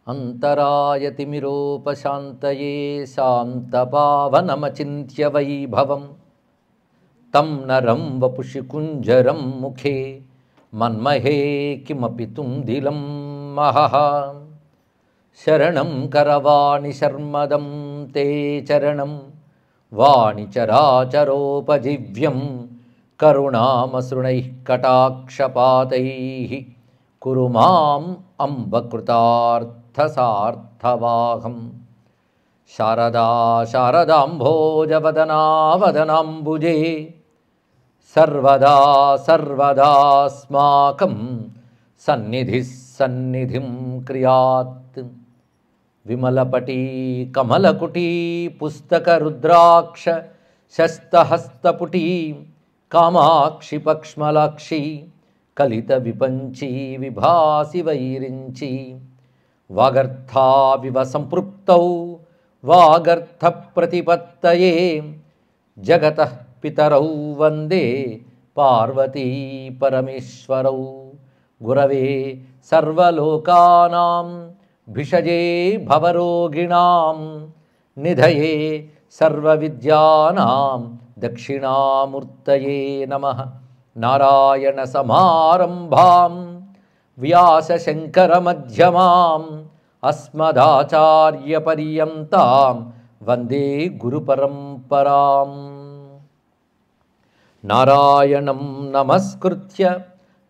अंतरायतिमिरोपशान्तये शान्तपावनमचिन्त्य वैभवं तं नरं वपुषि कुञ्जरं मुखे मन्महे किमपि तुन्दिलं महः शरणं करवाणि शर्मदं ते चरणं वाणिचराचरोपजीव्यं करुणामसृणैः कटाक्षपातैः कुरु माम् अम्बकृतार्थसार्थवाहं शारदा शारदाम्भोजवदना वदनाम्बुजे सर्वदा सर्वदास्माकं सन्निधिः सन्निधिं क्रियात् विमलपटी कमलकुटी पुस्तकरुद्राक्ष शस्तहस्तपुटी कामाक्षि पक्ष्मलाक्षी कलितविपञ्ची विभासि वैरिञ्ची वागर्थाविव सम्पृक्तौ वागर्थप्रतिपत्तये जगतः पितरौ वन्दे पार्वती परमेश्वरौ गुरवे सर्वलोकानां भिषजे भवरोगिणां निधये सर्वविद्यानां दक्षिणामूर्तये नमः नारायणसमारम्भां व्यासशङ्करमध्यमाम् अस्मदाचार्यपर्यन्तां वन्दे गुरुपरम्पराम् नारायणं नमस्कृत्य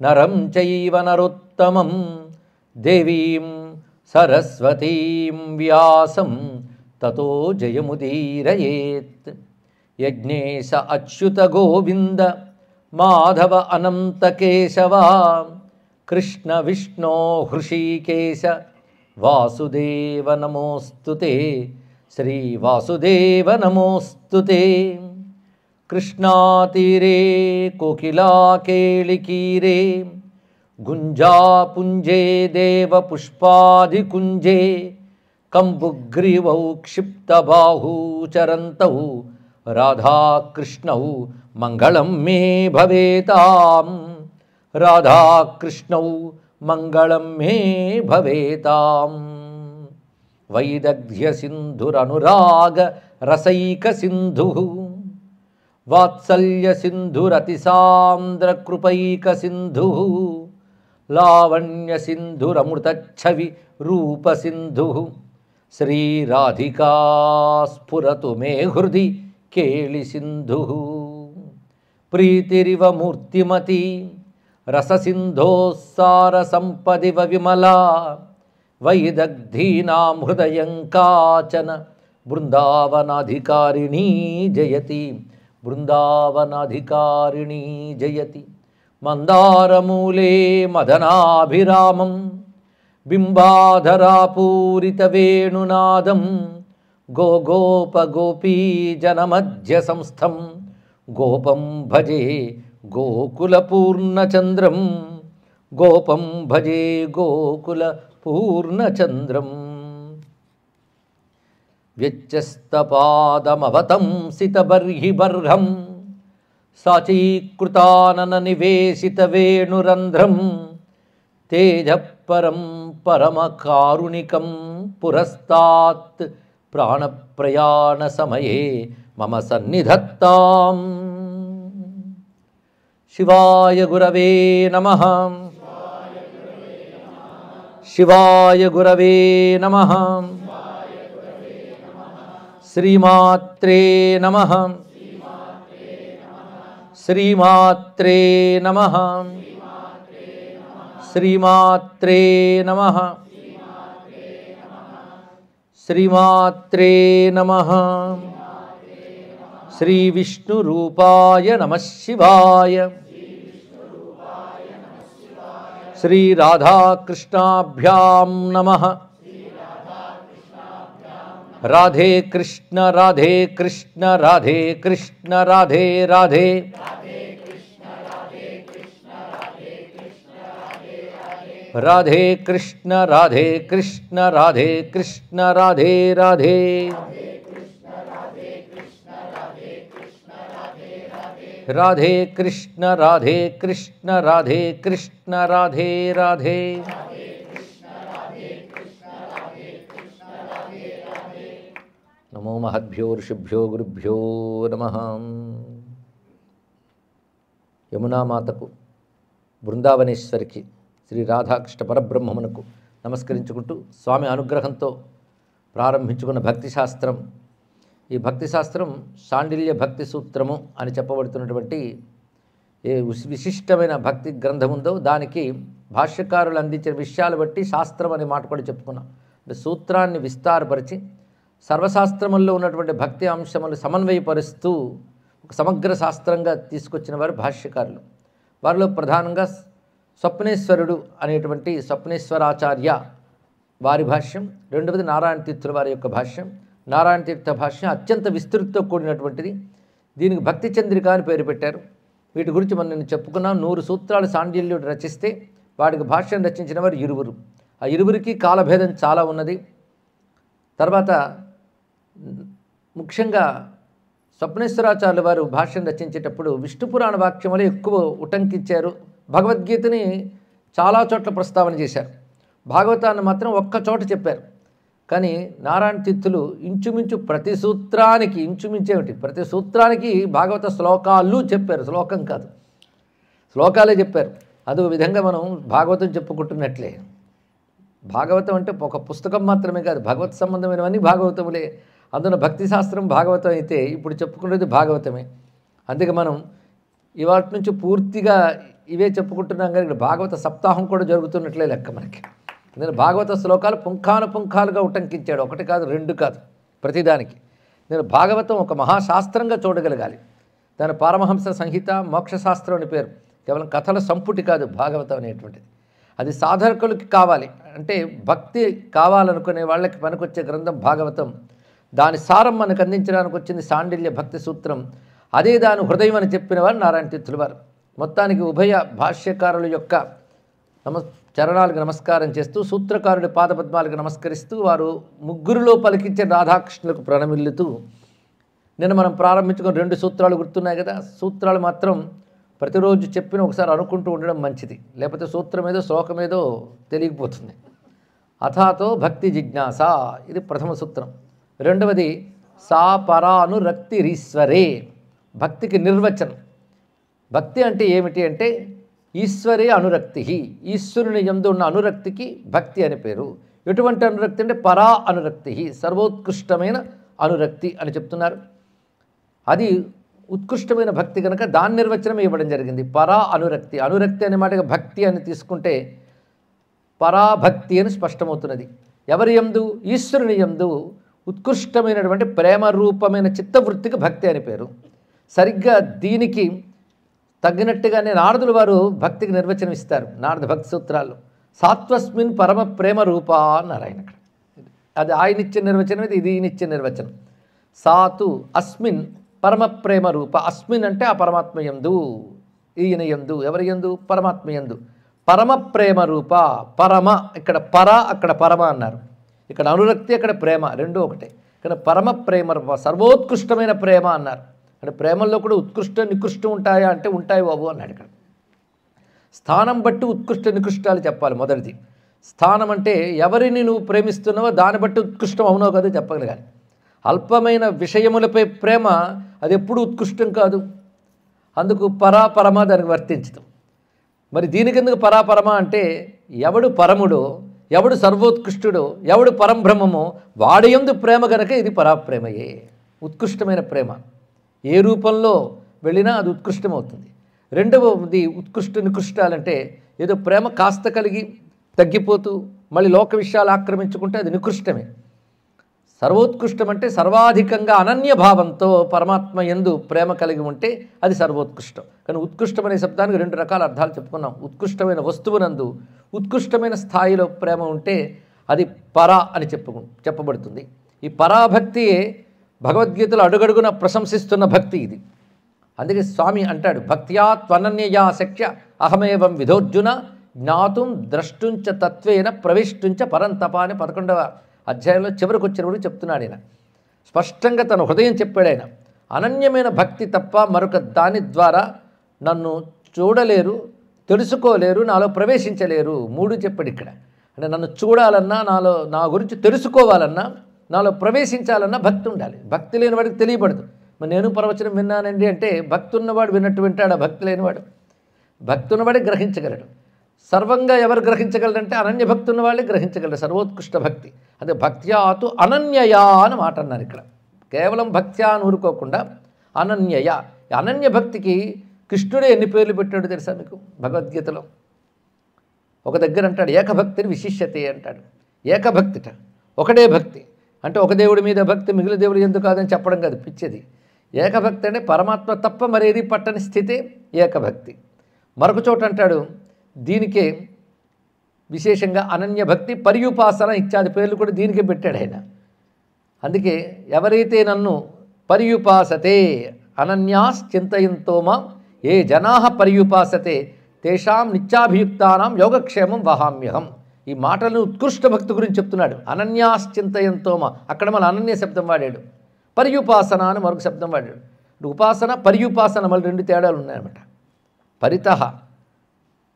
नरं चैव नरोत्तमं देवीं सरस्वतीं व्यासं ततो जयमुदीरयेत् यज्ञेश अच्युत गोविन्द माधव अनंत केशव कृष्ण विष्णो हृषीकेश वासुदेव नमोस्तुते श्री वासुदेव नमोस्तुते कृष्णातीरे कोकिला केलिकीरे गुंजापुंजे देव पुष्पादिकुंजे कंबुग्रीवौ क्षिप्तबाहू चरन्तौ राधाकृष्णौ मंगलं मे भवेताम् राधाकृष्णौ मंगलं मे भवेताम् वैदग्ध्य सिंधुरनुराग रसैक सिंधुः वात्सल्य सिंधुरतिसान्द्र कृपैक सिंधुः लावण्य सिंधुरमृतच्छवि रूप सिंधुः श्री राधिका स्फुरतु मे हृदि केळि सिंधुः प्रीतिरिव मूर्तिमती रससिन्धोस्सार संपदिव विमला वैदग्धीनां हृदयं काचन बृन्दावनाधिकारिणी जयति बृन्दावनाधिकारिणी जयति मन्दारमूले मदनाभिरामं बिम्बाधरापूरितवेणुनादं गोगोपगोपीजनमध्यसंस्थं गोपं भजे गोकुलपूर्णचन्द्रं गोपं भजे गोकुलपूर्णचन्द्रं व्यच्यस्तपादमवतंसितबर्हिबर्हं साचीकृतानननिवेशितवेणुरन्ध्रं तेजःपरं परमकारुणिकं पुरस्तात् प्राणप्रयाणसमये मम सन्निधत्ताम् शिवाय गुरवे नमः शिवाय गुरवे नमः श्रीमात्रे नमः श्रीमात्रे नमः श्रीमात्रे नमः श्रीमात्रे नमः श्री विष्णुरूपाय नमः शिवाय श्री राधा कृष्णाभ्यां नमः राधे कृष्ण राधे कृष्ण राधे कृष्ण राधे राधे राधे कृष्ण राधे कृष्ण राधे कृष्ण राधे राधे राधे कृष्ण राधे कृष्ण राधे कृष्ण राधे राधे నమో మహద్భ్యో ఋషిభ్యో గురుభ్యో నమః. యమునామాతకు, బృందావనేశ్వరికి, శ్రీ రాధాకృష్ణ పరబ్రహ్మమునకు నమస్కరించుకుంటూ స్వామి అనుగ్రహంతో ప్రారంభించుకున్న భక్తి శాస్త్రం, ఈ భక్తి శాస్త్రం శాండిల్య భక్తి సూత్రము అని చెప్పబడుతున్నటువంటి ఏ విశిష్టమైన భక్తి గ్రంథం ఉందో దానికి భాష్యకారులు అందించిన విషయాలు బట్టి శాస్త్రం అనే మాట కూడా చెప్పుకున్నాం. అంటే సూత్రాన్ని విస్తారపరిచి సర్వశాస్త్రముల్లో ఉన్నటువంటి భక్తి అంశములు సమన్వయపరుస్తూ ఒక సమగ్ర శాస్త్రంగా తీసుకొచ్చిన వారు భాష్యకారులు. వారిలో ప్రధానంగా స్వప్నేశ్వరుడు అనేటువంటి స్వప్నేశ్వరాచార్య వారి భాష్యం, రెండవది నారాయణ తీర్థుల వారి యొక్క భాష్యం. నారాయణ తీర్థ భాష్యం అత్యంత విస్తృతితో కూడినటువంటిది. దీనికి భక్తి చంద్రిక అని పేరు పెట్టారు. వీటి గురించి మనం నేను చెప్పుకున్నాం. 100 సూత్రాలు శాండిల్యుడు రచిస్తే వాడికి భాష్యం రచించిన వారు 20. ఆ 20కి కాలభేదం చాలా ఉన్నది. తర్వాత ముఖ్యంగా స్వప్నేశ్వరాచార్యుల వారు భాష్యం రచించేటప్పుడు విష్ణు పురాణ వాక్యములు ఎక్కువ ఉటంకించారు. భగవద్గీతని చాలా చోట్ల ప్రస్తావన చేశారు. భాగవతాన్ని మాత్రం ఒక్క చోట చెప్పారు. కానీ నారాయణ తీర్థులు ఇంచుమించు ప్రతి సూత్రానికి, ఇంచుమించేమిటి ప్రతి సూత్రానికి భాగవత శ్లోకాలు చెప్పారు. శ్లోకం కాదు, శ్లోకాలే చెప్పారు. అదొక విధంగా మనం భాగవతం చెప్పుకుంటున్నట్లే. భాగవతం అంటే ఒక పుస్తకం మాత్రమే కాదు, భగవత్ సంబంధమైనవన్నీ భాగవతములే. అందులో భక్తి శాస్త్రం భాగవతం అయితే ఇప్పుడు చెప్పుకునేది భాగవతమే. అందుకే మనం ఇవాటి నుంచి పూర్తిగా ఇవే చెప్పుకుంటున్నాం. కానీ ఇక్కడ భాగవత సప్తాహం కూడా జరుగుతున్నట్లే లెక్క మనకి. నేను భాగవత శ్లోకాలు పుంఖానుపుంఖాలుగా ఉటంకించాడు. 1 కాదు 2 కాదు, ప్రతిదానికి. నేను భాగవతం ఒక మహాశాస్త్రంగా చూడగలగాలి. దాని పారమహంస సంహిత, మోక్షశాస్త్రం అని పేరు. కేవలం కథల సంపుటి కాదు భాగవతం అనేటువంటిది. అది సాధకులకి కావాలి, అంటే భక్తి కావాలనుకునే వాళ్ళకి పనికొచ్చే గ్రంథం భాగవతం. దాని సారం మనకు అందించడానికి వచ్చింది శాండిల్య భక్తి సూత్రం. అదే దాని హృదయం అని చెప్పిన వారు నారాయణ తీర్థుల వారు. మొత్తానికి ఉభయ భాష్యకారుల యొక్క చరణాలకు నమస్కారం చేస్తూ, సూత్రకారుడి పాదపద్మాలకు నమస్కరిస్తూ, వారు ముగ్గురులో పలికించే రాధాకృష్ణులకు ప్రణమిల్లుతూ, నిన్న మనం ప్రారంభించుకున్న 2 సూత్రాలు గుర్తున్నాయి కదా. సూత్రాలు మాత్రం ప్రతిరోజు చెప్పిన ఒకసారి అనుకుంటూ ఉండడం మంచిది. లేకపోతే సూత్రం ఏదో శ్లోకం ఏదో తెలియకపోతుంది. అథాతో భక్తి జిజ్ఞాస, ఇది ప్రథమ సూత్రం. రెండవది సా పరానురక్తిరీశ్వరే, భక్తికి నిర్వచనం. భక్తి అంటే ఏమిటి అంటే ఈశ్వరే అనురక్తి, ఈశ్వరుని యందు ఉన్న అనురక్తికి భక్తి అని పేరు. ఎటువంటి అనురక్తి అంటే పరా అనురక్తి, సర్వోత్కృష్టమైన అనురక్తి అని చెప్తున్నారు. అది ఉత్కృష్టమైన భక్తి కనుక దాని నిర్వచనం ఇవ్వడం జరిగింది. పరా అనురక్తి, అనురక్తి అనే మాటగా భక్తి అని తీసుకుంటే పరాభక్తి అని స్పష్టమవుతున్నది. ఎవరి యందు? ఈశ్వరుని యందు ఉత్కృష్టమైనటువంటి ప్రేమ రూపమైన చిత్తవృత్తికి భక్తి అని పేరు. సరిగ్గా దీనికి తగ్గినట్టుగానే నారదుల వారు భక్తికి నిర్వచనం ఇస్తారు. నారద భక్తి సూత్రాల్లో సాత్వస్మిన్ పరమ ప్రేమ రూప అన్నారు ఆయన. అక్కడ అది ఆయన ఇచ్చిన నిర్వచనం, ఇది ఈయన ఇచ్చిన నిర్వచనం. సాతు అస్మిన్ పరమ ప్రేమ రూప, అస్మిన్ అంటే ఆ పరమాత్మ యందు, ఈయన యందు, ఎవరి యందు? పరమాత్మ యందు. పరమ ప్రేమ రూప, పరమ ఇక్కడ పర అక్కడ పరమ అన్నారు. ఇక్కడ అనురక్తి అక్కడ ప్రేమ, రెండూ ఒకటే. ఇక్కడ పరమ ప్రేమ రూప, సర్వోత్కృష్టమైన ప్రేమ అన్నారు. అంటే ప్రేమల్లో కూడా ఉత్కృష్ట నికృష్టం ఉంటాయా అంటే ఉంటాయి బాబు అన్నాడు. ఇక్కడ స్థానం బట్టి ఉత్కృష్ట నికృష్టాలు చెప్పాలి. మొదటిది స్థానం అంటే ఎవరిని నువ్వు ప్రేమిస్తున్నావో దాన్ని బట్టి ఉత్కృష్టం అవునో కదా చెప్పగలగాలి. అల్పమైన విషయములపై ప్రేమ అది ఎప్పుడు ఉత్కృష్టం కాదు. అందుకు పరాపరమ దానికి వర్తించదు. మరి దీనికెందుకు పరాపరమ అంటే ఎవడు పరముడో, ఎవడు సర్వోత్కృష్టుడో, ఎవడు పరంబ్రహ్మమో వాడి యందు ప్రేమ కనుక ఇది పరాప్రేమయే, ఉత్కృష్టమైన ప్రేమ. ఏ రూపంలో వెళ్ళినా అది ఉత్కృష్టమవుతుంది. రెండవది ఉత్కృష్ట నికృష్టాలంటే ఏదో ప్రేమ కాస్త కలిగి తగ్గిపోతూ మళ్ళీ లోక విషయాలు ఆక్రమించుకుంటే అది నికృష్టమే. సర్వోత్కృష్టం అంటే సర్వాధికంగా అనన్యభావంతో పరమాత్మ యందు ప్రేమ కలిగి ఉంటే అది సర్వోత్కృష్టం. కానీ ఉత్కృష్టం అనే శబ్దానికి 2 రకాల అర్థాలు చెప్పుకున్నాం. ఉత్కృష్టమైన వస్తువునందు ఉత్కృష్టమైన స్థాయిలో ప్రేమ ఉంటే అది పరా అని చెప్పబడుతుంది. ఈ పరాభక్తియే భగవద్గీతలో అడుగడుగున ప్రశంసిస్తున్న భక్తి ఇది. అందుకే స్వామి అంటాడు, భక్త్యా త్వనన్యయా శక్య అహమేవం విధోర్జున జ్ఞాతుం ద్రష్టుంచ తత్వేన ప్రవిష్టుంచ పరంతప అని 11వ అధ్యాయంలో చివరికి వచ్చినప్పుడు చెప్తున్నాడు ఆయన. స్పష్టంగా తన హృదయం చెప్పాడు ఆయన. అనన్యమైన భక్తి తప్ప మరొక దాని ద్వారా నన్ను చూడలేరు, తెలుసుకోలేరు, నాలో ప్రవేశించలేరు. 3 చెప్పాడు ఇక్కడ. అంటే నన్ను చూడాలన్నా, నా గురించి తెలుసుకోవాలన్నా నాలో ప్రవేశించాలన్న భక్తి ఉండాలి. భక్తి లేని వాడికి తెలియబడదు. మరి నేను ప్రవచనం విన్నానండి అంటే భక్తి ఉన్నవాడు విన్నట్టు వింటాడు, ఆ భక్తి లేనివాడు. భక్తి ఉన్నవాడే గ్రహించగలడు. సర్వంగా ఎవరు గ్రహించగలరంటే అనన్య భక్తి ఉన్న వాళ్ళే గ్రహించగలరు, సర్వోత్కృష్ట భక్తి. అదే భక్త్యాతు అనన్యయా అని మాట అన్నారు ఇక్కడ. కేవలం భక్త్యా అని ఊరుకోకుండా అనన్యయ. అనన్య భక్తికి కృష్ణుడే ఎన్ని పేర్లు పెట్టాడో తెలుసా మీకు భగవద్గీతలో? ఒక దగ్గర అంటాడు ఏకభక్తిని విశిష్యతే అంటాడు. ఏకభక్తిట, ఒకటే భక్తి అంటే ఒక దేవుడి మీద భక్తి, మిగిలిన దేవుడు ఎందుకు కాదని చెప్పడం కాదు, పిచ్చేది. ఏకభక్తి అంటే పరమాత్మ తప్ప మరేది పట్టని స్థితే ఏకభక్తి. మరొక చోట అంటాడు దీనికే విశేషంగా అనన్య భక్తి, పర్యుపాసన ఇత్యాది పేర్లు కూడా దీనికే పెట్టాడు ఆయన. అందుకే ఎవరైతే నన్ను పర్యుపాసతే అనన్యాశ్చింతయంతో మాం ఏ జనాః పర్యుపాసతే తేషాం నిత్యాభియుక్తానాం యోగక్షేమం వహామ్యహం. ఈ మాటలను ఉత్కృష్ట భక్తి గురించి చెప్తున్నాడు. అనన్యాశ్చింతయంతో మా, అక్కడ మన అనన్య శబ్దం వాడాడు. పర్యుపాసన అని మరొక శబ్దం వాడాడు. ఉపాసన పర్యుపాసన మళ్ళీ రెండు తేడాలు ఉన్నాయన్నమాట. పరితః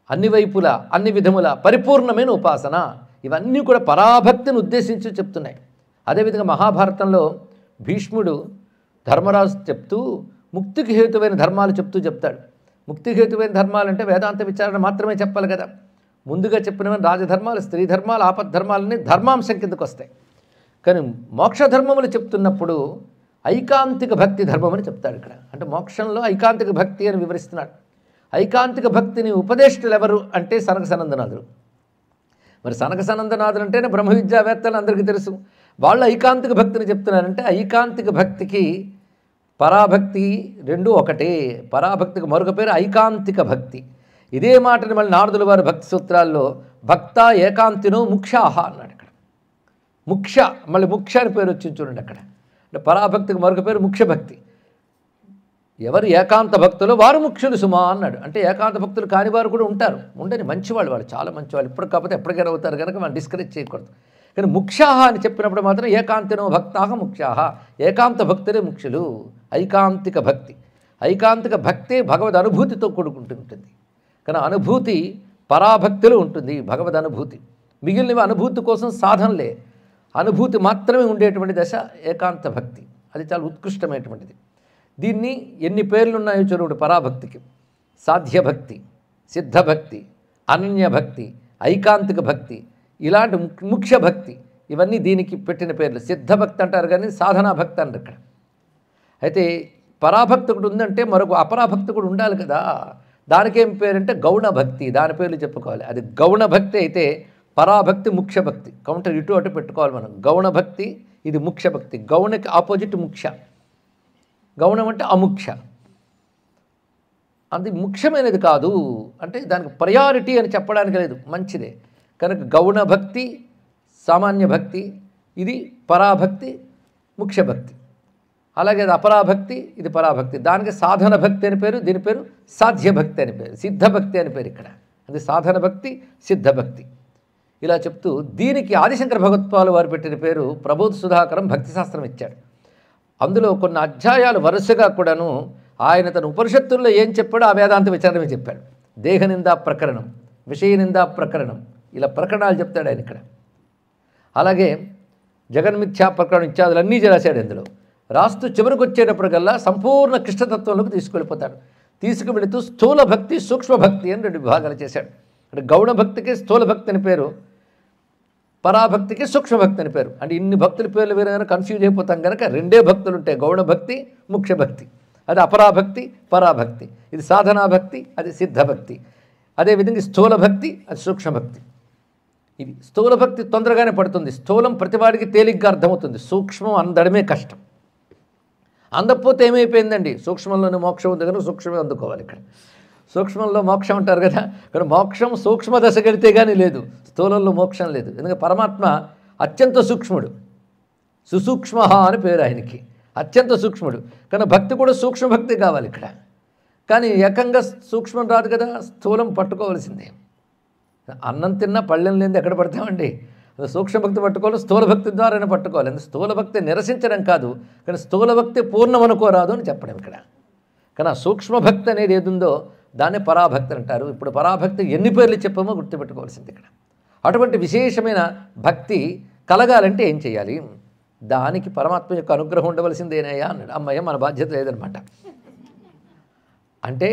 అన్ని వైపులా అన్ని విధముల పరిపూర్ణమైన ఉపాసన, ఇవన్నీ కూడా పరాభక్తిని ఉద్దేశించి చెప్తున్నాయి. అదేవిధంగా మహాభారతంలో భీష్ముడు ధర్మరాజు చెప్తూ ముక్తికి హేతువైన ధర్మాలు చెప్తాడు. ముక్తికి హేతువైన ధర్మాలు అంటే వేదాంత విచారణ మాత్రమే చెప్పాలి కదా. ముందుగా చెప్పినవన్నీ రాజధర్మాలు, స్త్రీ ధర్మాలు, ఆపద్ధర్మాలన్నీ ధర్మాంశం కిందకు వస్తాయి. కానీ మోక్షధర్మములు చెప్తున్నప్పుడు ఐకాంతిక భక్తి ధర్మం అని చెప్తాడు ఇక్కడ. అంటే మోక్షంలో ఐకాంతిక భక్తి అని వివరిస్తున్నాడు. ఐకాంతిక భక్తిని ఉపదేష్టులు ఎవరు అంటే సనక సనందనాథుడు. మరి సనక సనందనాథుడు అంటేనే బ్రహ్మ విద్యావేత్తలు అందరికీ తెలుసు. వాళ్ళు ఐకాంతిక భక్తిని చెప్తున్నారంటే ఐకాంతిక భక్తికి పరాభక్తి రెండు ఒకటే. పరాభక్తికి మరొక పేరు ఐకాంతిక భక్తి. ఇదే మాటని మళ్ళీ నారదుల వారి భక్తి సూత్రాల్లో భక్త ఏకాంతినో ముఖ్యాహ అన్నాడు ఇక్కడ. ముఖ్య, మళ్ళీ ముఖ్య అని పేరు వచ్చింది చూడండి అక్కడ. అంటే పరాభక్తికి మరొక పేరు ముఖ్య భక్తి. ఎవరు ఏకాంత భక్తులు వారు ముఖ్యులు సుమా అన్నాడు. అంటే ఏకాంత భక్తులు కాని వారు కూడా ఉంటారు, ఉండని మంచివాళ్ళు, వాళ్ళు చాలా మంచివాళ్ళు. ఇప్పుడు కాకపోతే ఎప్పటికైనా అవుతారు కనుక మనం డిస్కరేజ్ చేయకూడదు. కానీ ముఖ్యాహ అని చెప్పినప్పుడు మాత్రం ఏకాంతినో భక్తాహ ముఖ్యాహ, ఏకాంత భక్తులే ముఖ్యులు. ఐకాంతిక భక్తి, ఐకాంతిక భక్తే భగవద్ అనుభూతితో కూడుకుంటుంటుంది. కానీ అనుభూతి పరాభక్తిలో ఉంటుంది, భగవద్ అనుభూతి. మిగిలినవి అనుభూతి కోసం సాధనలే, అనుభూతి మాత్రమే ఉండేటువంటి దశ ఏకాంత భక్తి. అది చాలా ఉత్కృష్టమైనటువంటిది. దీన్ని ఎన్ని పేర్లు ఉన్నాయో చూడండి పరాభక్తికి. సాధ్యభక్తి, సిద్ధభక్తి, అనన్యభక్తి, ఐకాంతిక భక్తి, ఇలాంటి ముఖ్య భక్తి, ఇవన్నీ దీనికి పెట్టిన పేర్లు. సిద్ధభక్తి అంటారు కానీ సాధనా భక్తి అంటారు ఇక్కడ. అయితే పరాభక్తి ఒకటి ఉందంటే మరొక అపరాభక్తి కూడా ఉండాలి కదా. దానికేం పేరంటే గౌణ భక్తి, దాని పేర్లు చెప్పుకోవాలి. అది గౌణ భక్తి అయితే పరాభక్తి ముఖ్య భక్తి. కౌంటర్ ఇటు అటు పెట్టుకోవాలి మనం. గౌణ భక్తి ఇది ముఖ్య భక్తి. గౌణకి ఆపోజిట్ ముఖ్య. గౌణం అంటే అముఖ్య, అది ముఖ్యమైనది కాదు అంటే దానికి ప్రయారిటీ అని చెప్పడానికి లేదు, మంచిదే. కనుక గౌణ భక్తి, సామాన్య భక్తి, ఇది పరాభక్తి, ముఖ్య భక్తి. అలాగే అది అపరాభక్తి, ఇది పరాభక్తి. దానికి సాధన భక్తి అని పేరు, దీని పేరు సాధ్యభక్తి అని పేరు, సిద్ధభక్తి అని పేరు ఇక్కడ. అది సాధన భక్తి, సిద్ధభక్తి. ఇలా చెప్తూ దీనికి ఆదిశంకర భగవత్పాలు వారు పెట్టిన పేరు ప్రబోధ సుధాకరం భక్తి శాస్త్రం ఇచ్చాడు. అందులో కొన్ని అధ్యాయాలు వరుసగా కూడాను ఆయన తన ఉపనిషత్తుల్లో ఏం చెప్పాడో ఆ వేదాంత విచారమే చెప్పాడు. దేహనిందా ప్రకరణం, విషయనిందా ప్రకరణం, ఇలా ప్రకరణాలు చెప్తాడు ఆయన ఇక్కడ. అలాగే జగన్మిథ్యా ప్రకరణం ఇత్యాదులన్నీ రాశాడు ఇందులో. రాస్తూ చివరికి వచ్చేటప్పటికల్లా సంపూర్ణ కృష్ణతత్వంలోకి తీసుకెళ్ళిపోతాడు. తీసుకువెళుతూ స్థూల భక్తి, సూక్ష్మ భక్తి అని రెండు విభాగాలు చేశాడు. అంటే గౌణ భక్తికి స్థూల భక్తి అని పేరు, పరాభక్తికి సూక్ష్మభక్తి అని పేరు. అంటే ఇన్ని భక్తుల పేర్లు వేరే కనుక కన్ఫ్యూజ్ అయిపోతాం కనుక రెండే భక్తులు ఉంటాయి, గౌణ భక్తి, ముఖ్య భక్తి. అది అపరాభక్తి, పరాభక్తి. ఇది సాధనా భక్తి, అది సిద్ధభక్తి. అదేవిధంగా స్థూల భక్తి, అది సూక్ష్మభక్తి. ఇది స్థూల భక్తి తొందరగానే పడుతుంది, స్థూలం ప్రతివాడికి తేలిగ్గా అర్థమవుతుంది, సూక్ష్మం అందడమే కష్టం. అందకపోతే ఏమైపోయిందండి, సూక్ష్మంలోనే మోక్షం ఉంది కనుక సూక్ష్మమే అందుకోవాలి. ఇక్కడ సూక్ష్మంలో మోక్షం అంటారు కదా, ఇక్కడ మోక్షం సూక్ష్మ దశ గడితే కానీ లేదు, స్థూలంలో మోక్షం లేదు. ఎందుకంటే పరమాత్మ అత్యంత సూక్ష్ముడు, సుసూక్ష్మ అని పేరు ఆయనకి, అత్యంత సూక్ష్ముడు. కానీ భక్తి కూడా సూక్ష్మ భక్తి కావాలి ఇక్కడ. కానీ ఏకంగా సూక్ష్మం రాదు కదా, స్థూలం పట్టుకోవాల్సిందే. అన్నం తిన్నా పళ్ళెం లేనిది ఎక్కడ పడతామండి. సూక్ష్మ భక్తి పట్టుకోవాలి, స్థూల భక్తి ద్వారానే పట్టుకోవాలి. స్థూల భక్తి నిరసించడం కాదు, కానీ స్థూల భక్తి పూర్ణం అనుకోరాదు అని చెప్పడం ఇక్కడ. కానీ ఆ సూక్ష్మ భక్తి అనేది ఏది ఉందో దాన్ని పరాభక్తి అంటారు. ఇప్పుడు పరాభక్తి ఎన్ని పేర్లు చెప్పామో గుర్తుపెట్టుకోవాల్సింది ఇక్కడ. అటువంటి విశేషమైన భక్తి కలగాలంటే ఏం చేయాలి? దానికి పరమాత్మ యొక్క అనుగ్రహం ఉండవలసిందేనయ్యా అన్నాడు. అమ్మయ్య మన బాధ్యత లేదనమాట. అంటే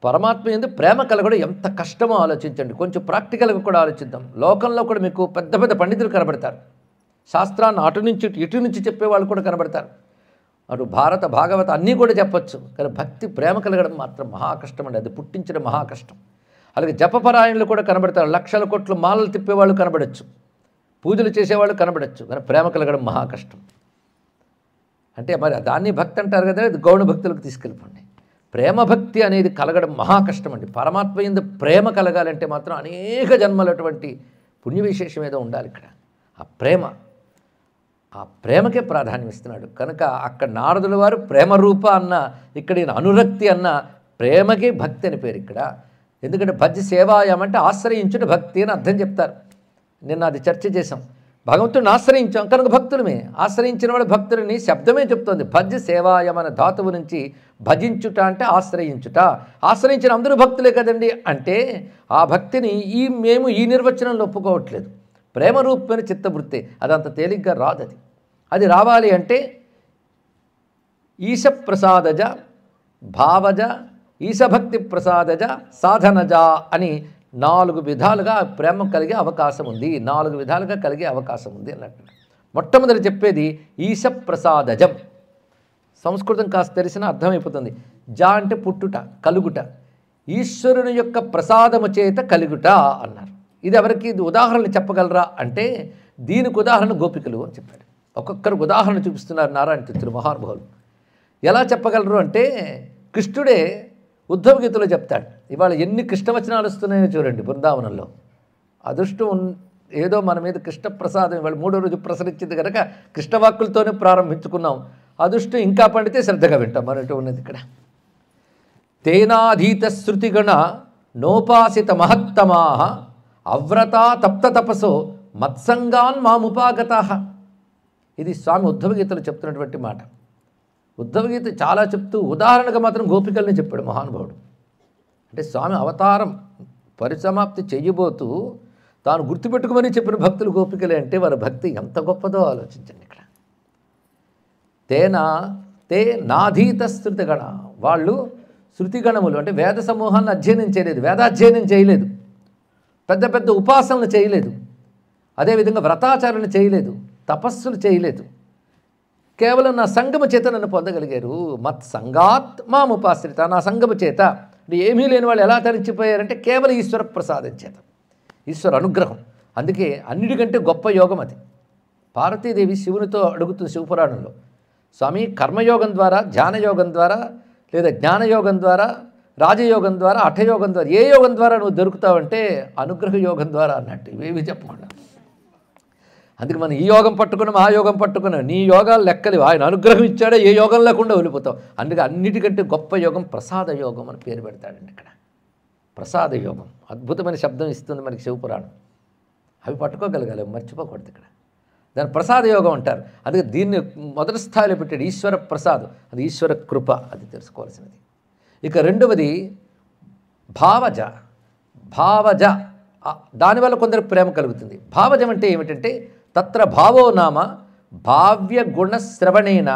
పరమాత్మ యందు ప్రేమ కలగడం ఎంత కష్టమో ఆలోచించండి. కొంచెం ప్రాక్టికల్గా కూడా ఆలోచిద్దాం. లోకంలో కూడా మీకు పెద్ద పెద్ద పండితులు కనబడతారు, శాస్త్రాన్ని అటు నుంచి ఇటు నుంచి చెప్పేవాళ్ళు కూడా కనబడతారు, అటు భారత భాగవత అన్నీ కూడా చెప్పచ్చు. కానీ భక్తి ప్రేమ కలగడం మాత్రం మహా కష్టం అండి. అది పుట్టించడం మహా కష్టం. అలాగే జపపరాయణులు కూడా కనబడతారు, లక్షల కోట్లు మాలలు తిప్పేవాళ్ళు కనబడచ్చు, పూజలు చేసేవాళ్ళు కనబడచ్చు, కానీ ప్రేమ కలగడం మహా కష్టం. అంటే మరి దాన్ని భక్తి అంటారు కదా, అది గౌణ భక్తులకు తీసుకెళ్ళిపోండి. ప్రేమ భక్తి అనేది కలగడం మహా కష్టం అండి. పరమాత్మ యందు ప్రేమ కలగాలంటే మాత్రం అనేక జన్మలటువంటి పుణ్య విశేషం ఏదో ఉండాలి. ఇక్కడ ఆ ప్రేమకే ప్రాధాన్యం ఇస్తున్నాడు కనుక అక్కడ నారదుల వారు ప్రేమరూప అన్న, ఇక్కడ ఈయన అనురక్తి అన్న, ప్రేమకే భక్తి అని పేరు ఇక్కడ. ఎందుకంటే భజ సేవాయం అంటే ఆశ్రయించుట భక్తి అని అర్థం చెప్తారు. నిన్న అది చర్చ చేసాం. భగవంతుడిని ఆశ్రయించాం కనుక భక్తులమే, ఆశ్రయించిన వాడు భక్తులని శబ్దమే చెప్తోంది. భజ సేవాయం అనే ధాతువు నుంచి భజించుట అంటే ఆశ్రయించుట. ఆశ్రయించిన అందరూ భక్తులే కదండి అంటే ఆ భక్తిని మేము ఈ నిర్వచనంలో ఒప్పుకోవట్లేదు. ప్రేమరూపమైన చిత్తవృత్తి అదంత తేలిగ్గా రాదు. అది రావాలి అంటే ఈశప్రసాదజ, భావజ, ఈశభక్తి ప్రసాదజ, సాధనజ అని 4 విధాలుగా ప్రేమ కలిగే అవకాశం ఉంది. 4 విధాలుగా కలిగే అవకాశం ఉంది అన్నట్టు. మొట్టమొదటి చెప్పేది ఈశప్రసాదజం. సంస్కృతం కాస్త తెలిసినా అర్థమైపోతుంది. జా అంటే పుట్టుట, కలుగుట, ఈశ్వరుని యొక్క ప్రసాదము చేత కలుగుట అన్నారు. ఇది ఎవరికి ఇది ఉదాహరణ చెప్పగలరా అంటే దీనికి ఉదాహరణ గోపికలు అని చెప్పాడు. ఒక్కొక్కరికి ఉదాహరణ చూపిస్తున్నారు నారాయణ తీర్థులు మహానుభావులు. ఎలా చెప్పగలరు అంటే కృష్ణుడే ఉద్ధవ గీతలో చెప్తాడు. ఇవాళ ఎన్ని కృష్ణవచనాలు వస్తున్నాయో చూడండి బృందావనంలో. అదృష్టం ఏదో మన మీద కృష్ణప్రసాదం ఇవాళ 3వ రోజు ప్రసరించింది కనుక కృష్ణవాక్కులతోనే ప్రారంభించుకున్నాం. అదృష్టం ఇంకా పండితే శ్రద్ధగా వింటాం. మరొకటి ఉన్నది ఇక్కడ. తేనాధీత శృతిగణ నోపాసిత మహత్తమా అవ్రతా తప్త తపసో మత్సంగాన్ మాముపాగతా. ఇది స్వామి ఉద్ధవ గీతలో చెప్తున్నటువంటి మాట. ఉద్ధవ గీత చాలా చెప్తూ ఉదాహరణగా మాత్రం గోపికల్ని చెప్పాడు మహానుభావుడు. అంటే స్వామి అవతారం పరిసమాప్తి చెయ్యబోతూ తాను గుర్తుపెట్టుకోమని చెప్పిన భక్తులు గోపికలే అంటే వారి భక్తి ఎంత గొప్పదో ఆలోచించండి. ఇక్కడ తే నాధీత శృతిగణ, వాళ్ళు శృతిగణములు అంటే వేద సమూహాన్ని అధ్యయనం చేయలేదు, వేదాధ్యయనం చేయలేదు, పెద్ద పెద్ద ఉపాసనలు చేయలేదు, అదేవిధంగా వ్రతాచారణ చేయలేదు, తపస్సులు చేయలేదు, కేవలం నా సంగమ చేత నన్ను పొందగలిగారు. మత్ సంగాత్ మాముపాశ్రిత, నా సంగమ చేత. ఏమీ లేని వాళ్ళు ఎలా తరించిపోయారంటే కేవలం ఈశ్వర ప్రసాదం చేత, ఈశ్వర అనుగ్రహం. అందుకే అన్నిటికంటే గొప్ప యోగం అది. పార్వతీదేవి శివునితో అడుగుతుంది శివపురాణంలో, స్వామి కర్మయోగం ద్వారా, ధ్యానయోగం ద్వారా, లేదా జ్ఞానయోగం ద్వారా, రాజయోగం ద్వారా, హఠయోగం ద్వారా, ఏ యోగం ద్వారా నువ్వు దొరుకుతావంటే అనుగ్రహ యోగం ద్వారా అన్నట్టు. ఇవేవి చెప్పకుండా అందుకే మనం ఈ యోగం పట్టుకున్నాం, ఆ యోగం పట్టుకున్నాం, నీ యోగాలు లెక్కలేవు. ఆయన అనుగ్రహం ఇచ్చాడే, ఏ యోగం లేకుండా వెళ్ళిపోతాం. అందుకే అన్నిటికంటే గొప్ప యోగం ప్రసాద యోగం అని పేరు పెడతాడండి ఇక్కడ. ప్రసాద యోగం అద్భుతమైన శబ్దం ఇస్తుంది మనకి శివపురాణం. అవి పట్టుకోగలగాలి, మర్చిపోకూడదు ఇక్కడ. దాన్ని ప్రసాద యోగం అంటారు. అందుకే దీన్ని మొదటి స్థాయిలో పెట్టాడు ఈశ్వర ప్రసాదం, అది ఈశ్వర కృప, అది తెలుసుకోవాల్సినది. ఇక రెండవది భావజ. దానివల్ల కొందరు ప్రేమ కలుగుతుంది. భావజం అంటే ఏమిటంటే తత్ర భావో నామ భావ్య గుణశ్రవణేన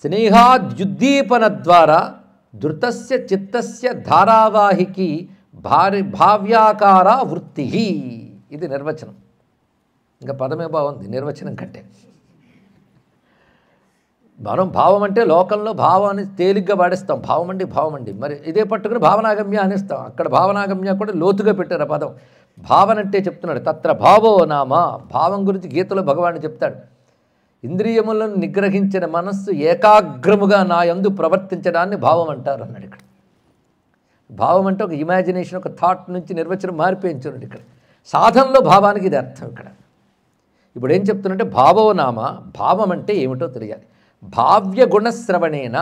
స్నేహాద్యుద్దీపన ద్వారా ధృతస్య చిత్తస్య ధారావాహికి భావ్యాకార వృత్తి. ఇది నిర్వచనం. ఇంకా పదమే బాగుంది నిర్వచనం కంటే. మనం భావం అంటే లోకంలో భావాన్ని తేలిగ్గా వాడేస్తాం. భావం అండి మరి ఇదే పట్టుకుని భావనాగమ్య అనేస్తాం. అక్కడ భావనాగమ్య కూడా లోతుగా పెట్టారు ఆ పదం. భావన అంటే చెప్తున్నాడు తత్ర భావో నామ. భావం గురించి గీతలో భగవానుడు చెప్తాడు. ఇంద్రియములను నిగ్రహించిన మనస్సు ఏకాగ్రముగా నా యందు ప్రవర్తించడాన్ని భావం అంటారు అన్నాడు ఇక్కడ. భావం అంటే ఒక ఇమాజినేషన్, ఒక థాట్ నుంచి నిర్వచనం మారిపోయించున్నాడు ఇక్కడ. సాధనలో భావానికి ఇది అర్థం ఇక్కడ. ఇప్పుడు ఏం చెప్తున్నంటే భావో నామ, భావం అంటే ఏమిటో తెలియాలి. భావ్య గుణశ్రవణేన,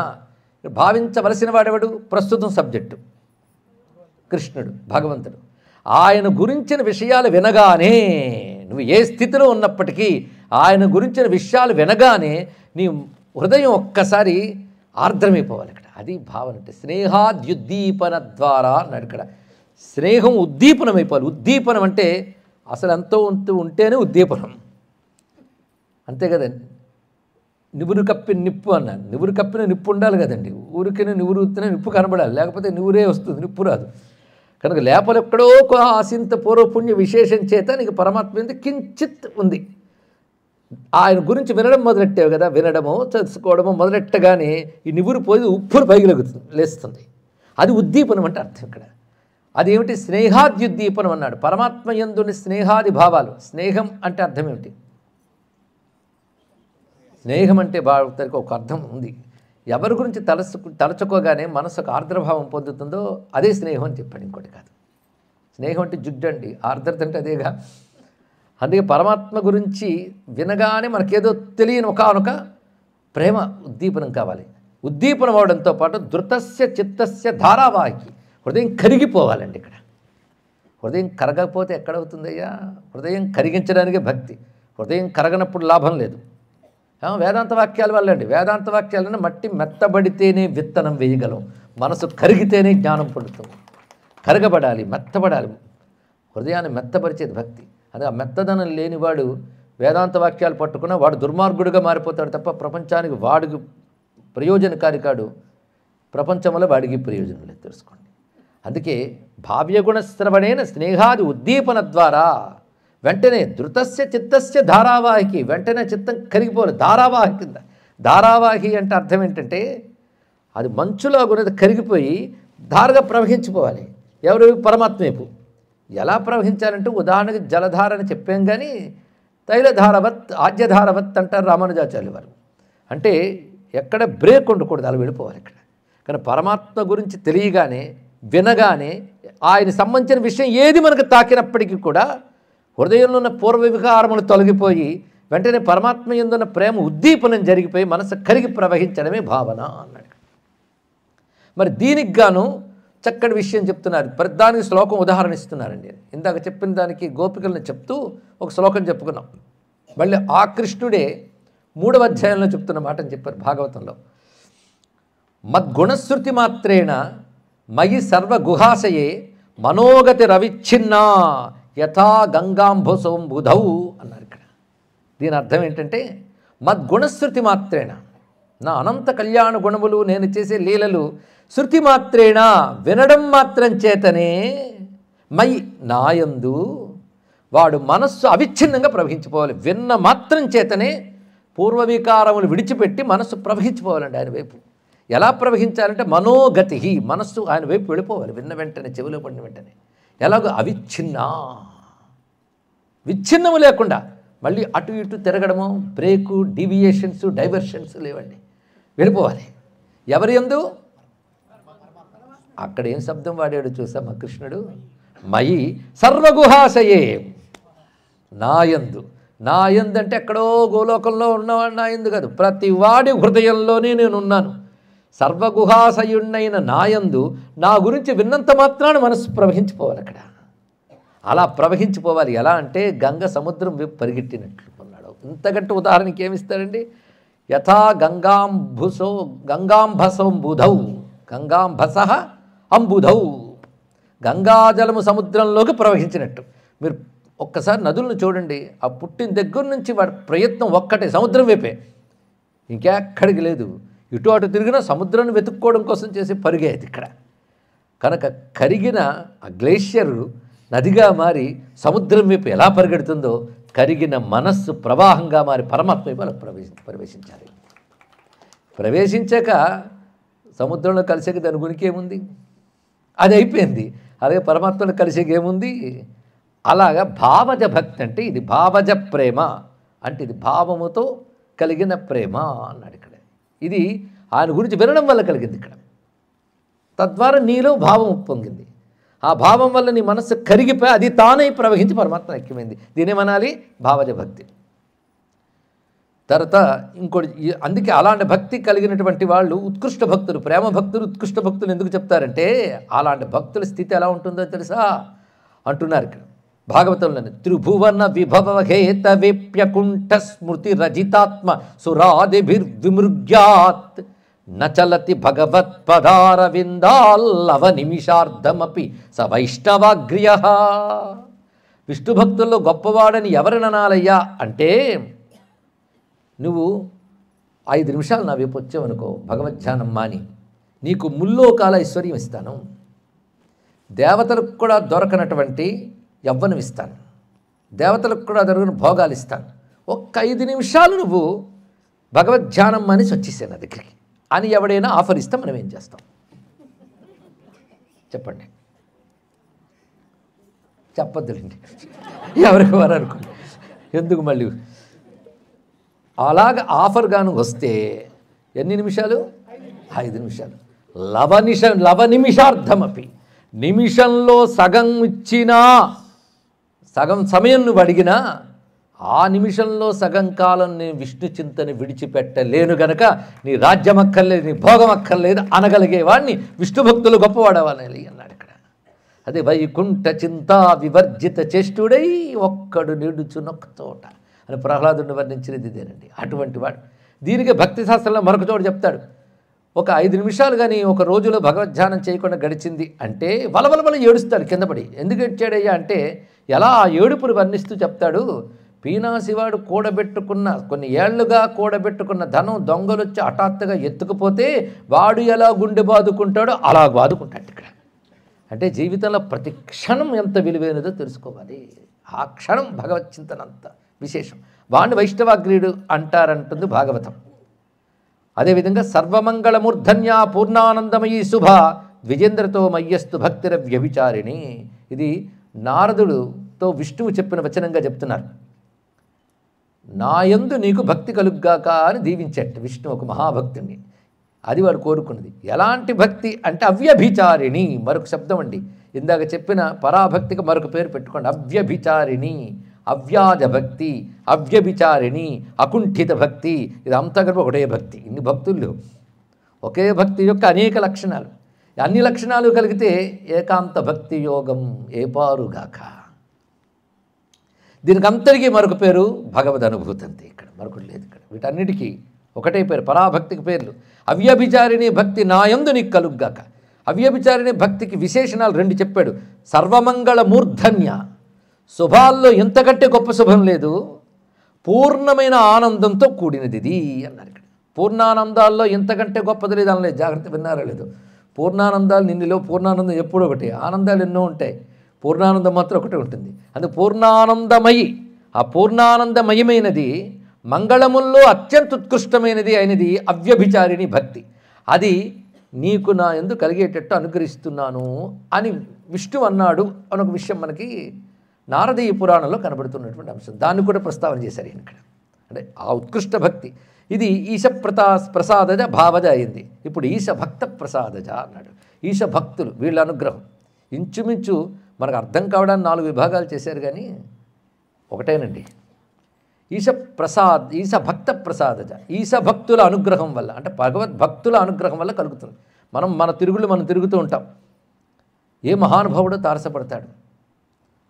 భావించవలసిన వాడెవడు? ప్రస్తుతం సబ్జెక్టు కృష్ణుడు, భగవంతుడు. ఆయన గురించిన విషయాలు వినగానే, నువ్వు ఏ స్థితిలో ఉన్నప్పటికీ ఆయన గురించిన విషయాలు వినగానే నీ హృదయం ఒక్కసారి ఆర్ద్రమైపోవాలి ఇక్కడ. అది భావన అంటే. స్నేహాద్యుద్దీపన ద్వారా అన్నాడు ఇక్కడ. స్నేహం ఉద్దీపనమైపోవాలి. ఉద్దీపనం అంటే అసలు ఎంతో ఉంటేనే ఉద్దీపనం, అంతే కదండి. నివురు కప్పిన నిప్పు అన్నాను. నివురు కప్పిన నిప్పు ఉండాలి కదండి. ఊరికనే నివురు ఉత్తిన నిప్పు కనబడాలి, లేకపోతే నివురే వస్తుంది, నిప్పు రాదు. కనుక లేపలు ఎక్కడో ఆసింత పూర్వపుణ్య విశేషం చేత నీకు పరమాత్మ మీద కించిత్ ఉంది. ఆయన గురించి వినడం మొదలెట్టావు కదా, వినడమో తెలుసుకోవడమో మొదలెట్టగానే ఈ నివురు పోయి ఉప్పురు పైకి లేస్తుంది. అది ఉద్దీపనం అంటే అర్థం ఇక్కడ. అదేమిటి? స్నేహాద్యుద్దీపనం అన్నాడు. పరమాత్మ యందుని స్నేహాది భావాలు. స్నేహం అంటే అర్థం ఏమిటి? స్నేహం అంటే భావతరికి ఒక అర్థం ఉంది. ఎవరి గురించి తలచుకోగానే మనసుకు ఆర్ద్రభావం పొందుతుందో అదే స్నేహం అని చెప్పాడు, ఇంకోటి కాదు. స్నేహం అంటే జుడ్డు అండి, ఆర్ద్రత అంటే అదేగా. అందుకే పరమాత్మ గురించి వినగానే మనకేదో తెలియని ఒకనొక ప్రేమ ఉద్దీపనం కావాలి. ఉద్దీపనం అవడంతో పాటు ధృతస్య చిత్తస్య ధారావాహికి, హృదయం కరిగిపోవాలండి. ఇక్కడ హృదయం కరగకపోతే ఎక్కడవుతుందయ్యా? హృదయం కరిగించడానికే భక్తి. హృదయం కరగనప్పుడు లాభం లేదు. వేదాంత వాక్యాల వల్ల అండి. వేదాంత వాక్యాలనే మట్టి మెత్తబడితేనే విత్తనం వేయగలం, మనసు కరిగితేనే జ్ఞానం పొందుతుంది. కరగబడాలి, మెత్తబడాలి. హృదయాన్ని మెత్తపరిచేది భక్తి. అదే ఆ మెత్తదనం లేనివాడు వేదాంత వాక్యాలు పట్టుకున్నా వాడు దుర్మార్గుడిగా మారిపోతాడు తప్ప ప్రపంచానికి వాడికి ప్రయోజనకారి కాడు. ప్రపంచంలో వాడికి ప్రయోజనం లేదు, తెలుసుకోండి. అందుకే భావ్యగుణ శ్రవణేన స్నేహాది ఉద్దీపన ద్వారా వెంటనే ధృతస్య చిత్తస్య ధారావాహికి, వెంటనే చిత్తం కరిగిపోవాలి. ధారావాహి కింద. ధారావాహి అంటే అర్థం ఏంటంటే అది మంచులో ఉన్నది కరిగిపోయి ధారగా ప్రవహించిపోవాలి. ఎవరు? పరమాత్మ వైపు. ఎలా ప్రవహించాలంటే ఉదాహరణకి జలధార అని చెప్పాం, కానీ తైలధారవత్ ఆద్యధారవత్ అంటారు రామానుజాచార్యులు వారు. అంటే ఎక్కడ బ్రేక్ ఉండకూడదు, అలా వెళ్ళిపోవాలి ఇక్కడ. కానీ పరమాత్మ గురించి తెలియగానే వినగానే ఆయన సంబంధించిన విషయం ఏది మనకు తాకినప్పటికీ కూడా హృదయంలో ఉన్న పూర్వ వికారములు తొలగిపోయి వెంటనే పరమాత్మ యందున్న ప్రేమ ఉద్దీపనం జరిగిపోయి మనసు కరిగి ప్రవహించడమే భావన అన్నాడు. మరి దీనికి గాను చక్కటి విషయం చెప్తున్నారు. ప్రతిదానికి శ్లోకం ఉదాహరణ ఇస్తున్నారండి. ఇందాక చెప్పిన దానికి గోపికలను చెప్తూ ఒక శ్లోకం చెప్పుకున్నాం. మళ్ళీ ఆ కృష్ణుడే 3వ అధ్యాయంలో చెప్తున్న మాటని చెప్పారు భాగవతంలో. మద్గుణశ్రుతి మాత్రేణ మయి సర్వగుహాశయే మనోగతి రవిచ్ఛిన్నా యథా గంగాంబుసంబుధౌ అన్నారు ఇక్కడ. దీని అర్థం ఏంటంటే మద్గుణశ్రుతి మాత్రేణ, నా అనంత కళ్యాణ గుణములు, నేను చేసే లీలలు శృతి మాత్రేణ వినడం మాత్రం చేతనే మయి నాయందు వాడు మనస్సు అవిచ్ఛిన్నంగా ప్రవహించిపోవాలి. విన్న మాత్రం చేతనే పూర్వవికారములు విడిచిపెట్టి మనస్సు ప్రవహించిపోవాలండి ఆయన వైపు. ఎలా ప్రవహించాలంటే మనోగతి, మనస్సు ఆయన వైపు వెళ్ళిపోవాలి విన్న వెంటనే, చెవిలో పడిన వెంటనే. ఎలాగో అవిచ్ఛిన్నా, విచ్ఛిన్నము లేకుండా మళ్ళీ అటు ఇటు తిరగడము, బ్రేకు, డీవియేషన్స్, డైవర్షన్స్ లేవండి, వెళ్ళిపోవాలి. ఎవరి యందు? అక్కడ ఏం శబ్దం వాడాడు చూసా మా కృష్ణుడు? మయి సర్వగుహాశయే, నాయందు. నాయందు అంటే ఎక్కడో గోలోకంలో ఉన్నవాడు నాయందు కాదు, ప్రతి వాడి హృదయంలోనే నేనున్నాను. సర్వగుహాశయుణ్ణైన నాయందు నా గురించి విన్నంత మాత్రాన మనసు ప్రవహించిపోవాలి అక్కడ. అలా ప్రవహించిపోవాలి. ఎలా అంటే గంగ సముద్రం వైపు పరిగెట్టినట్లు అన్నాడు. ఇంతకంటే ఉదాహరణకి ఏమిస్తాడండి? యథా గంగాంబసంబుధౌ, గంగాంబస అంబుధౌ, గంగాజలము సముద్రంలోకి ప్రవహించినట్టు. మీరు ఒక్కసారి నదులను చూడండి, ఆ పుట్టిన దగ్గర నుంచి వాడి ప్రయత్నం ఒక్కటే, సముద్రం వైపే, ఇంకెక్కడికి లేదు. ఇటు అటు తిరిగినా సముద్రాన్ని వెతుక్కోవడం కోసం చేసే పరుగే అది ఇక్కడ. కనుక కరిగిన ఆ గ్లేషియర్ నదిగా మారి సముద్రం వైపు ఎలా పరిగెడుతుందో కరిగిన మనస్సు ప్రవాహంగా మారి పరమాత్మ వైపు అలా ప్రవేశించాలి. ప్రవేశించాక సముద్రంలో కలిసేకి దాని గురికి ఏముంది? అది అయిపోయింది. అలాగే పరమాత్మలో కలిసేకి ఏముంది? అలాగా భావజ భక్తి అంటే ఇది భావజ ప్రేమ అంటే ఇది భావముతో కలిగిన ప్రేమ అన్నాడు ఇక్కడ. ఇది ఆయన గురించి వినడం వల్ల కలిగింది ఇక్కడ. తద్వారా నీలో భావం ఉప్పొంగింది. ఆ భావం వల్ల నీ మనస్సు కరిగిపోయి అది తానై ప్రవహించి పరమాత్మ ఐక్యమైంది. దీనేమనాలి? భావజ భక్తి. తర్వాత ఇంకోటి, అందుకే అలాంటి భక్తి కలిగినటువంటి వాళ్ళు ఉత్కృష్ట భక్తులు, ప్రేమ భక్తులు ఉత్కృష్ట భక్తులు ఎందుకు చెప్తారంటే అలాంటి భక్తుల స్థితి ఎలా ఉంటుందో తెలుసా అంటున్నారు ఇక్కడ భాగవతంలోనే. త్రిభువన విభవహేత వేప్యకుంఠ స్మృతి రజితాత్మ సురాదిభిర్విమృగ్యాత్ నచలతి భగవత్పదారవిందాల్లవ నిమిషార్ధమపి స వైష్ణవాగ్ర్య. విష్ణు భక్తుల్లో గొప్పవాడని ఎవరిననాలయ్యా అంటే నువ్వు 5 నిమిషాలు నా వైపు వచ్చావనుకో, భగవద్ధ్యానం మాని, నీకు ముల్లోకాల ఐశ్వర్యం ఇస్తాను, దేవతలకు కూడా దొరకనటువంటి యవ్వనం ఇస్తాను, దేవతలకు కూడా దొరకని భోగాలు ఇస్తాను, ఒక్క 5 నిమిషాలు నువ్వు భగవద్ధ్యానం మానేసి వచ్చేసాను నా దగ్గరికి అని ఎవడైనా ఆఫర్ ఇస్తే మనం ఏం చేస్తాం చెప్పండి? చెప్పొద్దులేండి, ఎవరికి వారు అనుకోండి, ఎందుకు మళ్ళీ. అలాగ ఆఫర్ గాను వస్తే ఎన్ని నిమిషాలు? 5 నిమిషాలు. లవ నిమిషార్థమపి, నిమిషంలో సగం ఇచ్చినా, సగం సమయం నువ్వు అడిగినా ఆ నిమిషంలో సగం కాలం నేను విష్ణు చింతని విడిచిపెట్టలేను గనక నీ రాజ్యం అక్కర్లేదు, నీ భోగం అక్కర్లేదు అనగలిగేవాడిని విష్ణు భక్తులు గొప్పవాడవాలి అన్నాడు ఇక్కడ. అదే వైకుంఠ చింతా వివర్జిత చేష్టుడై ఒక్కడు నిడుచునొక్క చోట అని ప్రహ్లాదుని వర్ణించినది ఇదేనండి. అటువంటి వాడు. దీనికి భక్తి శాస్త్రంలో మరొక చోట చెప్తాడు, ఒక 5 నిమిషాలు కానీ ఒక రోజులో భగవద్ధ్యానం చేయకుండా గడిచింది అంటే వలవలవల ఏడుస్తాడు కింద పడి. ఎందుకు ఏడ్చాడయ్యా అంటే ఎలా ఆ ఏడుపును వర్ణిస్తూ చెప్తాడు. పీనాసివాడు కూడబెట్టుకున్న, కొన్ని ఏళ్లుగా కూడబెట్టుకున్న ధనం దొంగలొచ్చి హఠాత్తుగా ఎత్తుకుపోతే వాడు ఎలా గుండె బాదుకుంటాడో అలా బాదుకుంటాడు ఇక్కడ. అంటే జీవితంలో ప్రతి క్షణం ఎంత విలువైనదో తెలుసుకోవాలి. ఆ క్షణం భగవచ్చింతన అంత విశేషం. వాణ్ణి వైష్ణవాగ్రీయుడు అంటారంటుంది భాగవతం. అదేవిధంగా సర్వమంగళమూర్ధన్యా పూర్ణానందమయీ శుభ ద్విజేంద్రతో మయ్యస్తు భక్తిర వ్యభిచారిణి. ఇది నారదుడుతో విష్ణువు చెప్పిన వచనంగా చెప్తున్నారు. నాయందు నీకు భక్తి కలుగ్గాక అని దీవించట విష్ణు ఒక మహాభక్తుని. అది వాడు కోరుకున్నది. ఎలాంటి భక్తి అంటే అవ్యభిచారిణి, మరొక శబ్దం అండి. ఇందాక చెప్పిన పరాభక్తికి మరొక పేరు పెట్టుకోండి, అవ్యభిచారిణి. అవ్యాజ భక్తి, అవ్యభిచారిణి, అకుంఠిత భక్తి, ఇది అంతా కలిపి ఒకటే భక్తి. ఇన్ని భక్తులు ఒకే భక్తి యొక్క అనేక లక్షణాలు. అన్ని లక్షణాలు కలిగితే ఏకాంత భక్తి యోగం ఏపారుగాక. దీనికి అంతటికీ మరొక పేరు భగవద్ అనుభూతి. అంతే, ఇక్కడ మరొకటి లేదు. ఇక్కడ వీటన్నిటికీ ఒకటే పేరు, పరాభక్తికి పేర్లు. అవ్యభిచారిణి భక్తి నాయందు నీకు కలుగ్గాక. అవ్యభిచారిణి భక్తికి విశేషణాలు 2 చెప్పాడు. సర్వమంగళ మూర్ధన్య, శుభాల్లో ఎంతకంటే గొప్ప శుభం లేదు, పూర్ణమైన ఆనందంతో కూడినది ఇది అన్నారు ఇక్కడ. పూర్ణానందాల్లో ఎంతకంటే గొప్పది లేదు అనలేదు. జాగ్రత్త విన్నారా లేదు? పూర్ణానందాలు నిన్నులో పూర్ణానందం ఎప్పుడూ ఒకటి, ఆనందాలు ఎన్నో ఉంటాయి, పూర్ణానందం మాత్రం ఒకటే ఉంటుంది. అది పూర్ణానందమయి. ఆ పూర్ణానందమయమైనది మంగళముల్లో అత్యంత ఉత్కృష్టమైనది అయినది అవ్యభిచారిణి భక్తి. అది నీకు నా యందు కలిగేటట్టు అనుగ్రహిస్తున్నాను అని విష్ణు అన్నాడు అని ఒక విషయం మనకి నారదీయ పురాణంలో కనబడుతున్నటువంటి అంశం. దాన్ని కూడా ప్రస్తావన చేశారు ఇక్కడ. అంటే ఆ ఉత్కృష్ట భక్తి ఇది ఈశ ప్రసాదజ భావజ అయింది. ఇప్పుడు ఈశ భక్త ప్రసాదజ అన్నాడు. ఈశ భక్తులు వీళ్ళ అనుగ్రహం ఇంచుమించు మనకు అర్థం కావడానికి 4 విభాగాలు చేశారు, కానీ ఒకటేనండి. ఈశ భక్త ప్రసాదజ, ఈశ భక్తుల అనుగ్రహం వల్ల, అంటే భగవద్భక్తుల అనుగ్రహం వల్ల కలుగుతుంది. మన తిరుగులు మనం తిరుగుతూ ఉంటాం. ఏ మహానుభావుడో తారసపడతాడు,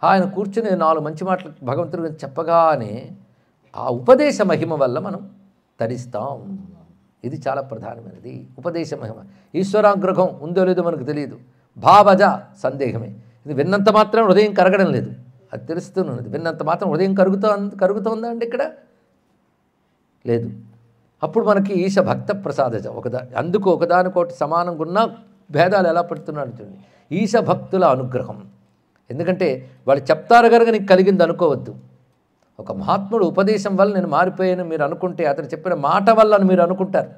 ఆయన కూర్చుని 4 మంచి మాటలు భగవంతుడి గురించి చెప్పగానే ఆ ఉపదేశ మహిమ వల్ల మనం తరిస్తాం. ఇది చాలా ప్రధానమైనది, ఉపదేశ మహిమ. ఈశ్వరానుగ్రహం ఉందో లేదో మనకు తెలియదు. భావజ సందేహమే. ఇది విన్నంత మాత్రం హృదయం కరగడం లేదు, అది తెలుస్తున్నది. విన్నంత మాత్రం హృదయం కరుగుతోందా అండి? ఇక్కడ లేదు. అప్పుడు మనకి ఈశ భక్త ప్రసాదజ అందుకు ఒకదానికోటి సమానంగా ఉన్న భేదాలు ఎలా పడుతున్నాడు చూడండి. ఈశ భక్తుల అనుగ్రహం. ఎందుకంటే వాళ్ళు చెప్తారు కనుక నీకు కలిగింది అనుకోవద్దు. ఒక మహాత్ముడు ఉపదేశం వల్ల నేను మారిపోయాను మీరు అనుకుంటే, అతడు చెప్పిన మాట వల్ల మీరు అనుకుంటారు,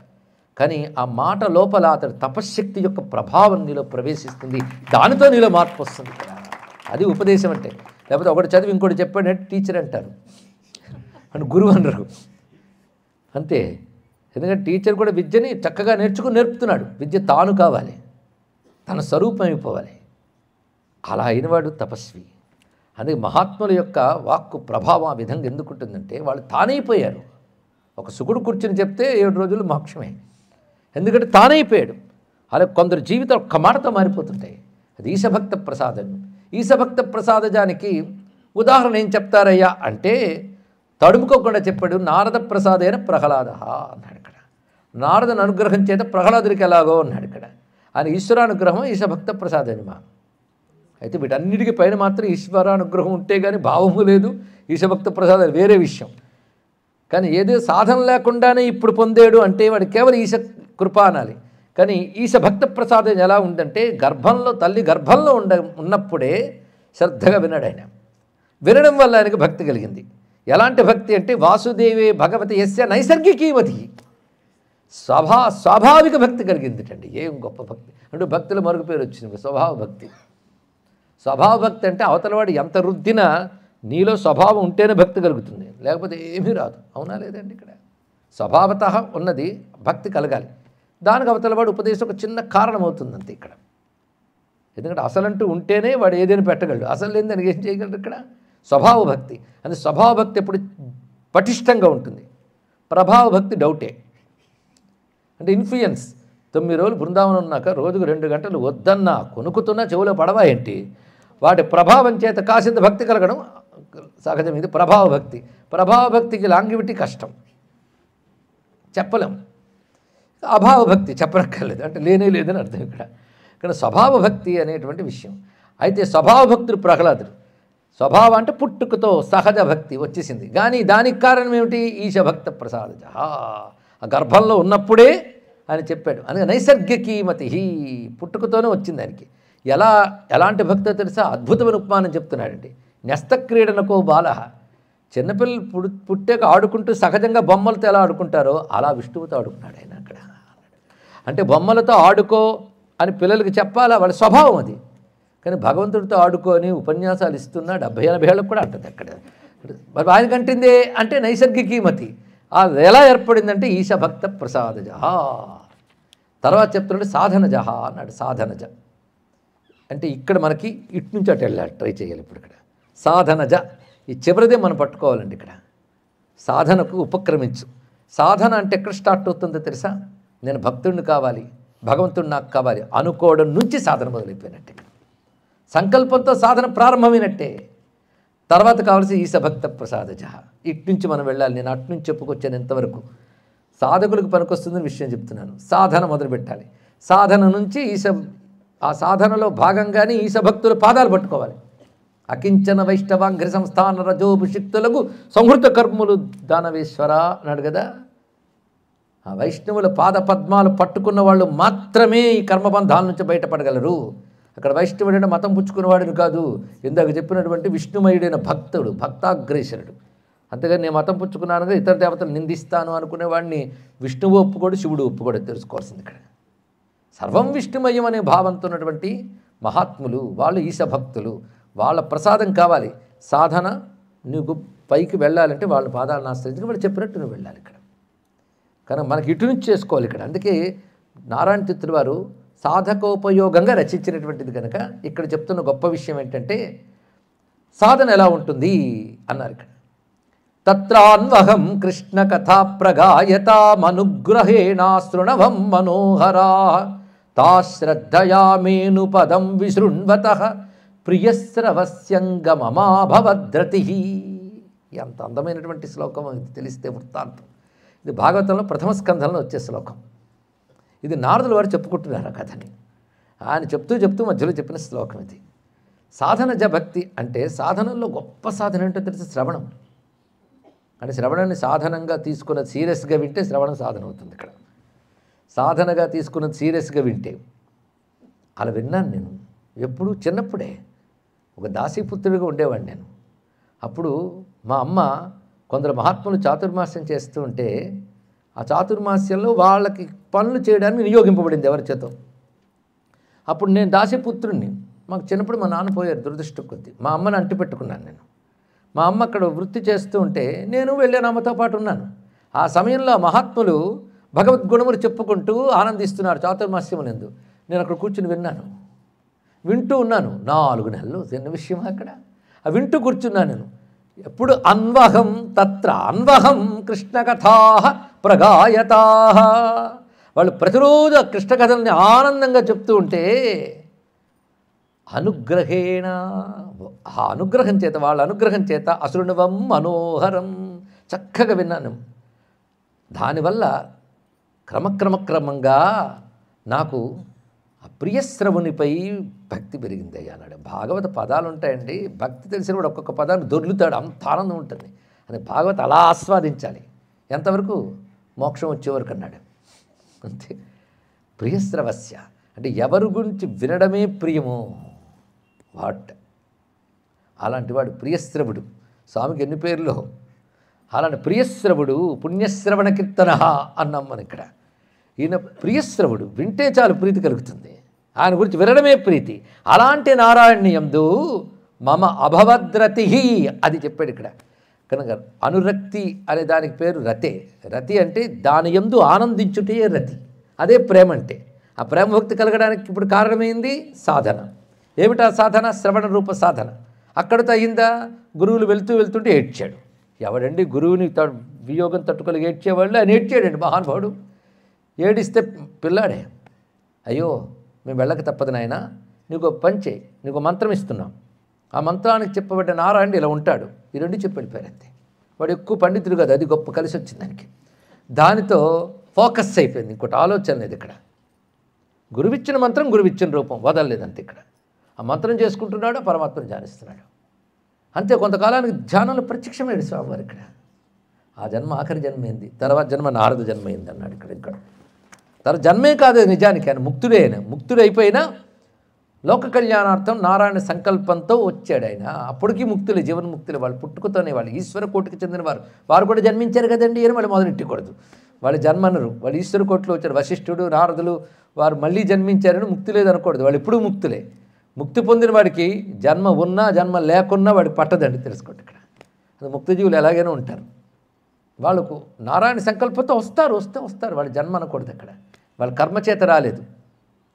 కానీ ఆ మాట లోపల అతడి తపశ్శక్తి యొక్క ప్రభావం నీలో ప్రవేశిస్తుంది, దానితో నీలో మార్పు వస్తుంది. అది ఉపదేశం అంటే. లేకపోతే ఒకటి చదివి ఇంకోటి చెప్పాడంటే టీచర్ అంటారు, అని గురువు అనరు. అంతే. ఎందుకంటే టీచర్ కూడా విద్యని చక్కగా నేర్పుతున్నాడు. విద్య తాను కావాలి, తన స్వరూపం అయిపోవాలి. అలా అయినవాడు తపస్వి. అందుకే మహాత్ముల యొక్క వాక్కు ప్రభావం ఆ విధంగా ఎందుకుంటుందంటే వాళ్ళు తానైపోయారు. ఒక సుకుడు కూర్చుని చెప్తే 7 రోజులు మోక్షమే, ఎందుకంటే తానైపోయాడు. అలా కొందరు జీవితం ఒక్క మాటతో మారిపోతుంటాయి. అది ఈశభక్త ప్రసాదం. ఈశభక్త ప్రసాదజానికి ఉదాహరణ ఏం చెప్తారయ్యా అంటే తడుముకోకుండా చెప్పాడు. నారద ప్రసాదైన ప్రహ్లాద అన్నాడు ఇక్కడ. నారదుని అనుగ్రహం చేత ప్రహ్లాదుడికి ఎలాగో అన్నాడు ఇక్కడ. ఆయన ఈశ్వరానుగ్రహం ఈశభక్త ప్రసాదనిమా. అయితే వీటన్నిటికీ పైన మాత్రం ఈశ్వరానుగ్రహం ఉంటే కానీ భావము లేదు. ఈశభక్త ప్రసాదం వేరే విషయం. కానీ ఏదో సాధన లేకుండానే ఇప్పుడు పొందాడు అంటే వాడు కేవలం ఈశ కృప అనాలి. కానీ ఈశ భక్త ప్రసాదం ఎలా ఉందంటే తల్లి గర్భంలో ఉన్నప్పుడే శ్రద్ధగా విన్నాడు ఆయన. వినడం వల్ల ఆయనకు భక్తి కలిగింది. ఎలాంటి భక్తి అంటే వాసుదేవే భగవతి యస్య నైసర్గికీమతి, స్వాభావిక భక్తి కలిగిందిటండి. ఏం గొప్ప భక్తి అంటే భక్తుల మరుగు పేరు వచ్చింది స్వభావ భక్తి. స్వభావ భక్తి అంటే అవతలవాడు ఎంత రుద్దినా నీలో స్వభావం ఉంటేనే భక్తి కలుగుతుంది, లేకపోతే ఏమీ రాదు. అవునా లేదండి? ఇక్కడ స్వభావత ఉన్నది భక్తి కలగాలి. దానికి అవతలవాడు ఉపదేశం ఒక చిన్న కారణం అవుతుందంతే ఇక్కడ. ఎందుకంటే అసలంటూ ఉంటేనే వాడు ఏదైనా పెట్టగలడు, అసలు లేని దానికి ఏం చేయగలడు ఇక్కడ? స్వభావ భక్తి. అంటే స్వభావ భక్తి ఎప్పుడు పటిష్టంగా ఉంటుంది, ప్రభావ భక్తి డౌటే. అంటే ఇన్ఫ్లుయెన్స్. 9 రోజులు బృందావనం ఉన్నాక రోజుకు 2 గంటలు వద్దన్నా కొనుక్కుతున్నా చెవులో పడవా ఏంటి? వాటి ప్రభావం చేత కాసింత భక్తి కలగడం సహజం. ఇది ప్రభావ భక్తి. ప్రభావ భక్తికి లాంగివిటీ కష్టం, చెప్పలేం. అభావ భక్తి చెప్పనక్కర్లేదు, అంటే లేనే లేదని అర్థం ఇక్కడ. కానీ స్వభావ భక్తి అనేటువంటి విషయం. అయితే స్వభావ భక్తుడు ప్రహ్లాదుడు. స్వభావం అంటే పుట్టుకతో సహజ భక్తి వచ్చేసింది. కానీ దానికి కారణం ఏమిటి? ఈశభక్త ప్రసాదజ. ఆ గర్భంలో ఉన్నప్పుడే ఆయన చెప్పాడు. అందుకే నైసర్గికీమతి, పుట్టుకతోనే వచ్చింది ఆయనకి. ఎలాంటి భక్తో తెలుసా? అద్భుతమైన ఉపమానం చెప్తున్నాడండి. న్యస్తక్రీడనకో బాల, చిన్నపిల్లలు పుట్టాక ఆడుకుంటూ సహజంగా బొమ్మలతో ఎలా ఆడుకుంటారో అలా విష్ణువుతో ఆడుకున్నాడు ఆయన అక్కడ. అంటే బొమ్మలతో ఆడుకో అని పిల్లలకి చెప్పాలా, వాళ్ళ స్వభావం అది. కానీ భగవంతుడితో ఆడుకొని ఉపన్యాసాలు ఇస్తున్నా 70-80 ఏళ్ళకు కూడా అంటుంది అక్కడ. మరి ఆయన కంటిందే అంటే నైసర్గికీమతి. అది ఎలా ఏర్పడిందంటే ఈశభక్త ప్రసాదజ. తర్వాత చెప్తున్నాడు సాధనజ అన్నాడు. సాధనజ అంటే ఇక్కడ మనకి ఇటు నుంచి అటు వెళ్ళాలి, ట్రై చేయాలి ఇప్పుడు ఇక్కడ. సాధనజ ఈ చివరిదే మనం పట్టుకోవాలండి ఇక్కడ. సాధనకు ఉపక్రమించు. సాధన అంటే ఎక్కడ స్టార్ట్ అవుతుందో తెలుసా? నేను భక్తుడిని కావాలి, భగవంతుడు నాకు కావాలి అనుకోవడం నుంచి సాధన మొదలైపోయినట్టే. సంకల్పంతో సాధన ప్రారంభమైనట్టే. తర్వాత కావాల్సి ఈశభక్త ప్రసాదజ. ఇటు నుంచి మనం వెళ్ళాలి. నేను అటు నుంచి చెప్పుకొచ్చాను ఇంతవరకు. సాధకులకు పనికొస్తుందని విషయం చెప్తున్నాను. సాధన మొదలుపెట్టాలి. సాధన నుంచి ఆ సాధనలో భాగంగానే ఈశభక్తుల పాదాలు పట్టుకోవాలి. అకించన వైష్ణవాంఘ్రి సంస్థాన రజోభిషిక్తులకు సంహృత కర్ములు దానవేశ్వర అన్నాడు కదా. ఆ వైష్ణవుల పాద పద్మాలు పట్టుకున్న వాళ్ళు మాత్రమే ఈ కర్మబంధాల నుంచి బయటపడగలరు. అక్కడ వైష్ణవుడైన మతం పుచ్చుకున్నవాడిని కాదు, ఇందాక చెప్పినటువంటి విష్ణుమయుడైన భక్తుడు, భక్తాగ్రేసరుడు. అంతేగాని నేను మతం పుచ్చుకున్నానుగా ఇతర దేవతలు నిందిస్తాను అనుకునేవాడిని విష్ణువు ఒప్పుకోడు, శివుడు ఒప్పుకోడు. తెలుసుకోవాల్సింది ఇక్కడ. సర్వం విష్ణుమయం అనే భావంతో ఉన్నటువంటి మహాత్ములు వాళ్ళు ఈశభక్తులు. వాళ్ళ ప్రసాదం కావాలి. సాధన నువ్వు పైకి వెళ్ళాలంటే వాళ్ళ పాదాలను ఆశ్రయించి వాళ్ళు చెప్పినట్టు నువ్వు వెళ్ళాలి ఇక్కడ. కానీ మనకి ఇటు నుంచి చేసుకోవాలి ఇక్కడ. అందుకే నారాయణ తీర్థుల వారు సాధకోపయోగంగా రచించినటువంటిది కనుక ఇక్కడ చెప్తున్న గొప్ప విషయం ఏంటంటే సాధన ఎలా ఉంటుంది అన్నారు ఇక్కడ. తత్రాన్వహం కృష్ణ కథా ప్రగాయతామనుగ్రహేణా శృణవం మనోహరా తాశ్రద్ధయా మేను పదం విశృణ్వతః ప్రియస్రవస్యంగమమాభవద్రతి. ఎంత అందమైనటువంటి శ్లోకం ఇది తెలిస్తే వృత్తాంతం. ఇది భాగవతంలో ప్రథమ స్కంధంలో వచ్చే శ్లోకం. ఇది నారదుల వారు చెప్పుకుంటున్నారు ఆ కథని. ఆయన చెప్తూ మధ్యలో చెప్పిన శ్లోకం ఇది. సాధనజ భక్తి అంటే సాధనలో గొప్ప సాధన ఏంటో తెలిసి శ్రవణం. అంటే శ్రవణాన్ని సాధనంగా తీసుకున్నది సీరియస్గా వింటే శ్రవణం సాధన అవుతుంది ఇక్కడ. సాధనగా తీసుకున్నది సీరియస్గా వింటే అలా విన్నాను నేను. ఎప్పుడు చిన్నప్పుడే ఒక దాసీపుత్రుడిగా ఉండేవాడిని నేను. అప్పుడు మా అమ్మ కొందరు మహాత్ములు చాతుర్మాస్యం చేస్తూ ఉంటే ఆ చాతుర్మాస్యంలో వాళ్ళకి పనులు చేయడానికి నియోగింపబడింది ఎవరి చేతో. అప్పుడు నేను దాసీపుత్రుడిని. మాకు చిన్నప్పుడు మా నాన్న పోయారు దురదృష్టం కొద్దీ. మా అమ్మని అంటి పెట్టుకున్నాను నేను. మా అమ్మ అక్కడ వృత్తి చేస్తూ ఉంటే నేను వెళ్ళాను, అమ్మతో పాటు ఉన్నాను. ఆ సమయంలో ఆ మహాత్ములు భగవద్గుణములు చెప్పుకుంటూ ఆనందిస్తున్నారు చాతుర్మాస్యములందు. నేను అక్కడ కూర్చుని వింటూ ఉన్నాను 4 నెలలు. చిన్న విషయం అక్కడ. ఆ వింటూ కూర్చున్నాను నేను. ఎప్పుడు అన్వహం తత్ర అన్వహం కృష్ణకథా ప్రగాయతా. వాళ్ళు ప్రతిరోజు ఆ కృష్ణ కథల్ని ఆనందంగా చెప్తూ ఉంటే అనుగ్రహేణ, ఆ అనుగ్రహం చేత, వాళ్ళ అనుగ్రహం చేత అశృణవం మనోహరం చక్కగా విన్నాను. దానివల్ల క్రమక్రమంగా నాకు ఆ ప్రియశ్రవునిపై భక్తి పెరిగింది అన్నాడు. భాగవత పదాలు ఉంటాయండి, భక్తి తెలిసిన వాడు ఒక్కొక్క పదాన్ని దొర్లుతాడు, అంత ఆనందం ఉంటుంది. అని భాగవత అలా ఆస్వాదించాలి. ఎంతవరకు? మోక్షం వచ్చే వరకు అన్నాడు. అంతే. ప్రియశ్రవస్య అంటే ఎవరి గురించి వినడమే ప్రియము. వాట్ అలాంటి వాడు ప్రియశ్రవుడు. స్వామికి ఎన్ని పేర్లు. అలాంటి ప్రియశ్రవుడు పుణ్యశ్రవణ కీర్తన అన్నాం మనం ఇక్కడ. ఈయన ప్రియశ్రవుడు, వింటే చాలు ప్రీతి కలుగుతుంది. ఆయన గురించి వినడమే ప్రీతి. అలాంటి నారాయణ్యందు మమ అభవద్రతి అది చెప్పాడు ఇక్కడ. కనుక అనురక్తి అనే దానికి పేరు రతే. రతి అంటే దాని యందు ఆనందించుటే రతి. అదే ప్రేమ అంటే. ఆ ప్రేమ భక్తి కలగడానికి ఇప్పుడు కారణమైంది సాధన. ఏమిటా సాధన? శ్రవణ రూప సాధన. అక్కడితో అయిందా? గురువులు వెళ్తుంటే ఏడ్చాడు. ఎవడండి గురువుని వియోగం తట్టుకోలేక ఏడ్చేవాళ్ళు? ఆయన ఏడ్చాడండి మహానుభావుడు. ఏడిస్తే పిల్లాడే, అయ్యో మేము వెళ్ళక తప్పదు నాయన, నీకు పని చేయి, నీకు మంత్రం ఇస్తున్నాం. ఆ మంత్రానికి చెప్పబడ్డ నారాయణ ఇలా ఉంటాడు. ఈ రెండు చెప్పి వెళ్ళిపోయారు అంతే. వాడు ఎక్కువ పండితుడు కదా, అది గొప్ప కలిసి వచ్చింది దానికి. దానితో ఫోకస్ అయిపోయింది, ఇంకోటి ఆలోచన లేదు ఇక్కడ. గురువిచ్చిన మంత్రం గురువిచ్చిన రూపం వదలలేదంతే ఇక్కడ. ఆ మంత్రం చేసుకుంటున్నాడు, పరమాత్మను ధ్యానిస్తున్నాడు అంతే. కొంతకాలానికి ధ్యానంలో ప్రత్యక్షమయ్యాడు స్వామివారు ఇక్కడ. ఆ జన్మ ఆఖరి జన్మైంది, తర్వాత జన్మ నారద జన్మైంది అన్నాడు ఇక్కడ. తన జన్మే కాదు నిజానికి, ఆయన ముక్తుడే. ఆయన ముక్తుడైపోయినా లోక కళ్యాణార్థం నారాయణ సంకల్పంతో వచ్చాడు ఆయన. అప్పటికీ ముక్తులే, జీవన్ముక్తులే. వాళ్ళు పుట్టుకతోనే, వాళ్ళు ఈశ్వర కోటికి చెందినవారు. వారు కూడా జన్మించారు కదండి అని వాళ్ళు మొదలెట్టకూడదు. వాళ్ళు జన్మనరు, వాళ్ళు ఈశ్వర కోటిలో వచ్చారు. వశిష్ఠుడు, నారదులు వారు మళ్ళీ జన్మించారని ముక్తి లేదనకూడదు. వాళ్ళు ఎప్పుడూ ముక్తులే. ముక్తి పొందిన వాడికి జన్మ ఉన్నా జన్మ లేకున్నా వాడికి పట్టదండి, తెలుసుకోండి ఇక్కడ. అది ముక్తజీవులు ఎలాగైనా ఉంటారు. వాళ్ళకు నారాయణ సంకల్పంతో వస్తారు. వాళ్ళ జన్మ అనకూడదు అక్కడ. వాళ్ళ కర్మచేత రాలేదు,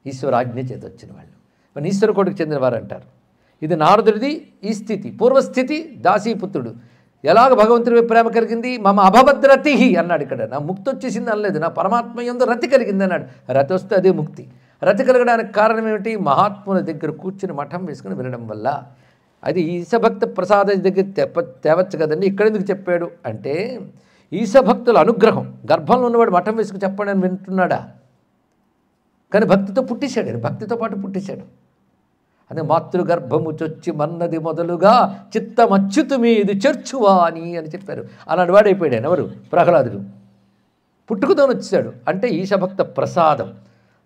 ఈశ్వర ఆజ్ఞ చేత వచ్చిన వాళ్ళు. మన ఈశ్వర కోటికి చెందినవారు అంటారు. ఇది నారదుడిది ఈ స్థితి. పూర్వస్థితి దాసీపుత్రుడు. ఎలాగ భగవంతుడి ప్రేమ కలిగింది? మమ అభవద్రతి అన్నాడు ఇక్కడ. నా ముక్తి వచ్చేసింది అనలేదు, నా పరమాత్మ యందు రతి కలిగింది అన్నాడు. రతి వస్తే అదే ముక్తి. రతి కలగడానికి కారణం ఏమిటి? మహాత్ముల దగ్గర కూర్చుని మఠం వేసుకుని వినడం వల్ల. అది ఈశభక్త ప్రసాద దగ్గర తేవచ్చు కదండి. ఇక్కడ ఎందుకు చెప్పాడు అంటే, ఈశభక్తుల అనుగ్రహం. గర్భంలో ఉన్నవాడు మఠం వేసుకుని చెప్పండి అని వింటున్నాడా? కానీ భక్తితో పుట్టేశాడు ఆయన, భక్తితో పాటు పుట్టేశాడు. అదే మాతృగర్భము చొచ్చి మన్నది మొదలుగా చిత్తమచ్యుతు మీది చేర్చువా అని చెప్పారు. అలాంటి వాడు అయిపోయాడు ఆయన. ఎవరు? ప్రహ్లాదుడు. పుట్టుకతో వచ్చాడు అంటే ఈశభక్త ప్రసాదం.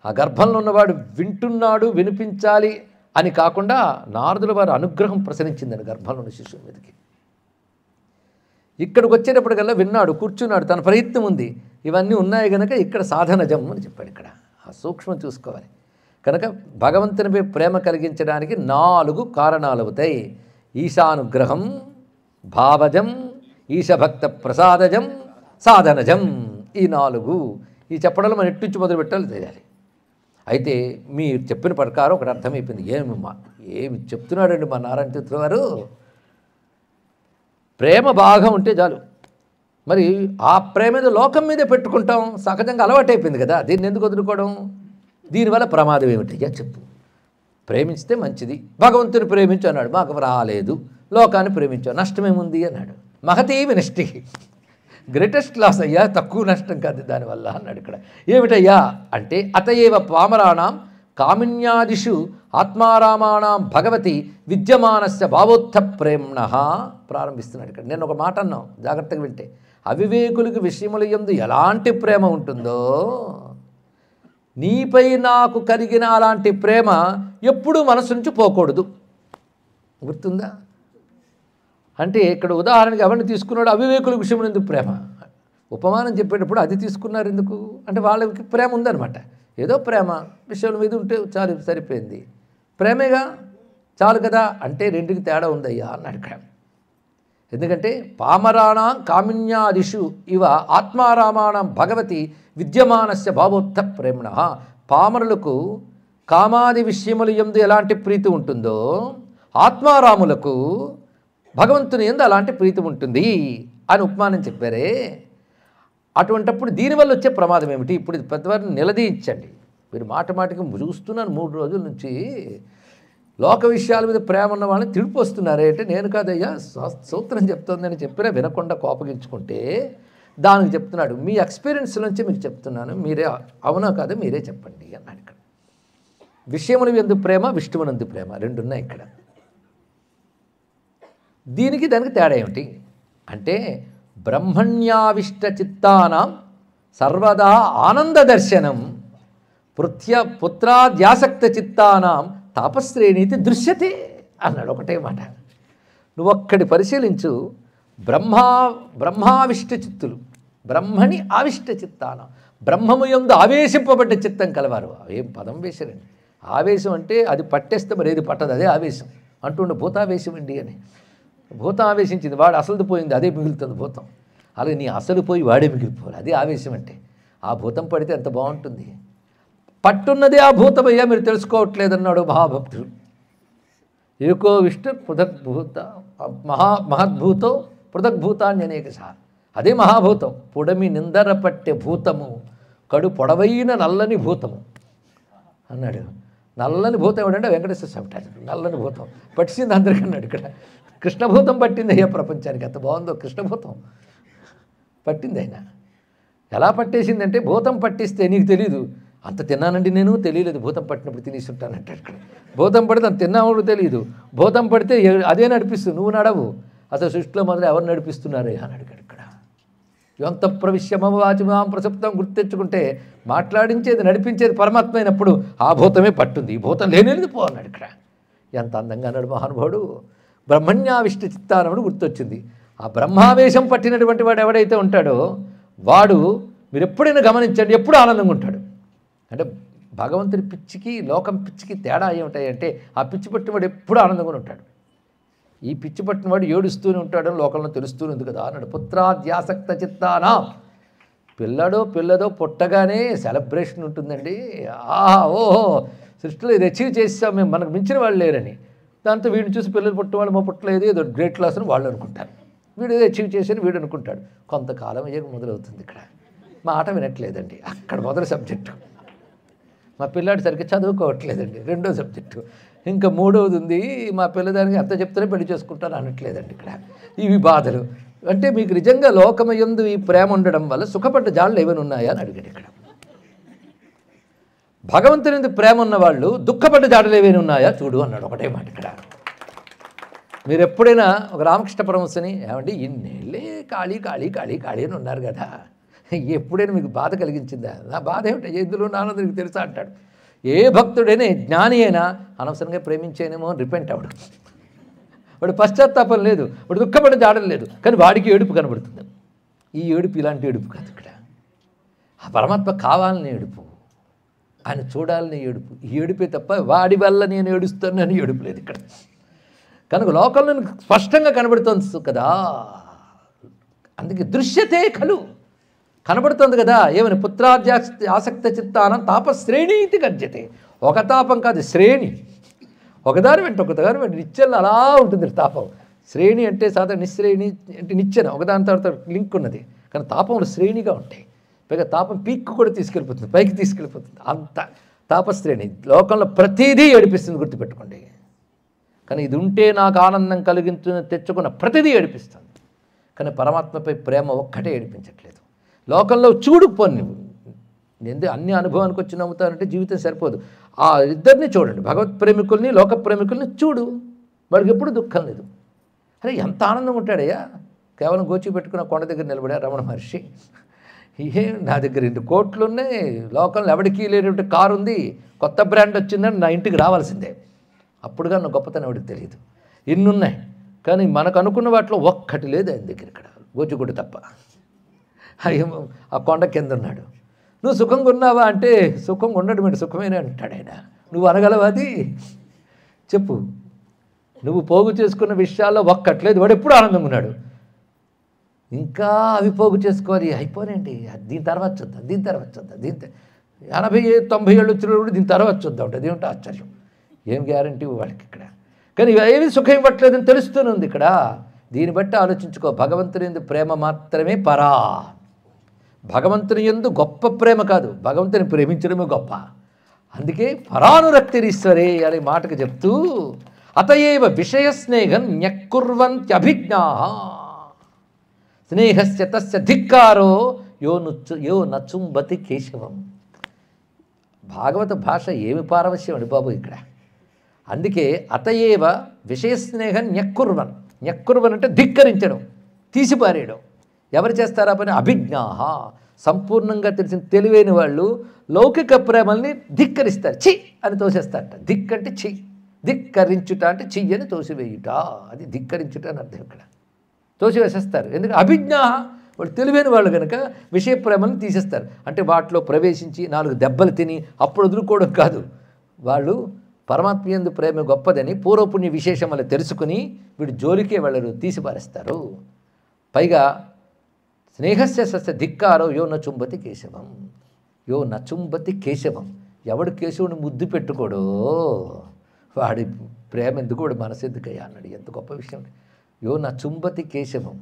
ఆ గర్భంలో ఉన్నవాడు వింటున్నాడు, వినిపించాలి అని కాకుండా నారదుల వారి అనుగ్రహం ప్రసరించిందని గర్భంలో ఉన్న శిశువు మీదకి. ఇక్కడికి వచ్చేటప్పటికల్లా విన్నాడు, కూర్చున్నాడు, తన ప్రయత్నం ఉంది. ఇవన్నీ ఉన్నాయి కనుక ఇక్కడ సాధనజం అని చెప్పాడు. ఇక్కడ ఆ సూక్ష్మం చూసుకోవాలి. కనుక భగవంతునిపై ప్రేమ కలిగించడానికి 4 కారణాలు అవుతాయి. ఈశానుగ్రహం, భావజం, ఈశభక్త ప్రసాదజం, సాధనజం. ఈ 4 ఈ చెప్పడంలో మనం ఎట్టించి మొదలు పెట్టాలి తెలియాలి. అయితే మీరు చెప్పిన ప్రకారం ఒకటి అర్థమైపోయింది. ఏమి చెప్తున్నాడండి మా నారాయణ తీర్థుల వారు. ప్రేమ బాగా ఉంటే చాలు. మరి ఆ ప్రేమ మీద లోకం మీదే పెట్టుకుంటాం, సహజంగా అలవాటైపోయింది కదా. దీన్ని ఎందుకు వదులుకోవడం? దీనివల్ల ప్రమాదం ఏమిటయ్యా చెప్పు. ప్రేమించితే మంచిది, భగవంతుని ప్రేమించు అన్నాడు, మాకు రాలేదు. లోకాన్ని ప్రేమించు, నష్టమేముంది అన్నాడు. మహతీ వినష్టి, గ్రేటెస్ట్ లాస్ అయ్యా, తక్కువ నష్టం కాదు దానివల్ల అన్నాడు ఇక్కడ. ఏమిటయ్యా అంటే, అతయేవ పామరాణం కామిన్యాదిషు ఆత్మారామాణం భగవతి విద్యమానస్య భావోత్థ ప్రేమ్ణ ప్రారంభిస్తున్నాడు ఇక్కడ. నేను ఒక మాట అన్నాం, జాగ్రత్తగా వింటే. అవివేకులకి విషయముల యందు ఎలాంటి ప్రేమ ఉంటుందో, నీపై నాకు కలిగిన అలాంటి ప్రేమ ఎప్పుడూ మనసు నుంచి పోకూడదు. గుర్తుందా? అంటే ఇక్కడ ఉదాహరణకి ఎవరిని తీసుకున్నాడు? అవివేకుల విషయం ఎందుకు ప్రేమ. ఉపమానం చెప్పేటప్పుడు అది తీసుకున్నారు ఎందుకు అంటే, వాళ్ళకి ప్రేమ ఉందన్నమాట. ఏదో ప్రేమ విషయాల మీద ఉంటే చాలు, సరిపోయింది. ప్రేమేగా చాలు కదా అంటే, రెండుకి తేడా ఉందయ్యా అన్నాడు ఇక్కడ. ఎందుకంటే పామరాణం కామిన్యాదిషు ఇవ ఆత్మారామాణం భగవతి విద్యమానస్య భావోత్థ ప్రేమ్ణ. పామరులకు కామాది విషయముల యందు ఎలాంటి ప్రీతి ఉంటుందో, ఆత్మారాములకు భగవంతుని యందు అలాంటి ప్రీతి ఉంటుంది అని ఉపమానం చెప్పారే. అటువంటప్పుడు దీనివల్ల వచ్చే ప్రమాదం ఏమిటి? ఇప్పుడు పెద్దవారిని నిలదీయించండి. మీరు మాటికి చూస్తున్నాను 3 రోజుల నుంచి, లోక విషయాల మీద ప్రేమ ఉన్న వాళ్ళని తిడిపోస్తున్నారే అంటే, నేను కాదయ్యా సూత్రం చెప్తోందని చెప్పినా వినకుండా కోపగించుకుంటే దానికి చెప్తున్నాడు. మీ ఎక్స్పీరియన్స్ నుంచి మీకు చెప్తున్నాను, మీరే అవునా కాదా మీరే చెప్పండి అన్నాడు ఇక్కడ. విషయముల యందు ప్రేమ, విష్ణువునందు ప్రేమ 2 ఉన్నాయి ఇక్కడ. దీనికి దానికి తేడా ఏమిటి అంటే, బ్రహ్మణ్యావిష్ట చిత్తానాం సర్వదా ఆనంద దర్శనం పుత్రాద్యాసక్త చిత్తానాం తాపశ్రేణీతి దృశ్యతే అన్నాడు. ఒకటే మాట. నువ్వొక్కడి పరిశీలించు. బ్రహ్మావిష్ట చిత్తులు, బ్రహ్మని ఆవిష్ట చిత్తానం, బ్రహ్మము యందు ఆవేశింపబడ్డ చిత్తం కలవారు. ఏం పదం వేశారండి. ఆవేశం అంటే అది పట్టేస్తే మరి ఏది పట్టదు, అదే ఆవేశం. అంటుండే భూతావేశం అండి అని. భూతం ఆవేశించింది, వాడు అసలు పోయింది, అదే మిగులుతుంది భూతం. అలాగే నీ అసలు పోయి వాడే మిగిలిపోవాలి, అదే ఆవేశం అంటే. ఆ భూతం పడితే ఎంత బాగుంటుంది. పట్టున్నదే ఆ భూతమయ్యా, మీరు తెలుసుకోవట్లేదన్నాడు మహాభక్తుడు. ఏకో విష్ణు పృథగ్భూత మహద్భూతో పృథగ్భూతాన్యనేక సార్. అదే మహాభూతం. పుడమి నిందర పట్టే భూతము, కడు పొడవైన నల్లని భూతము అన్నాడు. నల్లని భూతం ఏమిటంటే వెంకటేశ్వర స్వామి అంటాడు. నల్లని భూతం పట్టింది అందరికన్నాడు. ఇక్కడ కృష్ణభూతం పట్టింది అయ్యా ప్రపంచానికి. ఎంత బాగుందో కృష్ణభూతం పట్టింది. ఆయన ఎలా పట్టేసిందంటే, భూతం పట్టిస్తే నీకు తెలీదు. అంత తిన్నానండి నేను, తెలియలేదు. భూతం పట్టినప్పుడు తినేస్తుంటానంటాడు. ఇక్కడ భూతం పడితే అంత తిన్నావు తెలియదు. భూతం పడితే అదే నడిపిస్తుంది, నువ్వు నడవు. అసలు సృష్టిలో మొదలు ఎవరు నడిపిస్తున్నారు అని అడిగాడు. ఇక్కడ ఎంత ప్రవిశ్యమవాచిమాం ప్రసప్తం గుర్తెచ్చుకుంటే మాట్లాడించేది నడిపించేది పరమాత్మ అయినప్పుడు ఆ భూతమే పట్టుంది. ఈ భూతం లేనేది పో అన్నాడు. ఇక్కడ ఎంత అందంగా అన్నాడు మహానుభావుడు. బ్రహ్మణ్యావిష్ట చిత్తానముడు గుర్తొచ్చింది. ఆ బ్రహ్మావేశం పట్టినటువంటి వాడు ఎవడైతే ఉంటాడో వాడు, మీరు ఎప్పుడైనా గమనించండి, ఎప్పుడు ఆనందంగా ఉంటాడు. అంటే భగవంతుడి పిచ్చికి లోకం పిచ్చికి తేడా ఏమిటాయంటే, ఆ పిచ్చి పట్టినవాడు ఎప్పుడు ఆనందంగా ఉంటాడు. ఈ పిచ్చి పట్టినవాడు ఏడుస్తూనే ఉంటాడు, లోకంలో తెలుస్తూనే ఉంది కదా అన్నాడు. పుత్రాద్యాసక్త చిత్తానా. పిల్లదో పుట్టగానే సెలబ్రేషన్ ఉంటుందండి. ఆహా ఓహో సృష్టిలో ఇది అచీవ్ చేసాం మేము, మనకు మించిన వాళ్ళు లేరని. దాంతో వీడిని చూసి పిల్లలు పుట్టేవాళ్ళు మా పుట్టలేదు, ఏదో గ్రేట్ క్లాస్ అని వాళ్ళు అనుకుంటారు. వీడు ఏదో అచీవ్ చేసి వీడు అనుకుంటాడు. కొంతకాలం అయ్యాక మొదలవుతుంది. ఇక్కడ మాట వినట్లేదండి, అక్కడ మొదటి సబ్జెక్టు. మా పిల్లాడు సరిగ్గా చదువుకోవట్లేదండి, రెండో సబ్జెక్టు. ఇంకా మూడవది ఉంది, మా పిల్లదానికి అంత చెప్తేనే పెళ్లి చేసుకుంటాను అనట్లేదండి. ఇక్కడ ఇవి బాధలు. అంటే మీకు నిజంగా లోకమయందు ఈ ప్రేమ ఉండడం వల్ల సుఖపడ్డ జాళ్ళు ఏమైనా ఉన్నాయా అని అడిగాడు. ఇక్కడ భగవంతుని ప్రేమ ఉన్నవాళ్ళు దుఃఖపడ్డ జాడలు ఏమైనా ఉన్నాయా చూడు అన్నాడు. ఒకటే మాట. ఇక్కడ మీరు ఎప్పుడైనా ఒక రామకృష్ణ పరమహంసని, ఏమండి ఇన్నేళ్ళే ఖాళీ ఖాళీ ఖాళీ ఖాళీ అని ఉన్నారు కదా, ఎప్పుడైనా మీకు బాధ కలిగించిందా? నా బాధ ఏమిటో ఎందులో నాన్నదికి తెలుసా అంటాడు. ఏ భక్తుడైనా జ్ఞాని అయినా అనవసరంగా ప్రేమించేనేమో అని రిపెంట్ అవడు. వాడు పశ్చాత్తాపం లేదు, వాడు దుఃఖపడే జాడలు లేదు, కానీ వాడికి ఏడుపు కనబడుతుంది. ఈ ఏడుపు ఇలాంటి ఏడుపు కాదు. ఇక్కడ ఆ పరమాత్మ కావాలని ఏడుపు, ఆయన చూడాలని ఏడుపు. ఈ ఏడుపే తప్ప వాడి వల్ల నేను ఏడుస్తానని ఏడుపు లేదు ఇక్కడ. కనుక లోకంలో స్పష్టంగా కనబడుతుంది కదా. అందుకే దృశ్యతే ఖలు, కనబడుతుంది కదా. ఏమని పుత్రాద్యాసక్త చిత్తానం తాపశ్రేణీతి గర్జతే. ఒక తాపం కాదు, శ్రేణి. ఒకదాని వెంట నిచ్చెన అలా ఉంటుంది తాపం. శ్రేణి అంటే సాధారణ, నిశ్రేణి అంటే నిచ్చెన, ఒకదాని తర్వాత లింక్ ఉన్నది. కానీ తాపంలో శ్రేణిగా ఉంటాయి. పైగా తాపం పీక్కు కూడా తీసుకెళ్ళిపోతుంది, పైకి తీసుకెళ్ళిపోతుంది. అంత తాపశ్రేణి. లోకంలో ప్రతిదీ ఏడిపిస్తుంది, గుర్తుపెట్టుకోండి. కానీ ఇది ఉంటే నాకు ఆనందం కలిగించు తెచ్చుకున్న ప్రతిదీ ఏడిపిస్తుంది. కానీ పరమాత్మపై ప్రేమ ఒక్కటే ఏడిపించట్లేదు. లోకంలో చూడు పోని, నేను అన్ని అనుభవానికి వచ్చి నమ్ముతానంటే జీవితం సరిపోదు. ఆ ఇద్దరిని చూడండి, భగవత్ ప్రేమికుల్ని లోక ప్రేమికుల్ని చూడు, వాడికి ఎప్పుడు దుఃఖం లేదు. అరే ఎంత ఆనందంగా ఉంటాడయ్యా. కేవలం గోచి పెట్టుకున్న కొండ దగ్గర నిలబడా రమణ మహర్షి. నా దగ్గర 2 కోట్లు ఉన్నాయి, లోకంలో ఎవడికి లేనటువంటి కారు ఉంది, కొత్త బ్రాండ్ వచ్చిందని నా ఇంటికి రావాల్సిందే. అప్పుడుగా నా గొప్పతనం ఎవడికి తెలియదు. ఇన్ని ఉన్నాయి, కానీ మనకు అనుకున్న వాటిలో ఒక్కటి లేదు ఆయన దగ్గర. ఇక్కడ గోచిగుడ్డు తప్ప. ఆ కొండ కింద ఉన్నాడు. నువ్వు సుఖంగా ఉన్నావా అంటే, సుఖంగా ఉండడం ఏంటి, సుఖమేనే అంటాడు ఆయన. నువ్వు అనగలవా అది? చెప్పు. నువ్వు పోగు చేసుకున్న విషయాల్లో ఒక్కట్లేదు, వాడు ఎప్పుడు ఆనందంగా ఉన్నాడు. ఇంకా అవి పోగు చేసుకోవాలి, అయిపోనండి, దీని తర్వాత చూద్దాం, దీని తర్వాత చూద్దాం, 80-90 ఏళ్ళు వచ్చిన కూడా దీని తర్వాత చూద్దాం అంటే అదేమిటో ఆశ్చర్యం. ఏం గ్యారంటీ వాళ్ళకి ఇక్కడ. కానీ ఏమీ సుఖం ఇవ్వట్లేదని తెలుస్తూనే ఉంది ఇక్కడ. దీన్ని బట్టి ఆలోచించుకో. భగవంతుని యందు ప్రేమ మాత్రమే పరా. భగవంతుని యందు గొప్ప ప్రేమ కాదు, భగవంతుని ప్రేమించడమే గొప్ప. అందుకే పరానురక్తిరీశ్వరే అనే మాటకు చెప్తూ, అతయేవ విషయ స్నేహం న్యక్కుర్వంత్యభిజ్ఞా స్నేహస్య తస్య ధిక్కారో యో నచుంబతి కేశవం. భాగవత భాష ఏమి పారవశ్యం అండి బాబు ఇక్కడ. అందుకే అతయేవ విషయ స్నేహం న్యక్కుర్వన్. న్యక్కుర్వన్ అంటే ధిక్కరించడం, తీసిపారేయడం. ఎవరు చేస్తారా పని? అభిజ్ఞాహ, సంపూర్ణంగా తెలిసిన తెలివైన వాళ్ళు లౌకిక ప్రేమల్ని ధిక్కరిస్తారు, చి అని తోసేస్తారట. ధిక్ అంటే చి, ధిక్కరించుట అంటే చెయ్యని తోసివేయుట, అది ధిక్కరించుట అని అర్థం. ఇక్కడ తోసివేసేస్తారు. ఎందుకంటే అభిజ్ఞాహ, వాళ్ళు తెలివైన వాళ్ళు కనుక విషయ ప్రేమను తీసేస్తారు. అంటే వాటిలో ప్రవేశించి 4 దెబ్బలు తిని అప్పుడు వదులుకోవడం కాదు, వాళ్ళు పరమాత్మ యందు ప్రేమ గొప్పదని పూర్వపుణ్య విశేషం వల్ల తెలుసుకుని వీడు జోలికే వెళ్ళరు, తీసిపారేస్తారు. పైగా స్నేహస్య సస్య ధిక్కారో యో నచుంబతి కేశవం, యో నచుంబతి కేశవం, ఎవడు కేశవుని ముద్దు పెట్టుకోడో వాడి ప్రేమ ఎందుకు, వాడు మనసు ఎందుకయ్యా అన్నాడు. ఎంత గొప్ప విషయం. యో నచుంబతి కేశవం,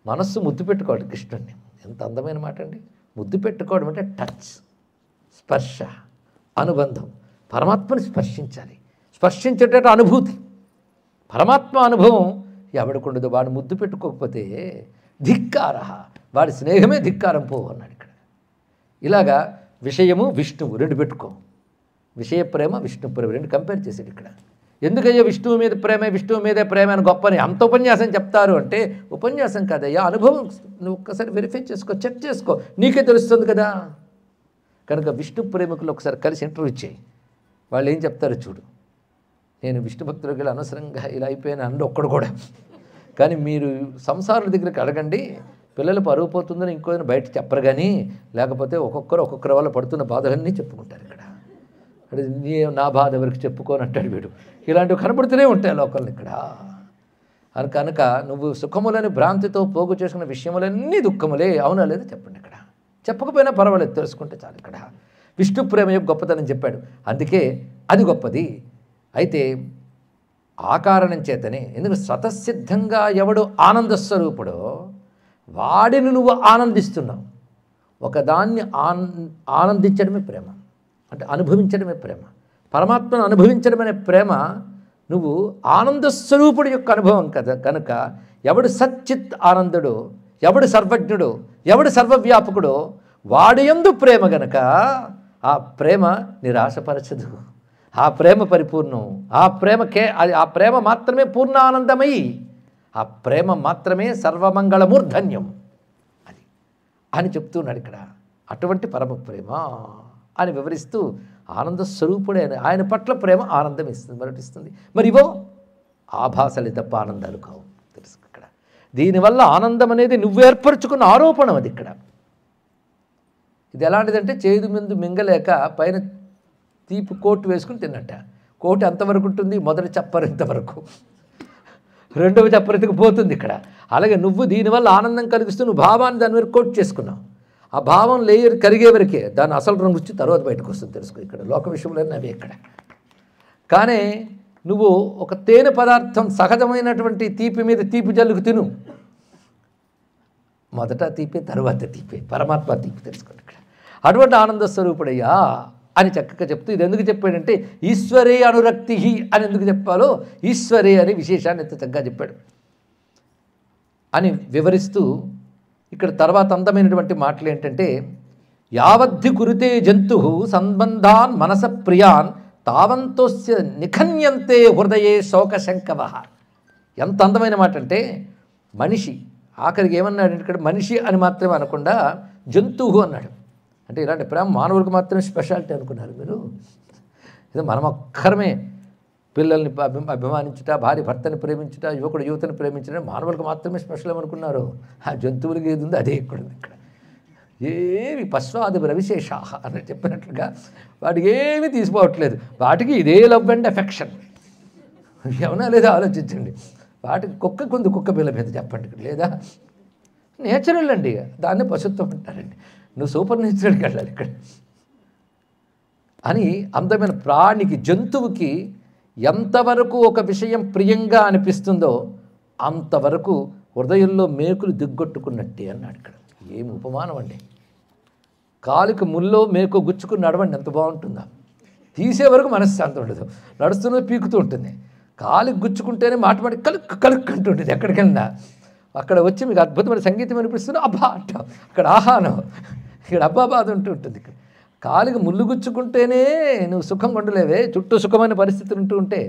మనస్సు ముద్దు పెట్టుకోవడం కృష్ణుడిని. ఎంత అందమైన మాట అండి. ముద్దు పెట్టుకోవడం అంటే టచ్, స్పర్శ, అనుబంధం. పరమాత్మని స్పర్శించాలి, స్పర్శించేట అనుభూతి. పరమాత్మ అనుభవం ఎవడికుండదు, వాడు ముద్దు పెట్టుకోకపోతే ధిక్కార, వాడి స్నేహమే ధిక్కారం పో అన్నాడు ఇక్కడ. ఇలాగా విషయము విష్ణువు రెండు పెట్టుకో, విషయ ప్రేమ విష్ణు ప్రేమ రెండు కంపేర్ చేసాడు ఇక్కడ. ఎందుకయ్యా విష్ణువు మీద ప్రేమ, విష్ణువు మీదే ప్రేమ అని గొప్పని అంత ఉపన్యాసం చెప్తారు అంటే, ఉపన్యాసం కాదయ్యా, అనుభవం. నువ్వు ఒక్కసారి వెరిఫై చేసుకో, చెక్ చేసుకో, నీకే తెలుస్తుంది కదా. కనుక విష్ణు ప్రేమికులు ఒకసారి కలిసి ఇంటర్వ్యూ చేయి, వాళ్ళు ఏం చెప్తారో చూడు. నేను విష్ణు భక్తులకు వెళ్ళి అనవసరంగా ఇలా అయిపోయాను అండి ఒక్కడు కూడా. కానీ మీరు సంసారుల దగ్గరికి అడగండి, పిల్లలు పరుగు పోతుందని ఇంకో బయట చెప్పరు, కానీ లేకపోతే ఒక్కొక్కరి వల్ల పడుతున్న బాధలన్నీ చెప్పుకుంటారు ఇక్కడ. అంటే నీ నా బాధ ఎవరికి చెప్పుకోని అంటాడు వీడు. ఇలాంటివి కనబడుతూనే ఉంటాయి లోకల్ని ఇక్కడ. కనుక నువ్వు సుఖములని భ్రాంతితో పోగు చేసుకున్న విషయములన్నీ దుఃఖములే, అవునా లేదా చెప్పండి ఇక్కడ. చెప్పకపోయినా పర్వాలేదు, తెలుసుకుంటే చాలు. ఇక్కడ విష్ణు ప్రేమ యొక్క గొప్పతనం చెప్పాడు, అందుకే అది గొప్పది. అయితే ఆ కారణం చేతనే, ఎందుకంటే స్వతసిద్ధంగా ఎవడు ఆనంద స్వరూపుడో వాడిని నువ్వు ఆనందిస్తున్నావు. ఒకదాన్ని ఆనందించడమే ప్రేమ, అంటే అనుభవించడమే ప్రేమ. పరమాత్మను అనుభవించడం అనే ప్రేమ నువ్వు ఆనంద స్వరూపుడు యొక్క అనుభవం కదా. కనుక ఎవడు సచ్చిత్ ఆనందుడు, ఎవడు సర్వజ్ఞుడు, ఎవడు సర్వవ్యాపకుడో వాడి యందు ప్రేమ గనక ఆ ప్రేమ నిరాశపరచదు, ఆ ప్రేమ పరిపూర్ణం. ఆ ప్రేమ మాత్రమే పూర్ణ ఆనందమయి, ఆ ప్రేమ మాత్రమే సర్వమంగళమూర్ధన్యం అది అని చెప్తున్నాడు ఇక్కడ. అటువంటి పరమ ప్రేమ అని వివరిస్తూ ఆనంద స్వరూపుడే ఆయన పట్ల ప్రేమ ఆనందం ఇస్తుంది, మరటిస్తుంది. మరి ఇవో ఆభాసలే తప్ప ఆనందాలు కావు, తెలుసు ఇక్కడ. దీనివల్ల ఆనందం అనేది నువ్వు ఏర్పరచుకున్న ఆరోపణం అది ఇక్కడ. ఇది ఎలాంటిదంటే చేదు ముందు మింగలేక పైన తీపి కోటు వేసుకుని తిన్నట్ట. కోటు ఎంతవరకు ఉంటుంది, మొదటి చప్పరు ఇంతవరకు, రెండవ చప్పరెత్తుకు పోతుంది ఇక్కడ. అలాగే నువ్వు దీనివల్ల ఆనందం కలిగిస్తూ నువ్వు భావాన్ని దాని మీద కోట్ చేసుకున్నావు. ఆ భావం లేయర్ కరిగే వరకే దాని అసలు రంగు వచ్చి తర్వాత బయటకు వస్తుంది, తెలుసుకో. ఇక్కడ లోక విషయంలో అవి ఇక్కడ. కానీ నువ్వు ఒక తేనె పదార్థం సహజమైనటువంటి తీపి మీద తీపి జల్లుకు తిను, మొదట తీపే తర్వాత తీపే, పరమాత్మ తీపి, తెలుసుకోండి ఇక్కడ. అటువంటి ఆనంద స్వరూపుడయ్యా అని చక్కగా చెప్తూ, ఇది ఎందుకు చెప్పాడంటే ఈశ్వరే అనురక్తి అని ఎందుకు చెప్పాలో ఈశ్వరే అని విశేషాన్ని ఎంత చక్కగా చెప్పాడు అని వివరిస్తూ, ఇక్కడ తర్వాత అందమైనటువంటి మాటలు ఏంటంటే, యావద్ధి కురుతే జంతు సంబంధాన్ మనస ప్రియాన్ తావంతోస్య నిఖన్యంతే హృదయే శోకశంకవ. ఎంత అందమైన మాట అంటే, మనిషి ఆఖరికి ఏమన్నాడు ఇక్కడ, మనిషి అని మాత్రమే అనకుండా జంతువు అన్నాడు. అంటే ఇలాంటి ప్రేమ మానవులకు మాత్రమే స్పెషాలిటీ అనుకున్నారు మీరు. ఇది మనం ఒక్కరమే పిల్లల్ని అభిమానించుట, భార్య భర్తని ప్రేమించుట, యువకుడు యువతని ప్రేమించడం మానవులకు మాత్రమే స్పెషల్ అనుకున్నారు. ఆ జంతువులకి ఏది ఉందో అదే ఇక్కడ ఉంది. ఇక్కడ ఏమి పశ్వాది రవిశేష అని చెప్పినట్లుగా వాటికి ఏమీ తీసిపోవట్లేదు. వాటికి ఇదే లవ్ అండ్ ఎఫెక్షన్. ఏమన్నా లేదా ఆలోచించండి. వాటికి కుక్క కొంది కుక్క పిల్ల మీద చెప్పండి, లేదా నేచురల్ అండి, దాన్ని పశుత్వం అంటారండి. నువ్వు సూపర్ నేచురల్కి వెళ్ళాలి ఇక్కడ అని. అందమైన ప్రాణికి, జంతువుకి ఎంతవరకు ఒక విషయం ప్రియంగా అనిపిస్తుందో అంతవరకు హృదయంలో మేకులు దిగ్గొట్టుకున్నట్టే అన్నాడు ఇక్కడ. ఏమి ఉపమానం అండి. కాలుకి ముల్లో మేకు గుచ్చుకుని నడవండి, ఎంత బాగుంటుందా. తీసే వరకు మనశ్శాంతి ఉండదు, నడుస్తున్నది పీకుతూ ఉంటుంది. కాలుకి గుచ్చుకుంటేనే మాట కలుక్కు కలుక్కు అంటుంటుంది. ఎక్కడికి వెళ్ళినా అక్కడ వచ్చి మీకు అద్భుతమైన సంగీతం అనిపిస్తుంది, అబ్బా అంటాం. అక్కడ ఆహానం, ఇక్కడ అబ్బా బాధ ఉంటూ ఉంటుంది. ఇక్కడ కాలుకి ముళ్ళు గుచ్చుకుంటేనే నువ్వు సుఖం ఉండలేవే, చుట్టూ సుఖమైన పరిస్థితులు ఉంటూ ఉంటే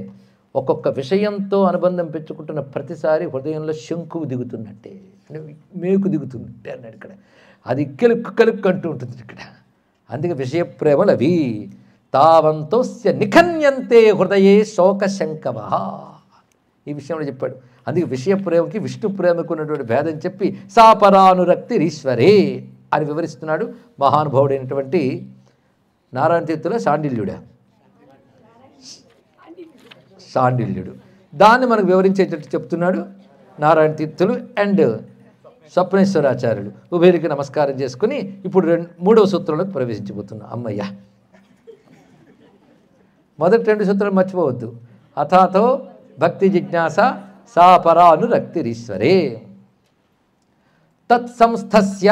ఒక్కొక్క విషయంతో అనుబంధం పెంచుకుంటున్న ప్రతిసారి హృదయంలో శంకువు దిగుతున్నట్టే, అంటే మేకు దిగుతున్నట్టే అన్నాడు ఇక్కడ. అది కెలుక్కు కెలుక్కు అంటూ ఉంటుంది ఇక్కడ. అందుకే విషయ ప్రేమలు అవి. తావంతోస్య నిఖన్యంతే హృదయే శోకశంకవ, ఈ విషయంలో చెప్పాడు. అందుకే విషయ ప్రేమకి విష్ణు ప్రేమకు ఉన్నటువంటి భేదం చెప్పి సాపరానురక్తి ఈశ్వరే అని వివరిస్తున్నాడు మహానుభావుడైనటువంటి నారాయణ తీర్థుల శాండిల్యుడు. దాన్ని మనకు వివరించేటట్టు చెప్తున్నాడు నారాయణ తీర్థులు అండ్ స్వప్నేశ్వరాచార్యులు. ఉభయుడికి నమస్కారం చేసుకుని ఇప్పుడు మూడవ సూత్రంలోకి ప్రవేశించబోతున్నాం. అమ్మయ్య, మొదటి 2 సూత్రాలు మర్చిపోవద్దు. అథాతో భక్తి జిజ్ఞాస సాపరానురక్తిరీశ్వరే తత్సంస్థస్య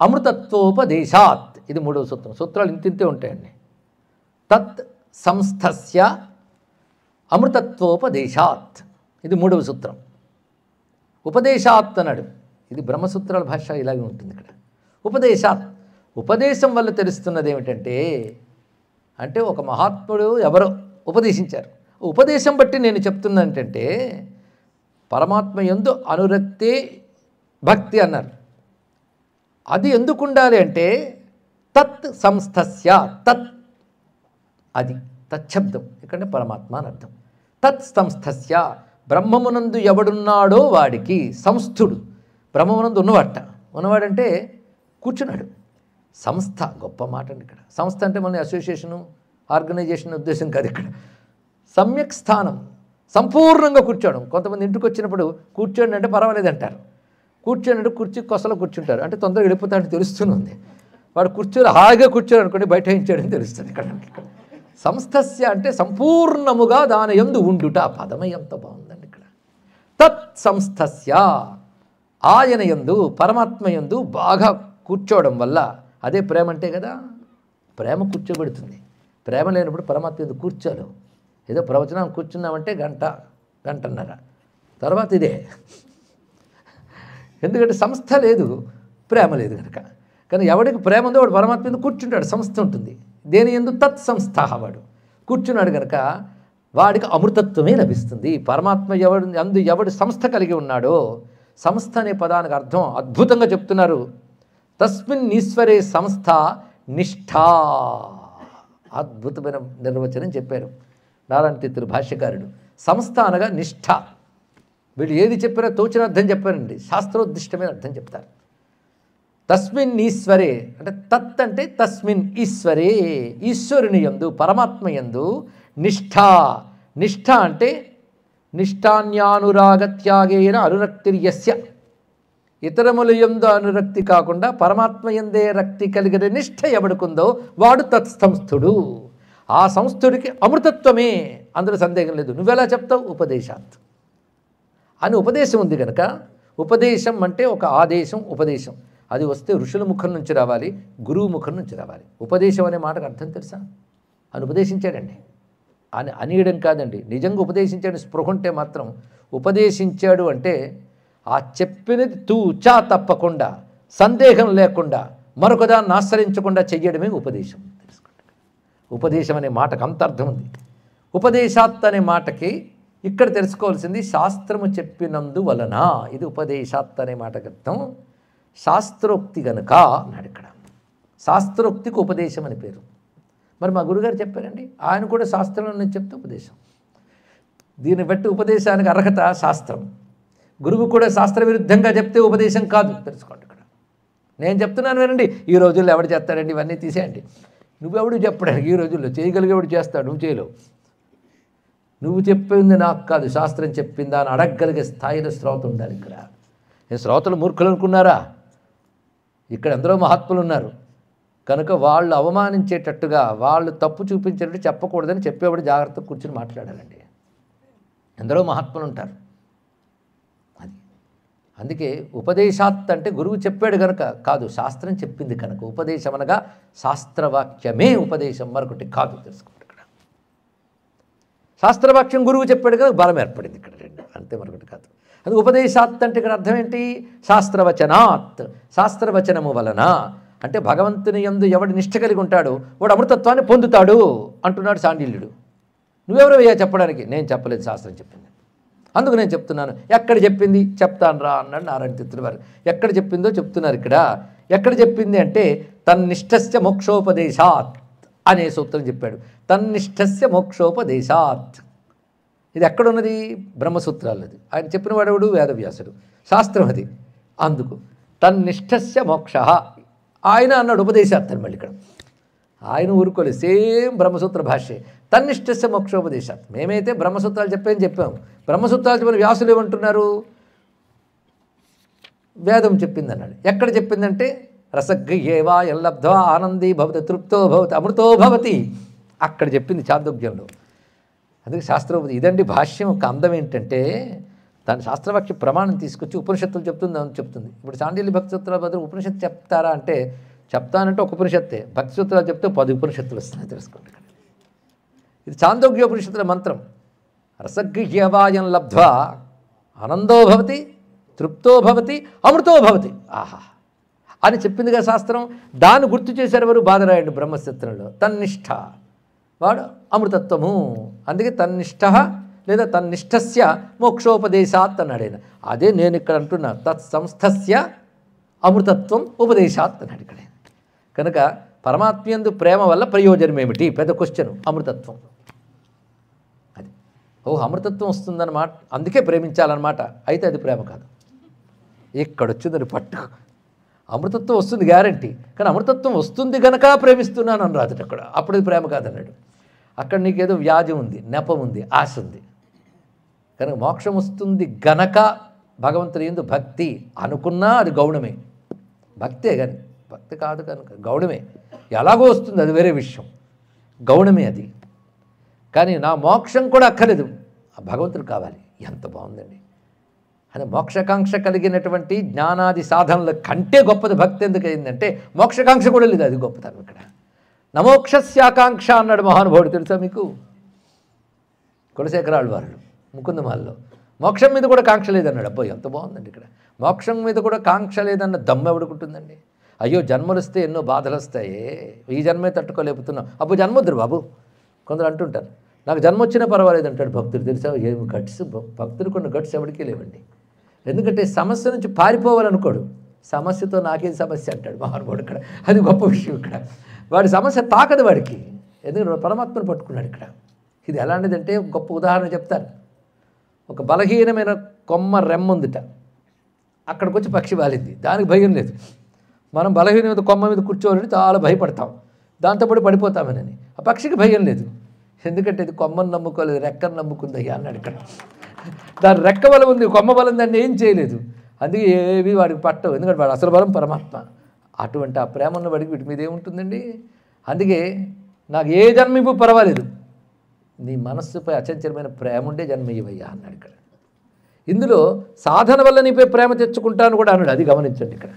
అమృతత్వోపదేశాత్, ఇది మూడవ సూత్రం. సూత్రాలు ఇంతింతే ఉంటాయండి. తత్ సంస్థస్య అమృతత్వోపదేశాత్, ఇది మూడవ సూత్రం. ఉపదేశాత్ అన్నాడు, ఇది బ్రహ్మసూత్రాల భాష ఇలాగే ఉంటుంది ఇక్కడ. ఉపదేశాత్, ఉపదేశం వల్ల తెలుస్తున్నది ఏమిటంటే, అంటే ఒక మహాత్ముడు ఎవరో ఉపదేశించారు, ఉపదేశం బట్టి నేను చెప్తున్నా ఏంటంటే పరమాత్మ యందు అనురక్తి భక్తి అన్నారు. అది ఎందుకు ఉండాలి అంటే తత్ సంస్థస్య, తత్ అది తచ్చబ్దం ఇక్కడ పరమాత్మ అని అర్థం. తత్ సంస్థస్య, బ్రహ్మమునందు ఎవడున్నాడో వాడికి, సంస్థుడు బ్రహ్మమునందు ఉన్నవాడంటే కూర్చున్నాడు. సంస్థ గొప్ప మాట అండి ఇక్కడ. సంస్థ అంటే మన అసోసియేషను ఆర్గనైజేషన్ ఉద్దేశం కాదు ఇక్కడ. సమ్యక్ స్థానం, సంపూర్ణంగా కూర్చోవడం. కొంతమంది ఇంటికి వచ్చినప్పుడు కూర్చోండి అంటే పర్వాలేదు అంటారు, కూర్చోండి అంటే కుర్చీ కొసలో కూర్చుంటారు, అంటే తొందరగా వెళ్ళిపోతాడని తెలుస్తుంది. వాడు కూర్చొని హాయిగా కూర్చోడు అనుకోండి, బయట ఇచ్చాడని తెలుస్తుంది ఇక్కడ. సంస్థస్య అంటే సంపూర్ణముగా దాని యందు ఉండుట, పదమే ఎంత బాగుందండి ఇక్కడ. తత్ సంస్థస్య, ఆయన యందు పరమాత్మ యందు బాగా కూర్చోవడం వల్ల, అదే ప్రేమ అంటే కదా. ప్రేమ కూర్చోబెడుతుంది. ప్రేమ లేనప్పుడు పరమాత్మ యందు కూర్చోలేవు. ఏదో ప్రవచనం కూర్చున్నామంటే గంటన్నర తర్వాత ఇదే, ఎందుకంటే సంస్థ లేదు, ప్రేమ లేదు కనుక. కానీ ఎవడికి ప్రేమ ఉందో వాడు పరమాత్మ యందు కూర్చుంటాడు, సంస్థ ఉంటుంది. దేని యందు తత్ సంస్థ, వాడు కూర్చున్నాడు కనుక వాడికి అమృతత్వమే లభిస్తుంది. పరమాత్మ ఎవడు సంస్థ కలిగి ఉన్నాడో, సంస్థ అనే పదానికి అర్థం అద్భుతంగా చెప్తున్నారు. తస్మిన్ ఈశ్వరే సంస్థ నిష్ఠా, అద్భుతమైన నిర్వచనం చెప్పారు నారాయణ తీర్థులు భాష్యకారుడు. సంస్థ అనగా నిష్ఠ. వీళ్ళు ఏది చెప్పారో తోచిన అర్థం చెప్పారండి, శాస్త్రోద్దిష్టమైన అర్థం చెప్తారు. తస్మిన్ ఈశ్వరే అంటే తత్ అంటే తస్మిన్ ఈశ్వరే, ఈశ్వరుని యందు పరమాత్మ యందు నిష్ఠా. నిష్ఠ అంటే నిష్ఠాన్యానురాగత్యాగేన అనురక్తిర్యస్య, ఇతరముల యందు అనురక్తి కాకుండా పరమాత్మ యందే రక్తి కలిగిన నిష్ఠ ఎవడుకుందో వాడు తత్సంస్థుడు. ఆ సంస్థుడికి అమృతత్వమే, అందులో సందేహం లేదు. నువ్వెలా చెప్తావు? ఉపదేశాత్ అని ఉపదేశం ఉంది కనుక, ఉపదేశం అంటే ఒక ఆదేశం, ఉపదేశం అది వస్తే ఋషుల ముఖం నుంచి రావాలి, గురువు ముఖం నుంచి రావాలి. ఉపదేశం అనే మాటకు అర్థం తెలుసా? అని ఉపదేశించాడండి అని అనేయడం కాదండి, నిజంగా ఉపదేశించాడు. స్పృహ ఉంటే మాత్రం ఉపదేశించాడు అంటే ఆ చెప్పినది తూచా తప్పకుండా, సందేహం లేకుండా, మరొకదాన్ని ఆశ్రయించకుండా చెయ్యడమే ఉపదేశం. తెలుసుకోండి, ఉపదేశం అనే మాటకు అంత అర్థం ఉంది. ఉపదేశాత్ అనే మాటకి ఇక్కడ తెలుసుకోవాల్సింది శాస్త్రము చెప్పినందు వలన, ఇది ఉపదేశాత్ అనే మాటకు అర్థం. శాస్త్రోక్తి గనుక అన్నాడు ఇక్కడ. శాస్త్రోక్తికి ఉపదేశం అని పేరు. మరి మా గురుగారు చెప్పారండి, ఆయన కూడా శాస్త్రంలో నేను చెప్తే ఉపదేశం. దీన్ని బట్టి ఉపదేశానికి అర్హత శాస్త్రం. గురువు కూడా శాస్త్ర విరుద్ధంగా చెప్తే ఉపదేశం కాదు, తెలుసుకోండి ఇక్కడ. నేను చెప్తున్నాను వినండి. ఈ రోజుల్లో ఎవడు చేస్తాడండి? ఇవన్నీ తీసేయండి. నువ్వెవడు చెప్పడానికి? ఈ రోజుల్లో చేయగలిగేవాడు చేస్తాడు, నువ్వు చేయలేవు. నువ్వు చెప్పింది నాకు కాదు, శాస్త్రం చెప్పిందా అని అడగగలిగే స్థాయిలో శ్రోత ఉండాలి ఇక్కడ. నేను శ్రోతలు మూర్ఖులు అనుకున్నారా? ఇక్కడ ఎందరో మహాత్ములు ఉన్నారు కనుక వాళ్ళు అవమానించేటట్టుగా, వాళ్ళు తప్పు చూపించేటట్టు చెప్పకూడదని చెప్పేవాడు జాగ్రత్తగా కూర్చొని మాట్లాడాలండి. ఎందరో మహాత్ములు ఉంటారు. అది అందుకే ఉపదేశాత్ అంటే గురువు చెప్పాడు కనుక కాదు, శాస్త్రం చెప్పింది కనుక. ఉపదేశం అనగా శాస్త్రవాక్యమే ఉపదేశం, మరొకటి కాదు. తెలుసుకోండి ఇక్కడ. శాస్త్రవాక్యం గురువు చెప్పాడు కదా, బలం ఏర్పడింది ఇక్కడ రెండు, అంతే, మరొకటి కాదు. అది ఉపదేశాత్ అంటే ఇక్కడ అర్థం ఏంటి? శాస్త్రవచనాత్, శాస్త్రవచనము వలన. అంటే భగవంతుని యందు ఎవడు నిష్ఠ కలిగి ఉంటాడో వాడు అమృతత్వాన్ని పొందుతాడు అంటున్నాడు శాండిల్యుడు. నువ్వెవరయ్యా చెప్పడానికి? నేను చెప్పలేదు, శాస్త్రం చెప్పింది. అందుకు నేను చెప్తున్నాను. ఎక్కడ చెప్పింది? చెప్తాను రా అన్నాడు నారాయణ తీర్థుల వారు. ఎక్కడ చెప్పిందో చెప్తున్నారు ఇక్కడ. ఎక్కడ చెప్పింది అంటే తన్నిష్టస్య మోక్షోపదేశాత్ అనే సూత్రం చెప్పాడు. తన్నిష్టస్య మోక్షోపదేశాత్. ఇది ఎక్కడున్నది? బ్రహ్మసూత్రాలది. ఆయన చెప్పిన వాడెవడు? వేదవ్యాసుడు. శాస్త్రం అది. అందుకు తన్నిష్టస్య మోక్ష ఆయన అన్నాడు ఉపదేశాత్. మళ్ళీ ఇక్కడ ఆయన ఊరుకోలేదు. సేమ్ బ్రహ్మసూత్ర భాష్యే. తన్నిష్టస్య మోక్షోపదేశాత్. మేమైతే బ్రహ్మసూత్రాలు చెప్పాము. బ్రహ్మసూత్రాలు చెప్పిన వ్యాసులు ఏమంటున్నారు? వేదం చెప్పింది అన్నాడు. ఎక్కడ చెప్పిందంటే రసగృహ్యేవా యల్లబ్ధ్వా ఆనందీ భవతి తృప్తో భవతి అమృతో భవతి అక్కడ చెప్పింది చాందోగ్యంలో. అందుకే శాస్త్రోపది ఇదండి భాష్యం. ఒక అందం ఏంటంటే దాని శాస్త్రవాక్య ప్రమాణం తీసుకొచ్చి ఉపనిషత్తులు చెప్తుంది. ఇప్పుడు చాండిల్య భక్తి సూత్రాల బదులు ఉపనిషత్తు చెప్తారా అంటే చెప్తానంటే ఒక ఉపనిషత్తే. భక్తి సూత్రాలు చెప్తే 10 ఉపనిషత్తులు వస్తున్నాయి, తెలుసుకోండి. ఇది చాందోగ్యోపనిషత్తుల మంత్రం. రసగృహ్యవాయం లబ్ధ్వా ఆనందో భవతి తృప్తో భవతి అమృతో భవతి ఆహా అని చెప్పిందిగా శాస్త్రం. దాన్ని గుర్తు చేశారు ఎవరు? బాదరాయుడు బ్రహ్మసూత్రంలో. తన్నిష్ట వాడు అమృతత్వము. అందుకే తన్నిష్ట లేదా తన్నిష్టస్య మోక్షోపదేశాత్ అన్నాడు ఆయన. అదే నేను ఇక్కడ అంటున్నా. తత్సంస్థస్య అమృతత్వం ఉపదేశాత్ అన్నాడు ఇక్కడ. కనుక పరమాత్మయందు ప్రేమ వల్ల ప్రయోజనం ఏమిటి? పెద్ద క్వశ్చన్. అమృతత్వం. అది అమృతత్వం వస్తుందన్నమాట. అందుకే ప్రేమించాలన్నమాట. అయితే అది ప్రేమ కాదు. ఇక్కడొచ్చిందని పట్టు. అమృతత్వం వస్తుంది గ్యారంటీ. కానీ అమృతత్వం వస్తుంది గనక ప్రేమిస్తున్నాను అని రాదు అక్కడ. అప్పుడు ప్రేమ కాదన్నాడు. అక్కడ నీకేదో వ్యాధి ఉంది, నెపం ఉంది, ఆశ ఉంది. కనుక మోక్షం వస్తుంది గనక భగవంతుని యందు భక్తి అనుకున్నా అది గౌణమే. భక్తే కానీ భక్తి కాదు కనుక గౌణమే. ఎలాగో వస్తుంది అది వేరే విషయం. గౌణమే అది. కానీ నా మోక్షం కూడా అక్కర్లేదు, భగవంతుడు కావాలి. ఎంత బాగుందండి. అని మోక్షకాంక్ష కలిగినటువంటి జ్ఞానాది సాధనల కంటే గొప్పది భక్తి. ఎందుకు అయిందంటే మోక్షకాంక్ష కూడా లేదు. అది గొప్పతనం ఇక్కడ. నమోక్షస్యాకాంక్ష అన్నాడు మహానుభావుడు. తెలుసా మీకు? కులశేఖరాళ్ళు వారు ముకుందమాల్లో మోక్షం మీద కూడా కాంక్ష లేదన్నాడు. అబ్బో ఎంత బాగుందండి ఇక్కడ. మోక్షం మీద కూడా కాంక్ష లేదన్న దమ్ము ఎవడుకుంటుందండి? అయ్యో జన్మలు వస్తే ఎన్నో బాధలు వస్తాయే, ఈ జన్మే తట్టుకోలేకపోతున్నాం. అబ్బో జన్మొద్దురు బాబు. కొందరు అంటుంటారు నాకు జన్మ వచ్చినా పర్వాలేదు అంటాడు భక్తుడు. తెలుసా? ఏమి గట్స్ భక్తుడు కొన్ని గట్స్ ఎవరికీ లేవండి. ఎందుకంటే సమస్య నుంచి పారిపోవాలనుకోడు. సమస్యతో నాకేం సమస్య అంటాడు మహానుభావుడు ఇక్కడ. అది గొప్ప విషయం ఇక్కడ. వాడి సమస్య తాకదు వాడికి. ఎందుకంటే పరమాత్మను పట్టుకున్నాడు ఇక్కడ. ఇది ఎలాంటిదంటే గొప్ప ఉదాహరణ చెప్తారు. ఒక బలహీనమైన కొమ్మ రెమ్ముందిట. అక్కడికి వచ్చి పక్షి వాలింది. దానికి భయం లేదు. మనం బలహీనమైన కొమ్మ మీద కూర్చోవాలంటే చాలా భయపడతాం, దాంతోపాటు పడిపోతామని. ఆ పక్షికి భయం లేదు. ఎందుకంటే ఇది కొమ్మను నమ్ముకోలేదు, రెక్కను నమ్ముకుందయ్యా అన్నాడు ఇక్కడ. దాని రెక్క బలం ఉంది, కొమ్మ బలం దాన్ని ఏం చేయలేదు. అందుకే ఏవి వాడికి పట్టవు. ఎందుకంటే వాడు అసలు బలం పరమాత్మ. అటువంటి ఆ ప్రేమ ఉన్న వాడికి వీటి మీద ఏముంటుందండి? అందుకే నాకు ఏ జన్మ ఇవ్వు పర్వాలేదు, నీ మనస్సుపై అచంచలమైన ప్రేమ ఉండే జన్మ ఇవ్వయ్యా అన్నాడు ఇక్కడ. ఇందులో సాధన వల్ల నీపై ప్రేమ తెచ్చుకుంటాను కూడా అన్నాడు. అది గమనించండి ఇక్కడ.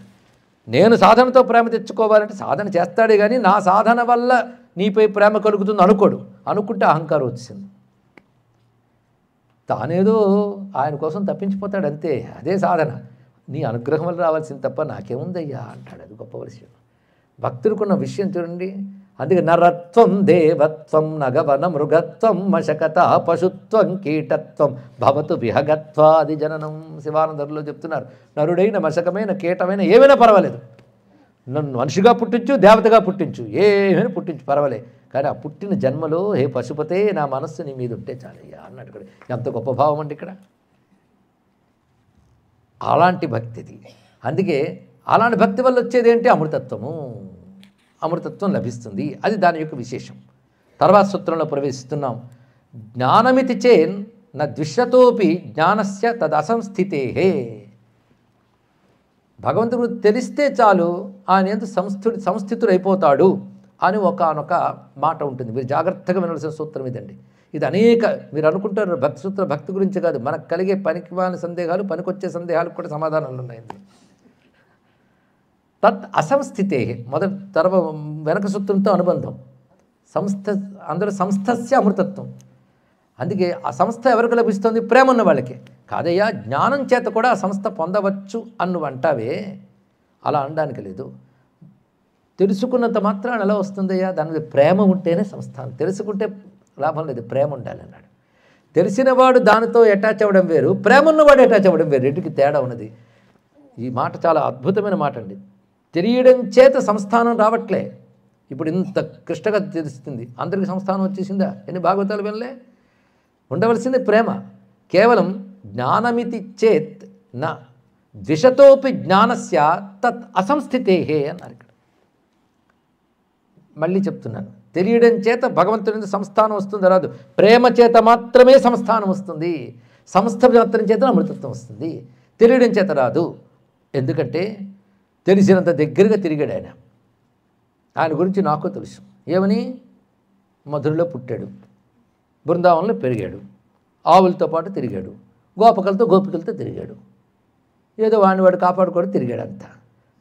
నేను సాధనతో ప్రేమ తెచ్చుకోవాలంటే సాధన చేస్తాడే కానీ నా సాధన వల్ల నీపై ప్రేమ కలుగుతుంది అనుకోడు. అనుకుంటే అహంకారం వచ్చింది. తానేదో ఆయన కోసం తప్పించిపోతాడు అంతే. అదే సాధన. నీ అనుగ్రహం వల్ల రావాల్సింది తప్ప నాకేముందయ్యా అంటాడు. అది గొప్ప విషయం. భక్తులకున్న విషయం చూడండి. అందుకే నరత్వం దేవత్వం నగవన మృగత్వం మశకత పశుత్వం కీటత్వం భవతు విహగత్వాది జననం. శివానందరులో చెప్తున్నారు. నరుడైన మశకమైన కీటమైన ఏమైనా పర్వాలేదు, నన్ను మనిషిగా పుట్టించు, దేవతగా పుట్టించు, ఏమైనా పుట్టించు పర్వాలే, కానీ ఆ పుట్టిన జన్మలో హే పశుపతే నా మనస్సు నీ మీద ఉంటే చాలయ్యా అన్నాడు ఇక్కడ. ఎంత గొప్ప భావం అండి ఇక్కడ. అలాంటి భక్తిది. అందుకే అలాంటి భక్తి వల్ల వచ్చేది ఏంటి? అమృతత్వము. అమృతత్వం లభిస్తుంది. అది దాని యొక్క విశేషం. తర్వాత సూత్రంలో ప్రవేశిస్తున్నాం. జ్ఞానమితి చేన్ న ద్విషతోపి జ్ఞానస్య తదసంస్థితే. భగవంతుడు తెలిస్తే చాలు ఆయన ఎంత సంస్థితుడైపోతాడు అని ఒకానొక మాట ఉంటుంది. మీరు జాగ్రత్తగా వినవలసిన సూత్రం ఇదండి. ఇది అనేక మీరు అనుకుంటారు భక్తి సూత్ర భక్తి గురించి కాదు, మనకు కలిగే పనికిమాలిన సందేహాలు, పనికొచ్చే సందేహాలకు కూడా సమాధానాలు ఉన్నాయండి. తత్ అసంస్థితే మొదటి వెనక సూత్రంతో అనుబంధం. అందరూ సంస్థస్య అమృతత్వం. అందుకే ఆ సంస్థ ఎవరికి లభిస్తుంది? ప్రేమ ఉన్న వాళ్ళకి. కాదయ్యా జ్ఞానం చేత కూడా ఆ సంస్థ పొందవచ్చు అన్ను అంటావే, అలా అనడానికి లేదు. తెలుసుకున్నంత మాత్రాన్ని ఎలా వస్తుందయ్యా? దాని మీద ప్రేమ ఉంటేనే సంస్థ. తెలుసుకుంటే లాభం లేదు, ప్రేమ ఉండాలి అన్నాడు. తెలిసినవాడు దానితో అటాచ్ అవ్వడం వేరు, ప్రేమ ఉన్నవాడు అటాచ్ అవ్వడం వేరు, రెండుకి తేడా ఉన్నది. ఈ మాట చాలా అద్భుతమైన మాట అండి. తెలియడం చేత సంస్థానం రావట్లే. ఇప్పుడు ఇంత కృష్ణగా తెలుస్తుంది, అందరికీ సంస్థానం వచ్చేసిందా? ఎన్ని భాగవతాలు వినలే? ఉండవలసింది ప్రేమ. కేవలం జ్ఞానమితి చేత్ నా ద్విషతోపి జ్ఞానస్య తత్ అసంస్థితే అన్నారు ఇక్కడ. మళ్ళీ చెప్తున్నాను, తెలియడం చేత భగవంతుని సంస్థానం వస్తుంది రాదు, ప్రేమ చేత మాత్రమే సంస్థానం వస్తుంది. సంస్థ మాత్రం చేత అమృతత్వం వస్తుంది, తెలియడం చేత రాదు. ఎందుకంటే తెలిసినంత దగ్గరగా తిరిగాడు ఆయన. ఆయన గురించి నాకు తెలుసు. ఏమని? మధురలో పుట్టాడు, బృందావనంలో పెరిగాడు, ఆవులతో పాటు తిరిగాడు, గోపికలతో తిరిగాడు, ఏదో వాడు కాపాడుకొని తిరిగాడు అంతా.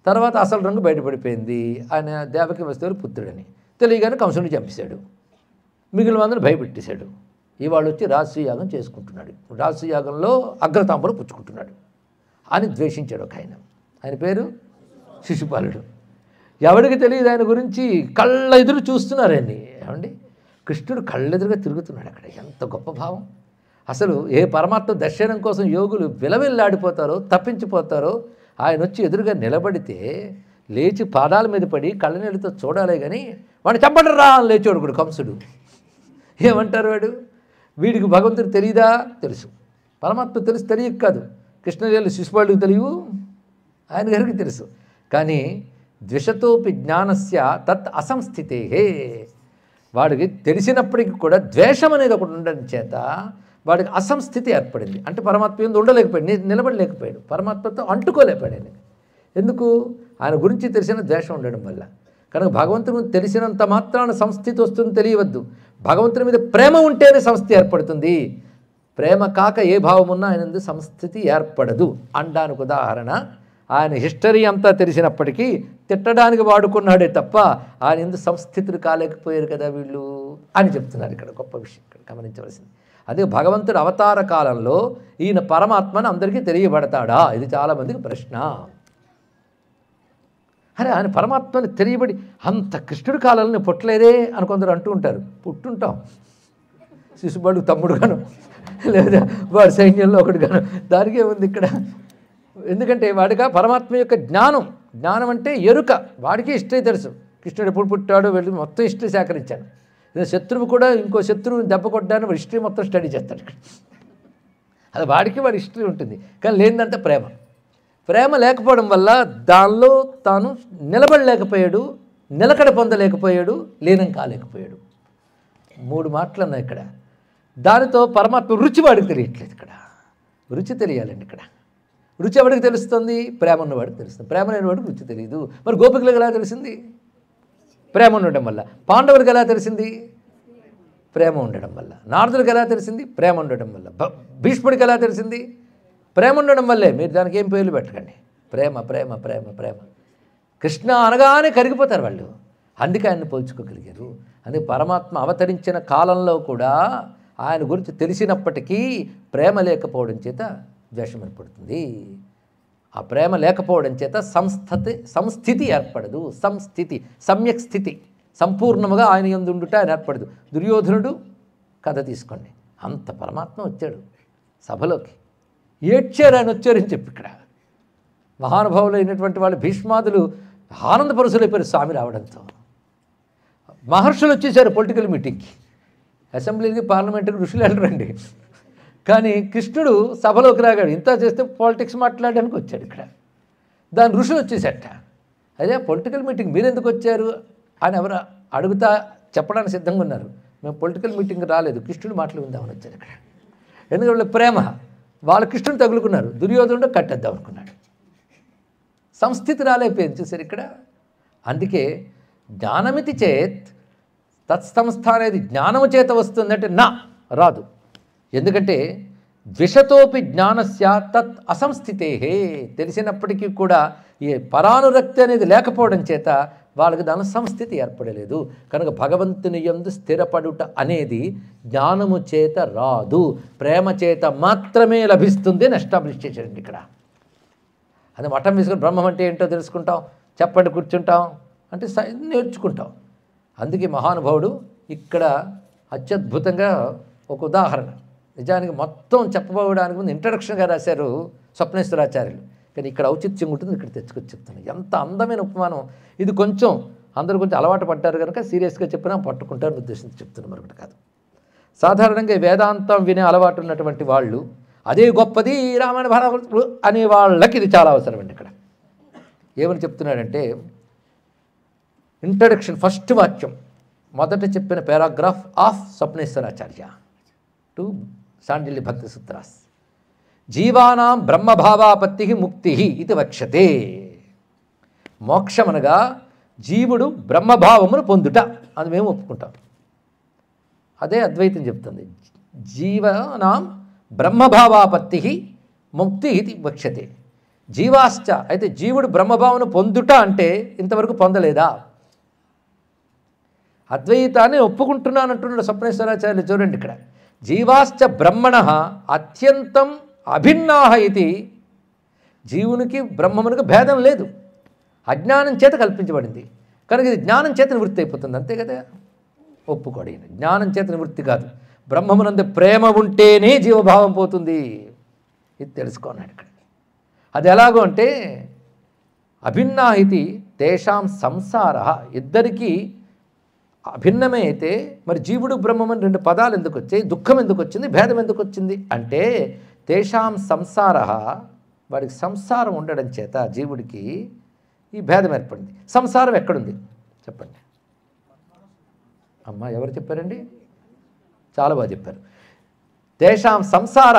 తర్వాత అసలు రంగు బయటపడిపోయింది, ఆయన దేవకి వస్తువులు పుత్రుడని తెలియగానే కంసుని చంపేశాడు, మిగిలిన అందరూ భయపెట్టేశాడు. ఇవాళ వచ్చి రాజసూయాగం చేసుకుంటున్నాడు, రాజసూయాగంలో అగ్రతాంబులు పుచ్చుకుంటున్నాడు అని ద్వేషించాడు ఒక ఆయన. ఆయన పేరు శిశుపాలుడు. ఎవరికి తెలియదు ఆయన గురించి, కళ్ళ ఎదురు చూస్తున్నారు ఆయన్ని. ఏమండి, కృష్ణుడు కళ్ళెదురుగా తిరుగుతున్నాడు అక్కడ. ఎంత గొప్ప భావం! అసలు ఏ పరమాత్మ దర్శనం కోసం యోగులు విలవిల్లాడిపోతారో, తప్పించిపోతారో, ఆయన వచ్చి ఎదురుగా నిలబడితే లేచి పాదాల మీద పడి కళ్ళనీళ్ళతో చూడాలే కానీ వాడిని చంపడం రా అని లేచాడు కూడా కంసుడు. ఏమంటారు వాడు? వీడికి భగవంతుడు తెలియదా? తెలుసు. పరమాత్మ తెలుసు, తెలియక కాదు. కృష్ణలీల శిశుపాలుడికి తెలియవు, ఆయన గారికి తెలుసు. కానీ ద్విషతోపి జ్ఞానస్య తత్ అసంస్థితే, వాడికి తెలిసినప్పటికీ కూడా ద్వేషం అనేది ఒకటి ఉండడం చేత వాడికి అసంస్థితి ఏర్పడింది. అంటే పరమాత్మ ఎందు ఉండలేకపోయాడు, నిలబడలేకపోయాడు, పరమాత్మతో అంటుకోలేకపోయాడు ఆయన. ఎందుకు? ఆయన గురించి తెలిసిన ద్వేషం ఉండడం వల్ల. కనుక భగవంతుని తెలిసినంత మాత్రాన సంస్థితి వస్తుంది తెలియవద్దు. భగవంతుని మీద ప్రేమ ఉంటేనే సంస్థి ఏర్పడుతుంది. ప్రేమ కాక ఏ భావం ఉన్నా ఆయన సంస్థితి ఏర్పడదు అనడానికి ఉదాహరణ ఆయన హిస్టరీ అంతా తెలిసినప్పటికీ తిట్టడానికి వాడుకున్నాడే తప్ప ఆయన ఎందుకు సంస్థితులు కాలేకపోయారు కదా వీళ్ళు అని చెప్తున్నారు. ఇక్కడ గొప్ప విషయం ఇక్కడ గమనించవలసింది. అదే భగవంతుడు అవతార కాలంలో ఈయన పరమాత్మను అందరికీ తెలియబడతాడా? ఇది చాలామందికి ప్రశ్న. అరే ఆయన పరమాత్మని తెలియబడి అంత కృష్ణుడి కాలంలో పుట్టలేదే అని కొందరు అంటూ ఉంటారు. పుట్టుంటాం, శిశుపాలుడు తమ్ముడుగాను లేదా వాడి సైన్యంలో ఒకటిగాను, దానికే ఉంది ఇక్కడ. ఎందుకంటే వాడిగా పరమాత్మ యొక్క జ్ఞానం అంటే ఎరుక, వాడికి హిస్టరీ తెలుసు. కృష్ణుడు ఎప్పుడు పుట్టాడో వెళ్ళి మొత్తం హిస్టరీ సేకరించాను. శత్రువు కూడా ఇంకో శత్రువుని దెబ్బ కొట్టాను, వాడి హిస్టరీ మొత్తం స్టడీ చేస్తాడు. అది వాడికి వాడి హిస్టరీ ఉంటుంది. కానీ లేనిదంటే ప్రేమ లేకపోవడం వల్ల దానిలో తాను నిలబడలేకపోయాడు, నిలకడ పొందలేకపోయాడు, లీనం కాలేకపోయాడు. 3 మాటలు ఉన్నాయి ఇక్కడ. దానితో పరమాత్మ రుచి వాడికి తెలియట్లేదు. ఇక్కడ రుచి తెలియాలండి. ఇక్కడ రుచి ఎవడికి తెలుస్తుంది? ప్రేమ ఉన్నవాడికి తెలుస్తుంది. ప్రేమ లేని వాడికి రుచి తెలియదు. మరి గోపికలకు ఎలా తెలిసింది? ప్రేమ ఉండడం వల్ల. పాండవులకు ఎలా తెలిసింది? ప్రేమ ఉండడం వల్ల. నారదులకు ఎలా తెలిసింది? ప్రేమ ఉండడం వల్ల. భీష్ముడికి ఎలా తెలిసింది? ప్రేమ ఉండడం వల్లే. మీరు దానికి ఏం పేర్లు పెట్టకండి. ప్రేమ ప్రేమ ప్రేమ ప్రేమ. కృష్ణ అనగానే కరిగిపోతారు వాళ్ళు. అందుకే ఆయన్ని పోల్చుకోగలిగారు. అందుకే పరమాత్మ అవతరించిన కాలంలో కూడా ఆయన గురించి తెలిసినప్పటికీ ప్రేమ లేకపోవడం చేత ద్వేషం ఏర్పడుతుంది. ఆ ప్రేమ లేకపోవడం చేత సంస్థితి ఏర్పడదు. సమ్యక్ స్థితి సంపూర్ణముగా ఆయన యందు ఉండుట ఆయన ఏర్పడదు. దుర్యోధనుడు కథ తీసుకోండి, అంత పరమాత్మ వచ్చాడు సభలోకి, ఏడ్చారు ఆయన వచ్చారని చెప్పి ఇక్కడ మహానుభావులు అయినటువంటి వాళ్ళు భీష్మాదులు ఆనందపరుసులైపోయారు స్వామి రావడంతో. మహర్షులు వచ్చేసారు పొలిటికల్ మీటింగ్కి, అసెంబ్లీకి పార్లమెంటుకి ఋషులు వెళ్ళరండి. కానీ కృష్ణుడు సభలోకి రాగాడు. ఇంత చేస్తే పాలిటిక్స్ మాట్లాడడానికి వచ్చాడు ఇక్కడ. దాని ఋషులు వచ్చేసట. అదే పొలిటికల్ మీటింగ్ మీరు ఎందుకు వచ్చారు అని ఎవరు అడుగుతా చెప్పడానికి సిద్ధంగా ఉన్నారు. మేము పొలిటికల్ మీటింగ్ రాలేదు, కృష్ణుడు మాటలు విందామని వచ్చారు ఇక్కడ. ఎందుకంటే వాళ్ళ ప్రేమ, వాళ్ళ కృష్ణుడు తగులుకున్నారు, దుర్యోధనుడు కట్టేద్దాం అనుకున్నాడు. సంస్థితి రాలేకపోయింది చూసారు ఇక్కడ. అందుకే జ్ఞానమితి చేత్ తత్సంస్థ అనేది జ్ఞానము చేత వస్తుందంటే రాదు. ఎందుకంటే ద్విషతోపి జ్ఞానస్య తత్ అసంస్థితే, తెలిసినప్పటికీ కూడా ఈ పరానురక్తి అనేది లేకపోవడం చేత వాళ్ళకి దాని సంస్థితి ఏర్పడలేదు. కనుక భగవంతుని యందు స్థిరపడుట అనేది జ్ఞానము చేత రాదు, ప్రేమ చేత మాత్రమే లభిస్తుంది అని ఎస్టాబ్లిష్ చేశారండి ఇక్కడ. అది మఠం వేసుకుని బ్రహ్మం అంటే ఏంటో తెలుసుకుంటాం, చెప్పండి కూర్చుంటాం అంటే నేర్చుకుంటాం. అందుకే మహానుభావుడు ఇక్కడ అత్యద్భుతంగా ఒక ఉదాహరణ. నిజానికి మొత్తం చెప్పబోవడానికి ముందు ఇంట్రడక్షన్గా రాశారు స్వప్నేశ్వరాచార్యులు, కానీ ఇక్కడ ఔచిత్యం ఉంటుంది, ఇక్కడ తెచ్చుకొచ్చి చెప్తాను. ఎంత అందమైన ఉపమానం ఇది. కొంచెం అందరూ కొంచెం అలవాటు పడ్డారు కనుక సీరియస్గా చెప్పినా పట్టుకుంటారని ఉద్దేశించి చెప్తున్నారు, మరొకటి కాదు. సాధారణంగా వేదాంతం వినే అలవాటు ఉన్నటువంటి వాళ్ళు అదే గొప్పది రామాయణ భారతులు అనే వాళ్ళకి ఇది చాలా అవసరం అండి. ఇక్కడ ఏమని చెప్తున్నాడంటే ఇంట్రడక్షన్ ఫస్ట్ వాక్యం మొదట చెప్పిన పారాగ్రాఫ్ ఆఫ్ స్వప్నేశ్వరాచార్య టు శాండిల్య భక్తి సూత్రాస్. జీవానాం బ్రహ్మభావాపత్తి ముక్తి ఇది వక్ష్యతే. మోక్షమనగా జీవుడు బ్రహ్మభావమును పొందుట అది మేము ఒప్పుకుంటాం. అదే అద్వైతం చెప్తుంది. జీవానాం బ్రహ్మభావాపత్తి ముక్తి ఇది వక్ష్యతే. జీవాశ్చ అయితే జీవుడు బ్రహ్మభావను పొందుట అంటే ఇంతవరకు పొందలేదా? అద్వైతాన్ని ఒప్పుకుంటున్నానంటున్నాడు స్వప్నేశ్వరాచార్యులు. చూడండి ఇక్కడ జీవాశ్చ బ్రహ్మణ అత్యంతం అభిన్నాహ ఇది. జీవునికి బ్రహ్మమునికి భేదం లేదు, అజ్ఞానం చేత కల్పించబడింది కనుక ఇది జ్ఞానం చేత నివృత్తి అయిపోతుంది, అంతే కదా. ఒప్పుకోడు ఈయన. జ్ఞానం చేత నివృత్తి కాదు, బ్రహ్మమునందు ప్రేమ ఉంటేనే జీవభావం పోతుంది. ఇది తెలుసుకున్నాడు ఇక్కడ. అది ఎలాగో అంటే అభిన్నాహితి తేషాం సంసార, ఇద్దరికీ అభిన్నమే అయితే మరి జీవుడు బ్రహ్మమని రెండు పదాలు ఎందుకు వచ్చాయి, దుఃఖం ఎందుకు వచ్చింది, భేదం ఎందుకు వచ్చింది అంటే తేషాం సంసార, వాడికి సంసారం ఉండడం చేత జీవుడికి ఈ భేదం ఏర్పడింది. సంసారం ఎక్కడుంది చెప్పండి అమ్మ, ఎవరు చెప్పారండి? చాలా బాగా చెప్పారు. తేషాం సంసార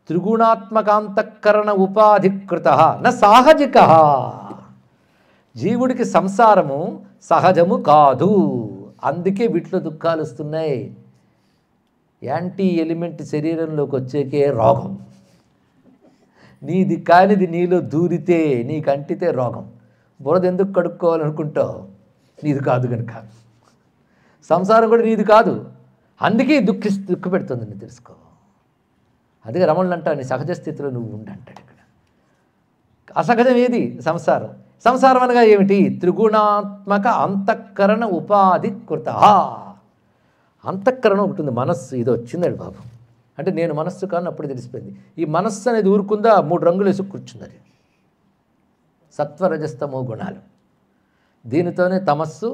త్రిగుణాత్మకాంతఃకరణ ఉపాధికృత న సాహజిక. జీవుడికి సంసారము సహజము కాదు, అందుకే వీటిలో దుఃఖాలు వస్తున్నాయి. యాంటీ ఎలిమెంట్ శరీరంలోకి వచ్చేకే రోగం. నీది కానిది నీలో దూరితే నీకు అంటితే రోగం. బురద ఎందుకు కడుక్కోవాలనుకుంటావు? నీది కాదు కనుక. సంసారం కూడా నీది కాదు, అందుకే దుఃఖ పెడుతుంది, నీ తెలుసుకో. అందుకే రమణులు అంటాడు నీ సహజ స్థితిలో నువ్వు ఉండంటాడు. ఇక్కడ అసహజం ఏది? సంసారం. సంసారం అనగా ఏమిటి? త్రిగుణాత్మక అంతఃకరణ ఉపాధికృత. అంతఃకరణ ఒకటి ఉంది, మనస్సు. ఇది వచ్చిందండి బాబు అంటే నేను మనస్సు కానీ అప్పుడు తెలిసిపోయింది. ఈ మనస్సు అనేది ఊరుకుందా 3 రంగులు వేసి కూర్చుంది. సత్వరజస్తమో గుణాలు, దీనితోనే తమస్సు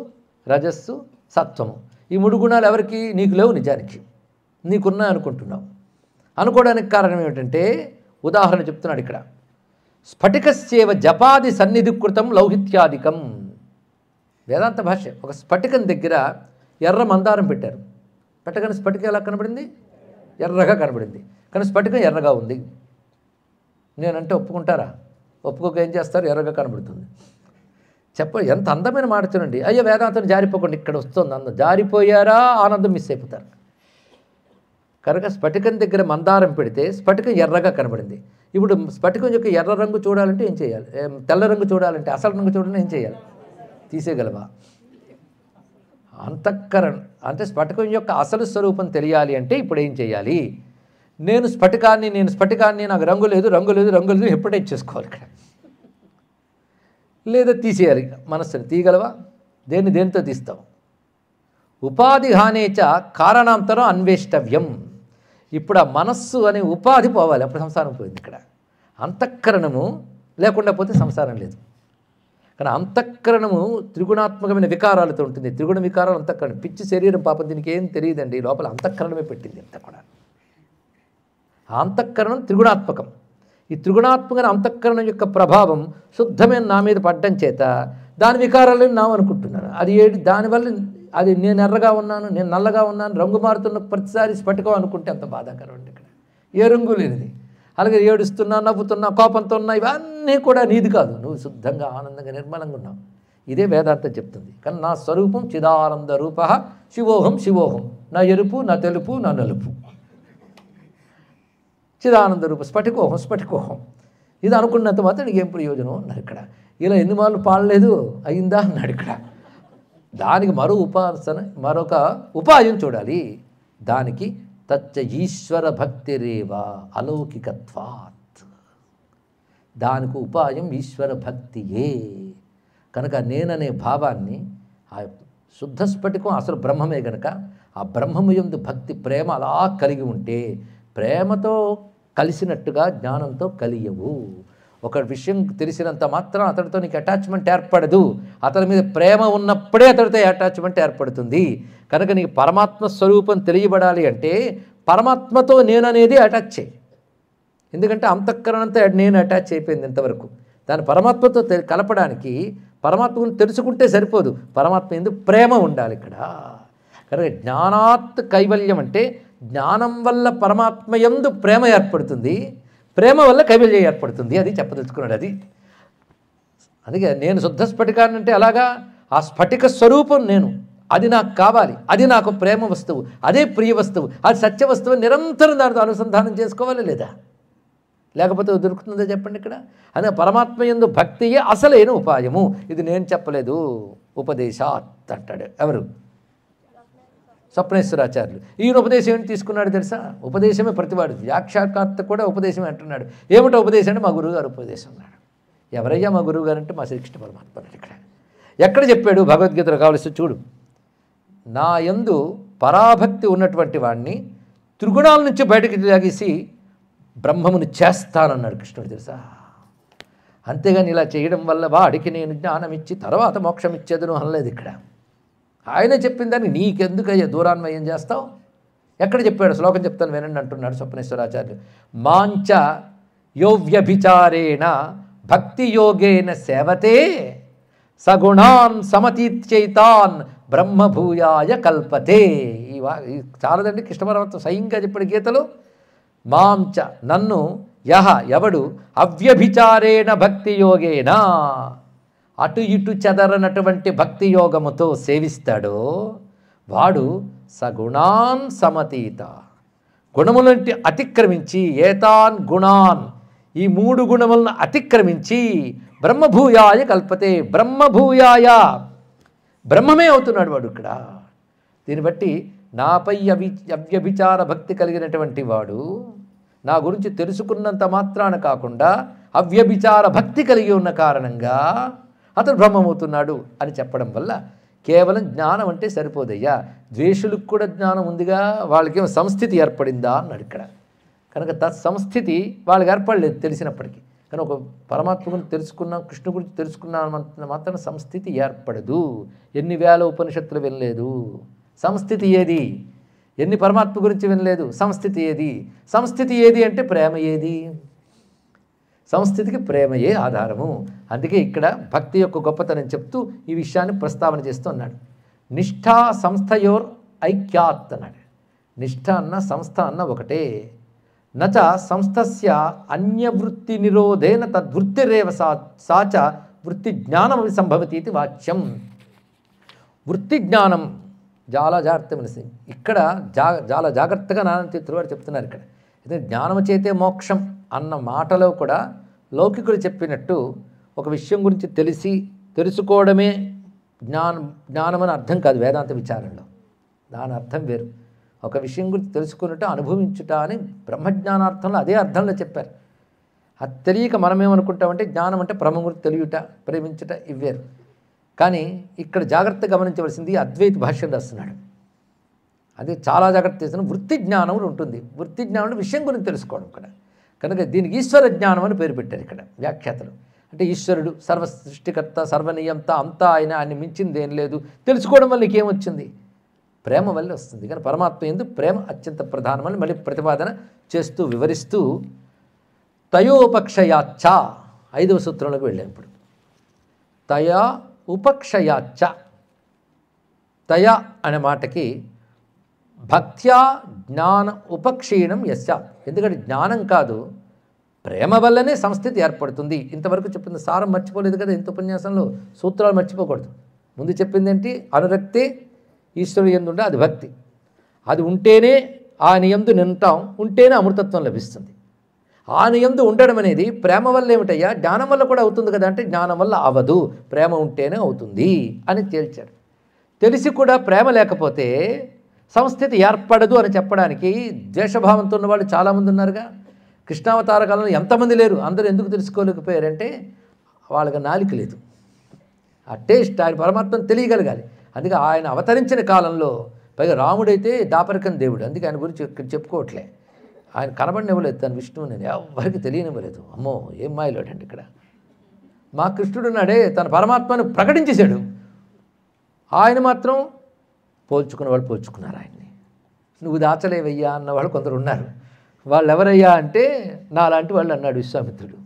రజస్సు సత్వము. ఈ 3 గుణాలు ఎవరికి? నీకు లేవు, నిజానికి నీకున్నాయి అనుకుంటున్నావు. అనుకోవడానికి కారణం ఏమిటంటే ఉదాహరణ చెప్తున్నాడు ఇక్కడ. స్ఫటికస్యేవ జపాది సన్నిధికృతం లౌహిత్యాధికం. వేదాంత భాష. ఒక స్ఫటికం దగ్గర ఎర్ర మందారం పెట్టారు, పెట్టగానే స్ఫటికం ఎలా కనబడింది? ఎర్రగా కనబడింది. కానీ స్ఫటికం ఎర్రగా ఉంది. నేనంటే ఒప్పుకుంటారా? ఒప్పుకోక ఏం చేస్తారు? ఎర్రగా కనబడుతుంది. ఎంత అందమైన మాట చూడండి. అయ్యో వేదాంతం జారిపోకండి, ఇక్కడ వస్తుంది అందం. జారిపోయారా ఆనందం మిస్ అయిపోతారు. కనుక స్ఫటికం దగ్గర మందారం పెడితే స్ఫటికం ఎర్రగా కనబడింది. ఇప్పుడు స్ఫటికం యొక్క ఎర్ర రంగు చూడాలంటే ఏం చేయాలి? తెల్ల రంగు చూడాలంటే, అసలు రంగు చూడాలంటే ఏం చేయాలి? తీసేయగలవా? అంతఃకరణ అంటే స్ఫటికం యొక్క అసలు స్వరూపం తెలియాలి అంటే ఇప్పుడు ఏం చేయాలి? నేను స్ఫటికాన్ని నాకు రంగు లేదు ఎప్పుడైతే చేసుకోవాలి ఇక్కడ, లేదా తీసేయాలి. మనస్సుని తీయగలవా? దేనితో తీస్తావు? ఉపాధి హానేచ కారణాంతరం అన్వేష్టవ్యం. ఇప్పుడు ఆ మనస్సు అనే ఉపాధి పోవాలి, అప్పుడు సంసారం పోయింది. ఇక్కడ అంతఃకరణము లేకుండా పోతే సంసారం లేదు. కానీ అంతఃకరణము త్రిగుణాత్మకమైన వికారాలతో ఉంటుంది. త్రిగుణ వికారాలు అంతఃకరణం. పిచ్చి శరీరం పాపం దీనికి ఏం తెలియదండి, లోపల అంతఃకరణమే పెట్టింది అంత కూడా. ఆ అంతఃకరణం త్రిగుణాత్మకం. ఈ త్రిగుణాత్మక అంతఃకరణం యొక్క ప్రభావం శుద్ధమైన నా మీద పడ్డం చేత దాని వికారాలను నా అనుకుంటున్నాను. అది దానివల్ల అది నేను ఎర్రగా ఉన్నాను, నేను నల్లగా ఉన్నాను, రంగు మారుతున్న ప్రతిసారి స్ఫటికం అనుకుంటే అంత బాధాకరం అండి. ఇక్కడ ఏ రంగు లేనిది. అలాగే ఏడుస్తున్నా, నవ్వుతున్నా, కోపంతో ఉన్నా, ఇవన్నీ కూడా నీది కాదు. నువ్వు శుద్ధంగా ఆనందంగా నిర్మలంగా ఉన్నావు. ఇదే వేదాంతం చెప్తుంది. కానీ నా స్వరూపం చిదానంద రూప శివోహం శివోహం, నా ఎరుపు నా తెలుపు నా నలుపు, చిదానంద రూప స్ఫటికోహం స్ఫటికోహం. ఇది అనుకున్నంత మాత్రం నీకు ఏం ప్రయోజనం అన్నారు ఇక్కడ. ఇలా ఎన్ని మార్లు పాడలేదు అయిందా అన్నాడు ఇక్కడ. దానికి మరొక ఉపాయం చూడాలి. దానికి తచ్చ ఈశ్వర భక్తిరేవా అలౌకికత్వాత్. దానికి ఉపాయం ఈశ్వర భక్తియే. కనుక నేననే భావాన్ని, ఆ శుద్ధ స్ఫటికం అసలు బ్రహ్మమే కనుక ఆ బ్రహ్మము యందు భక్తి ప్రేమ అలా కలిగి ఉంటే ప్రేమతో కలిసినట్టుగా జ్ఞానంతో కలియవు. ఒక విషయం తెలిసినంత మాత్రం అతడితో నీకు అటాచ్మెంట్ ఏర్పడదు. అతని మీద ప్రేమ ఉన్నప్పుడే అతడితో అటాచ్మెంట్ ఏర్పడుతుంది. కనుక నీకు పరమాత్మ స్వరూపం తెలియబడాలి అంటే పరమాత్మతో నేననేది అటాచ్ చేయి. ఎందుకంటే అంతఃకరణంతో నేను అటాచ్ అయిపోయింది ఇంతవరకు. దాని పరమాత్మతో కలపడానికి పరమాత్మను తెలుసుకుంటే సరిపోదు, పరమాత్మ ఎందుకు ప్రేమ ఉండాలి ఇక్కడ. కనుక జ్ఞానాత్ కైవల్యం అంటే జ్ఞానం వల్ల పరమాత్మ యందు ప్రేమ ఏర్పడుతుంది, ప్రేమ వల్ల కైవల్యం ఏర్పడుతుంది. అది చెప్పదలుచుకున్నాడు. అందుకే నేను శుద్ధ స్ఫటికాన్ని అంటే అలాగా ఆ స్ఫటిక స్వరూపం నేను, అది నాకు కావాలి, అది నాకు ప్రేమ వస్తువు, అదే ప్రియ వస్తువు, అది సత్య వస్తువు. నిరంతరం దానితో అనుసంధానం చేసుకోవాలి లేదా? లేకపోతే దొరుకుతుందో చెప్పండి ఇక్కడ. అదే పరమాత్మ యందు భక్తియే అసలైన ఉపాయము. ఇది నేను చెప్పలేదు, ఉపదేశాత్ అంటాడు ఎవరు? స్వప్నేశ్వరాచార్యులు. ఈయన ఉపదేశం ఏంటి తీసుకున్నాడు తెలుసా? ఉపదేశమే ప్రతివాడు, వ్యాఖ్యాకర్త కూడా ఉపదేశమే అంటున్నాడు. ఏమిటో ఉపదేశం అంటే మా గురువుగారు ఉపదేశం అన్నాడు. ఎవరయ్యా మా గురువుగారు అంటే మా శ్రీకృష్ణ పరమాత్మ అన్నాడు. ఇక్కడ ఎక్కడ చెప్పాడు? భగవద్గీతలో కావలసి చూడు. నా యందు పరాభక్తి ఉన్నటువంటి వాడిని త్రిగుణాల నుంచి బయటకు లాగేసి బ్రహ్మమును చేస్తానన్నాడు కృష్ణుడు తెలుసా. అంతేగాని ఇలా చేయడం వల్ల వాడికి నేను జ్ఞానం ఇచ్చి తర్వాత మోక్షం ఇచ్చేదను అనలేదు ఇక్కడ. ఆయన చెప్పిన దాన్ని నీకెందుకయ్యా దూరాన్వయం చేస్తావు? ఎక్కడ చెప్పాడు? శ్లోకం చెప్తాను వినండి అంటున్నాడు స్వప్నేశ్వరాచార్యులు. మాంచ యోవ్యభిచారేణ భక్తి యోగేన సేవతే సగుణాన్ సమతీత్యైతాన్ బ్రహ్మభూయాయ కల్పతే. చాలదండి, కృష్ణ పరమాత్మ స్వయంగా చెప్పాడు గీతలో. మాంచ నన్ను ఎవడు అవ్యభిచారేణ భక్తి యోగేనా అటు ఇటు చెదరనటువంటి భక్తి యోగముతో సేవిస్తాడో వాడు సగుణాన్ సమతీత, గుణములంటి అతిక్రమించి, ఏతాన్ గుణాన్ ఈ 3 గుణములను అతిక్రమించి బ్రహ్మభూయాయ కల్పతే, బ్రహ్మభూయాయ బ్రహ్మమే అవుతున్నాడు వాడు ఇక్కడ. దీన్ని బట్టి నాపై అవ్యభిచార భక్తి కలిగినటువంటి వాడు నా గురించి తెలుసుకున్నంత మాత్రాన కాకుండా అవ్యభిచార భక్తి కలిగి ఉన్న కారణంగా అతను బ్రహ్మమవుతున్నాడు అని చెప్పడం వల్ల కేవలం జ్ఞానం అంటే సరిపోదయ్యా, ద్వేషులకు కూడా జ్ఞానం ఉందిగా, వాళ్ళకేమో సంస్థితి ఏర్పడిందా అన్నాడు ఇక్కడ. కనుక తత్సంస్థితి వాళ్ళకి ఏర్పడలేదు తెలిసినప్పటికీ. కానీ ఒక పరమాత్మ గురించి తెలుసుకున్నాం, కృష్ణ గురించి తెలుసుకున్నాం మాత్రం సంస్థితి ఏర్పడదు. ఎన్ని వేల ఉపనిషత్తులు వినలేదు, సంస్థితి ఏది? ఎన్ని పరమాత్మ గురించి వినలేదు, సంస్థితి ఏది? సంస్థితి ఏది అంటే ప్రేమ ఏది? సంస్థితికి ప్రేమయే ఆధారము. అందుకే ఇక్కడ భక్తి యొక్క గొప్పతనం చెప్తూ ఈ విషయాన్ని ప్రస్తావన చేస్తూ ఉన్నాడు. నిష్ఠా సంస్థయోర్ ఐక్యాత్ అన్నాడు. నిష్ఠ అన్న సంస్థ అన్న ఒకటే. నచ సంస్థస్య అన్యవృత్తి నిరోధేన తద్వృత్తిరేవ సాచ వృత్తి జ్ఞానం సంభవతి ఇది వాచ్యం. వృత్తి జ్ఞానం చాలా జాగ్రత్తగా ఇక్కడ చాలా జాగ్రత్తగా నారాయణ వారు చెప్తున్నారు ఇక్కడ. అయితే జ్ఞానము చేతే మోక్షం అన్న మాటలో కూడా లౌకికులు చెప్పినట్టు ఒక విషయం గురించి తెలుసుకోవడమే జ్ఞానం అని అర్థం కాదు వేదాంత విచారంలో. దాని అర్థం వేరు. ఒక విషయం గురించి తెలుసుకున్నట్టు అనుభవించుట అని బ్రహ్మజ్ఞానార్థంలో అదే అర్థంలో చెప్పారు. అది తెలియక మనమేమనుకుంటామంటే జ్ఞానం అంటే బ్రహ్మ గురించి తెలియట, ప్రేమించుట ఇవ్వేరు. కానీ ఇక్కడ జాగ్రత్త గమనించవలసింది అద్వైత భాష్యం రాస్తున్నాడు. అది చాలా జాగ్రత్త చేసిన వృత్తి జ్ఞానం ఉంటుంది. వృత్తి జ్ఞానం విషయం గురించి తెలుసుకోవడం ఇక్కడ. కనుక దీనికి ఈశ్వర జ్ఞానం అని పేరు పెట్టారు ఇక్కడ వ్యాఖ్యాతలు. అంటే ఈశ్వరుడు సర్వ సృష్టికర్త, సర్వనీయంత అంతా ఆయన మించింది ఏం లేదు. తెలుసుకోవడం వల్ల నీకేమొచ్చింది? ప్రేమ వల్ల వస్తుంది. కానీ పరమాత్మ యందు ప్రేమ అత్యంత ప్రధానమని మళ్ళీ ప్రతిపాదన చేస్తూ వివరిస్తూ తయోపక్షయాచ్చ 5వ సూత్రంలోకి వెళ్ళాం. ఇప్పుడు తయా ఉపక్షయాచ్చ, తయ అనే మాటకి భక్త్యా జ్ఞాన ఉపక్షీణం యస్య. ఎందుకంటే జ్ఞానం కాదు, ప్రేమ వల్లనే సంస్థితి ఏర్పడుతుంది. ఇంతవరకు చెప్పింది సారం మర్చిపోలేదు కదా ఇంత ఉపన్యాసంలో. సూత్రాలు మర్చిపోకూడదు. ముందు చెప్పింది ఏంటి? అనురక్తి ఈశ్వరుడు యందు ఉండే అది భక్తి. అది ఉంటేనే ఆయన యందు నింటాం, ఉంటేనే అమృతత్వం లభిస్తుంది. ఆయన యందు ఉండడం అనేది ప్రేమ వల్ల ఏమిటయ్యా? జ్ఞానం వల్ల కూడా అవుతుంది కదా అంటే జ్ఞానం వల్ల అవదు, ప్రేమ ఉంటేనే అవుతుంది అని తేల్చాడు. తెలిసి కూడా ప్రేమ లేకపోతే సంస్థితి ఏర్పడదు అని చెప్పడానికి ద్వేషభావంతో ఉన్న వాళ్ళు చాలామంది ఉన్నారుగా. కృష్ణావతార కాలంలో ఎంతమంది లేరు? అందరూ ఎందుకు తెలుసుకోలేకపోయారంటే వాళ్ళకి నాలిక లేదు, ఆ టేస్ట్ ఆయన పరమాత్మను తెలియగలగాలి. అందుకే ఆయన అవతరించిన కాలంలో పైగా రాముడైతే దాపరికం దేవుడు, అందుకే ఆయన గురించి ఇక్కడ చెప్పుకోవట్లే. ఆయన కనబడినివ్వలేదు తను విష్ణువు, నేను ఎవరికి తెలియనివ్వలేదు. అమ్మో ఏం మాయలోడండి ఇక్కడ. మా కృష్ణుడున్నాడే తన పరమాత్మను ప్రకటించేశాడు, ఆయన మాత్రం పోల్చుకున్న వాళ్ళు పోల్చుకున్నారు ఆయన్ని. నువ్వు దాచలేవయ్యా అన్నవాళ్ళు కొందరు ఉన్నారు. వాళ్ళు ఎవరయ్యా అంటే నాలాంటి వాళ్ళు అన్నాడు విశ్వామిత్రుడు,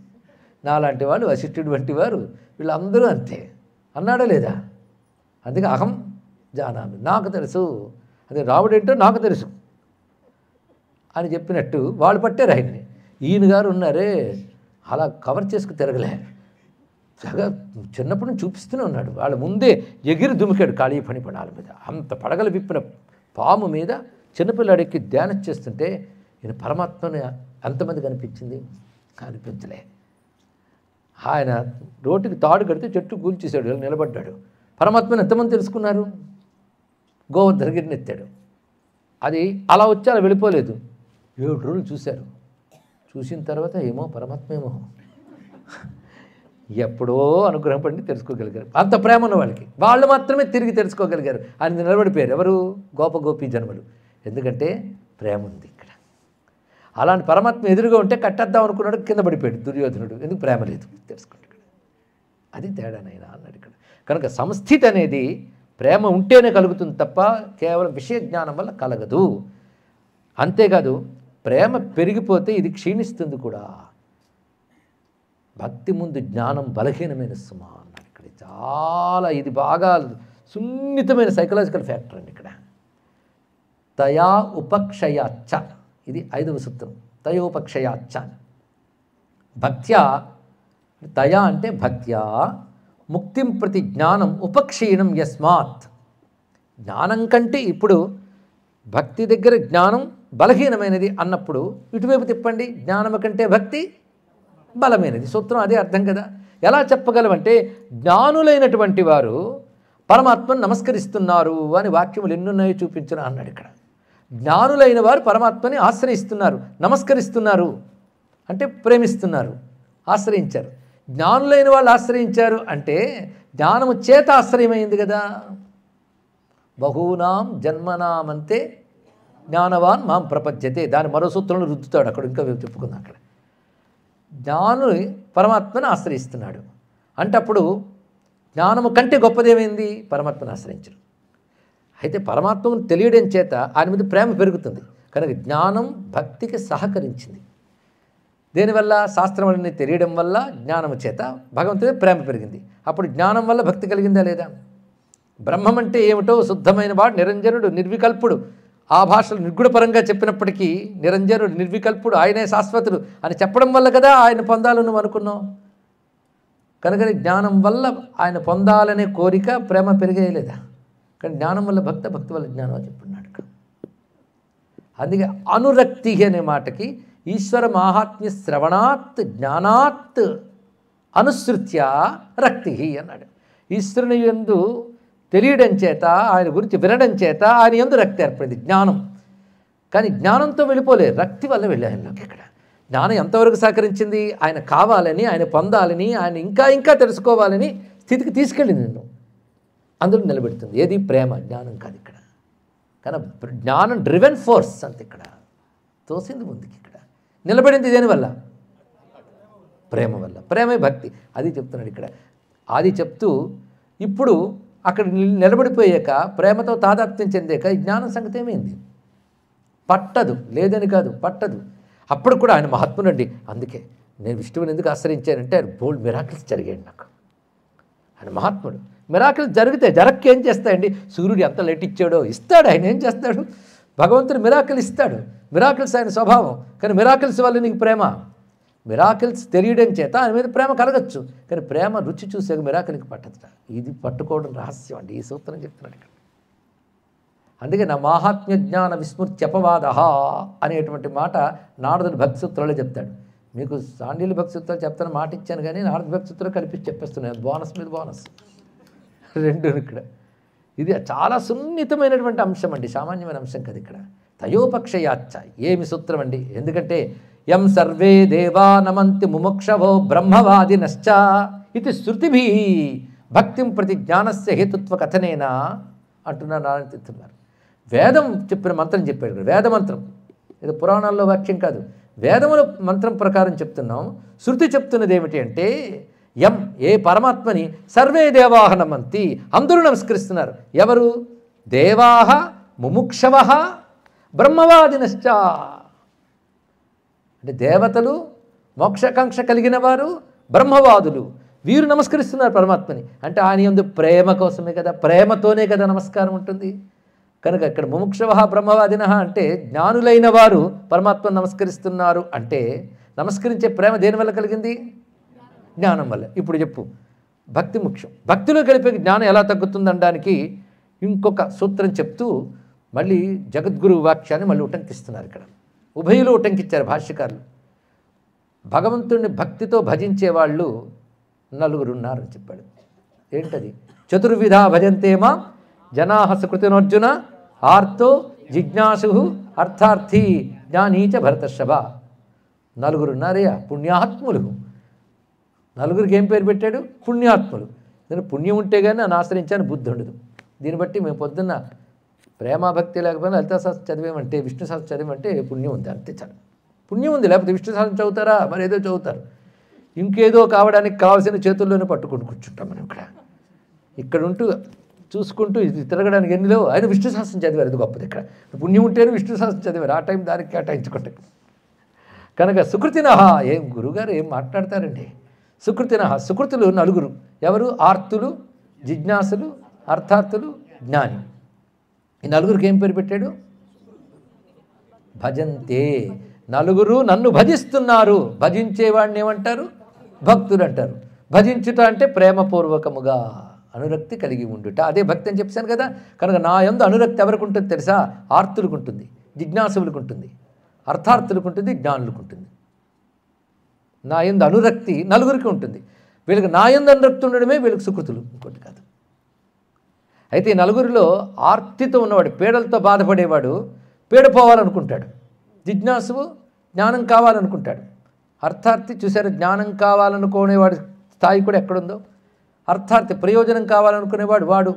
నాలాంటి వాళ్ళు వశిష్ఠుడు వంటి వారు, వీళ్ళందరూ అంతే అన్నాడా లేదా. అందుకే అహం జానామి, నాకు తెలుసు, అదే రాముడు ఏంటో నాకు తెలుసు అని చెప్పినట్టు వాళ్ళు పట్టారు ఆయన్ని. ఈయన గారు ఉన్నారే అలా కవర్ చేసుకు తిరగలే, చక్కగా చిన్నప్పటి నుంచి చూపిస్తూనే ఉన్నాడు. వాళ్ళ ముందే ఎగిరి దుమికాడు ఖాళీ పని పడాల మీద. అంత పడగలు విప్పిన పాము మీద చిన్నపిల్లాడికి ధ్యానం చేస్తుంటే ఈయన పరమాత్మని ఎంతమంది కనిపించింది, కనిపించలే. ఆయన రోటికి తాడు కడితే చెట్టు కూల్చేశాడు, నిలబడ్డాడు. పరమాత్మని ఎంతమంది తెలుసుకున్నారు, గోవర్ధనగిరిని ఎత్తాడు. అది అలా వచ్చి అలా వెళ్ళిపోలేదు, 7 రోజులు చూశారు. చూసిన తర్వాత ఏమో పరమాత్మ ఏమో ఎప్పుడో అనుగ్రహం పడి తెలుసుకోగలిగారు. అంత ప్రేమ ఉన్న వాళ్ళకి వాళ్ళు మాత్రమే తిరిగి తెలుసుకోగలిగారు. ఆయన నిలబడిపోయారు. ఎవరు? గోపగోపీ జన్మలు. ఎందుకంటే ప్రేమ ఉంది ఇక్కడ. అలాంటి పరమాత్మ ఎదురుగా ఉంటే కట్టేద్దాం అనుకున్నాడు, కింద పడిపోయాడు దుర్యోధనుడు. ఎందుకు? ప్రేమ లేదు, తెలుసుకుంటాడు. అది తేడానైనా అన్నాడు ఇక్కడ. కనుక సంస్థితి అనేది ప్రేమ ఉంటేనే కలుగుతుంది తప్ప కేవలం విషయ జ్ఞానం వల్ల కలగదు. అంతేకాదు ప్రేమ పెరిగిపోతే ఇది క్షీణిస్తుంది కూడా. భక్తి ముందు జ్ఞానం బలహీనమైన సుమా అన్నాడు ఇక్కడ. చాలా ఇది బాగా సున్నితమైన సైకలాజికల్ ఫ్యాక్టర్ అండి ఇక్కడ. తయా ఉపక్షయాచ్చ, ఇది 5వ సూత్రం. తయోపక్షయాచ్చ భక్త్యా, తయా అంటే భక్త్యా ముక్తిం ప్రతి జ్ఞానం ఉపక్షీణం యస్మాత్. జ్ఞానం కంటే ఇప్పుడు భక్తి దగ్గర జ్ఞానం బలహీనమైనది అన్నప్పుడు ఇటువైపు తిప్పండి, జ్ఞానం కంటే భక్తి బలమైనది. సూత్రం అదే అర్థం కదా. ఎలా చెప్పగలమంటే జ్ఞానులైనటువంటి వారు పరమాత్మను నమస్కరిస్తున్నారు అని వాక్యములు ఎన్నున్నాయో చూపించిన అన్నాడు ఇక్కడ. జ్ఞానులైన వారు పరమాత్మని ఆశ్రయిస్తున్నారు, నమస్కరిస్తున్నారు అంటే ప్రేమిస్తున్నారు, ఆశ్రయించారు. జ్ఞానులైన వాళ్ళు ఆశ్రయించారు అంటే జ్ఞానము చేత ఆశ్రయమైంది కదా. బహూనాం జన్మనామంతే జ్ఞానవాన్ మాం ప్రపద్యతే, దాని మరో సూత్రంలో రుద్దుతాడు అక్కడ. ఇంకా చెప్పుకుందాం అక్కడ. జ్ఞానులు పరమాత్మను ఆశ్రయిస్తున్నాడు అంటే అప్పుడు జ్ఞానము కంటే గొప్పదేమైంది? పరమాత్మను ఆశ్రయించరు. అయితే పరమాత్మను తెలియడం చేత ఆయన మీద ప్రేమ పెరుగుతుంది. కనుక జ్ఞానం భక్తికి సహకరించింది. దేనివల్ల? శాస్త్రములని తెలియడం వల్ల జ్ఞానము చేత భగవంతుడి ప్రేమ పెరిగింది. అప్పుడు జ్ఞానం వల్ల భక్తి కలిగిందా లేదా? బ్రహ్మం అంటే ఏమిటో శుద్ధమైన వాడు, నిరంజనుడు, నిర్వికల్పుడు. ఆ భాషలు నిర్గుణపరంగా చెప్పినప్పటికీ నిరంజనుడు, నిర్వికల్పుడు, ఆయనే శాశ్వతుడు అని చెప్పడం వల్ల కదా ఆయన పొందాలని నువ్వు అనుకున్నావు. కనుక జ్ఞానం వల్ల ఆయన పొందాలనే కోరిక, ప్రేమ పెరిగేయలేదా? కానీ జ్ఞానం వల్ల భక్తి, భక్తి వల్ల జ్ఞానం అని చెప్పున్నాడు. అందుకే అనురక్తి అనే మాటకి ఈశ్వర మాహాత్మ్య శ్రవణాత్ జ్ఞానాత్ అనుసృత్య రక్తి అన్నాడు. ఈశ్వరుని యందు తెలియడం చేత, ఆయన గురించి వినడం చేత ఆయన యందు రక్తి ఏర్పడింది, జ్ఞానం. కానీ జ్ఞానంతో వెళ్ళిపోలే, రక్తి వల్ల వెళ్ళి ఆయనలోకి. ఇక్కడ జ్ఞానం ఎంతవరకు సహకరించింది? ఆయన కావాలని, ఆయన పొందాలని, ఆయన ఇంకా ఇంకా తెలుసుకోవాలని స్థితికి తీసుకెళ్ళింది నిన్ను. అందులో నిలబెడుతుంది. ఏది? ప్రేమ, జ్ఞానం కాదు ఇక్కడ. కానీ జ్ఞానం డ్రివెన్ ఫోర్స్ అంతే. ఇక్కడ తోసింది ముందుకి. ఇక్కడ నిలబడింది దేనివల్ల? ప్రేమ వల్ల. ప్రేమే భక్తి. అది చెప్తున్నాడు ఇక్కడ. అది చెప్తూ ఇప్పుడు అక్కడ నిలబడిపోయాక, ప్రేమతో తాదాత్మ్యం చెందాక ఈ జ్ఞానం సంగతి ఏమైంది? పట్టదు, లేదని కాదు, పట్టదు. అప్పుడు కూడా ఆయన మహాత్ముడు అండి. అందుకే నేను విష్ణువుని ఎందుకు ఆశ్రయించానంటే ఆయన బోల్డ్ మిరాకిల్స్ జరిగాడు నాకు. ఆయన మహాత్ముడు. మిరాకిల్స్ జరిగితే జరక్కి ఏం చేస్తాయండి? సూర్యుడు ఎంత లైట్ ఇచ్చాడో ఇస్తాడు. ఆయన ఏం చేస్తాడు? భగవంతుడు మిరాకిల్ ఇస్తాడు. మిరాకిల్స్ ఆయన స్వభావం. కానీ మిరాకిల్స్ వల్ల నీకు ప్రేమ, మిరాకిల్స్ తెలియడం చేత ఆయన మీద ప్రేమ కలగచ్చు. కానీ ప్రేమ రుచి చూసాక మిరాకిల్కి పట్టదుట. ఇది పట్టుకోవడం రహస్యం అండి. ఈ సూత్రం చెప్తున్నాడు ఇక్కడ. అందుకే నా మాహాత్మ్య జ్ఞాన విస్మృత్యపవాద అనేటువంటి మాట నారదుడు భక్తి సూత్రాలే చెప్తాడు. మీకు సాండిల్య భక్తి సూత్రాలు చెప్తాను మాట ఇచ్చాను, కానీ నారద భక్తి సూత్రాలు కలిపి చెప్పేస్తున్నాను. బోనస్ మీద బోనస్ రెండు ఇక్కడ. ఇది చాలా సున్నితమైనటువంటి అంశం అండి, సామాన్యమైన అంశం కదా. ఇక్కడ తయోపక్షయాచ్చ ఏమి సూత్రం అండి? ఎందుకంటే యం సర్వే దేవా నమంతి ముముక్షవో బ్రహ్మవాదినశ్చ ఇది శృతిభి భక్తిం ప్రతి జ్ఞానస్య హేతుత్వ కథనేనా అంటున్నారు నారాయణ తీర్థులు. వేదం చెప్పిన మంత్రం చెప్పాడు ఇక్కడ. వేద మంత్రం, ఇది పురాణాల్లో వాక్యం కాదు, వేదముల మంత్రం ప్రకారం చెప్తున్నాం. శృతి చెప్తున్నది ఏమిటి అంటే యం, ఏ పరమాత్మని సర్వే దేవాహ నమంతి, అందరూ నమస్కరిస్తున్నారు. ఎవరు? దేవాహ ముముక్షవ బ్రహ్మవాదినశ్చ. అంటే దేవతలు, మోక్షకాంక్ష కలిగిన వారు, బ్రహ్మవాదులు, వీరు నమస్కరిస్తున్నారు పరమాత్మని. అంటే ఆయన యందు ప్రేమ కోసమే కదా, ప్రేమతోనే కదా నమస్కారం ఉంటుంది. కనుక ఇక్కడ ముముక్షవ బ్రహ్మవాదిన అంటే జ్ఞానులైన వారు పరమాత్మను నమస్కరిస్తున్నారు. అంటే నమస్కరించే ప్రేమ దేనివల్ల కలిగింది? జ్ఞానం వల్ల. ఇప్పుడు చెప్పు, భక్తి ముఖ్యం. భక్తిలో కలిపే జ్ఞానం ఎలా తగ్గుతుందనడానికి ఇంకొక సూత్రం చెప్తూ మళ్ళీ జగద్గురు వాక్యాన్ని మళ్ళీ ఉటంకిస్తున్నారు. ఇక్కడ ఉభయులు ఉటంకించారు భాష్యకారులు. భగవంతుడిని భక్తితో భజించేవాళ్ళు నలుగురు ఉన్నారని చెప్పాడు. ఏంటది? చతుర్విధా భజంతేమా జనాహ సుకృతినోర్జున ఆర్తో జిజ్ఞాసు అర్థార్థి జ్ఞానీచ భరతర్షభ. నలుగురు ఉన్నారయ్యా, పుణ్యాత్ములు. నలుగురికి ఏం పేరు పెట్టాడు? పుణ్యాత్ములు. నేను పుణ్యం ఉంటే కానీ నన్ను ఆశ్రయించాను బుద్ధి ఉండదు. దీన్ని బట్టి మేము పొద్దున్న ప్రేమభక్తి లేకపోయినా లలితాశాస్త్రం చదివేమంటే, విష్ణు శాస్త్రం చదివేమంటే పుణ్యం ఉంది, అంతే చాలు. పుణ్యం ఉంది, లేకపోతే విష్ణు శాస్త్రం చదువుతారా, మరి ఏదో చదువుతారు. ఇంకేదో కావడానికి కావాల్సిన చేతుల్లోనే పట్టుకుంటూ కూర్చుంటాం మనం. ఇక్కడ ఉంటూ చూసుకుంటూ ఇది తిరగడానికి ఎన్నిలో ఆయన విష్ణు శాస్త్రం చదివారు, అది గొప్పది. ఇక్కడ పుణ్యం ఉంటేనే విష్ణు శాస్త్రం చదివారు, ఆ టైం దానికి కేటాయించుకుంటే. కనుక సుకృతినః, ఏం గురుగారు ఏం మాట్లాడతారండి. సుకృతినః, సుకృతులు నలుగురు. ఎవరు? ఆర్తులు, జిజ్ఞాసులు, అర్థార్థులు, జ్ఞాని. ఈ నలుగురికి ఏం పేరు పెట్టాడు? భజంతే. నలుగురు నన్ను భజిస్తున్నారు. భజించేవాడిని ఏమంటారు? భక్తులు అంటారు. భజించుట అంటే ప్రేమపూర్వకముగా అనురక్తి కలిగి ఉండుట, అదే భక్తి అని చెప్పాను కదా. కనుక నా యందు అనురక్తి ఎవరికి ఉంటుంది తెలుసా? ఆర్తులకు ఉంటుంది, జిజ్ఞాసులకు ఉంటుంది, అర్థార్థులకు ఉంటుంది, జ్ఞానులకు ఉంటుంది. నా యందు అనురక్తి నలుగురికి ఉంటుంది. వీళ్ళకి నా యందు అనురక్తి ఉండడమే వీళ్ళకి సుకృతులు, ఇంకోటి కాదు. అయితే ఈ నలుగురిలో ఆర్తితో ఉన్నవాడు, పీడలతో బాధపడేవాడు పీడపోవాలనుకుంటాడు. జిజ్ఞాసువు జ్ఞానం కావాలనుకుంటాడు. అర్థార్థి చూసారు, జ్ఞానం కావాలనుకునేవాడి స్థాయి కూడా ఎక్కడుందో. అర్థార్థి ప్రయోజనం కావాలనుకునేవాడు వాడు.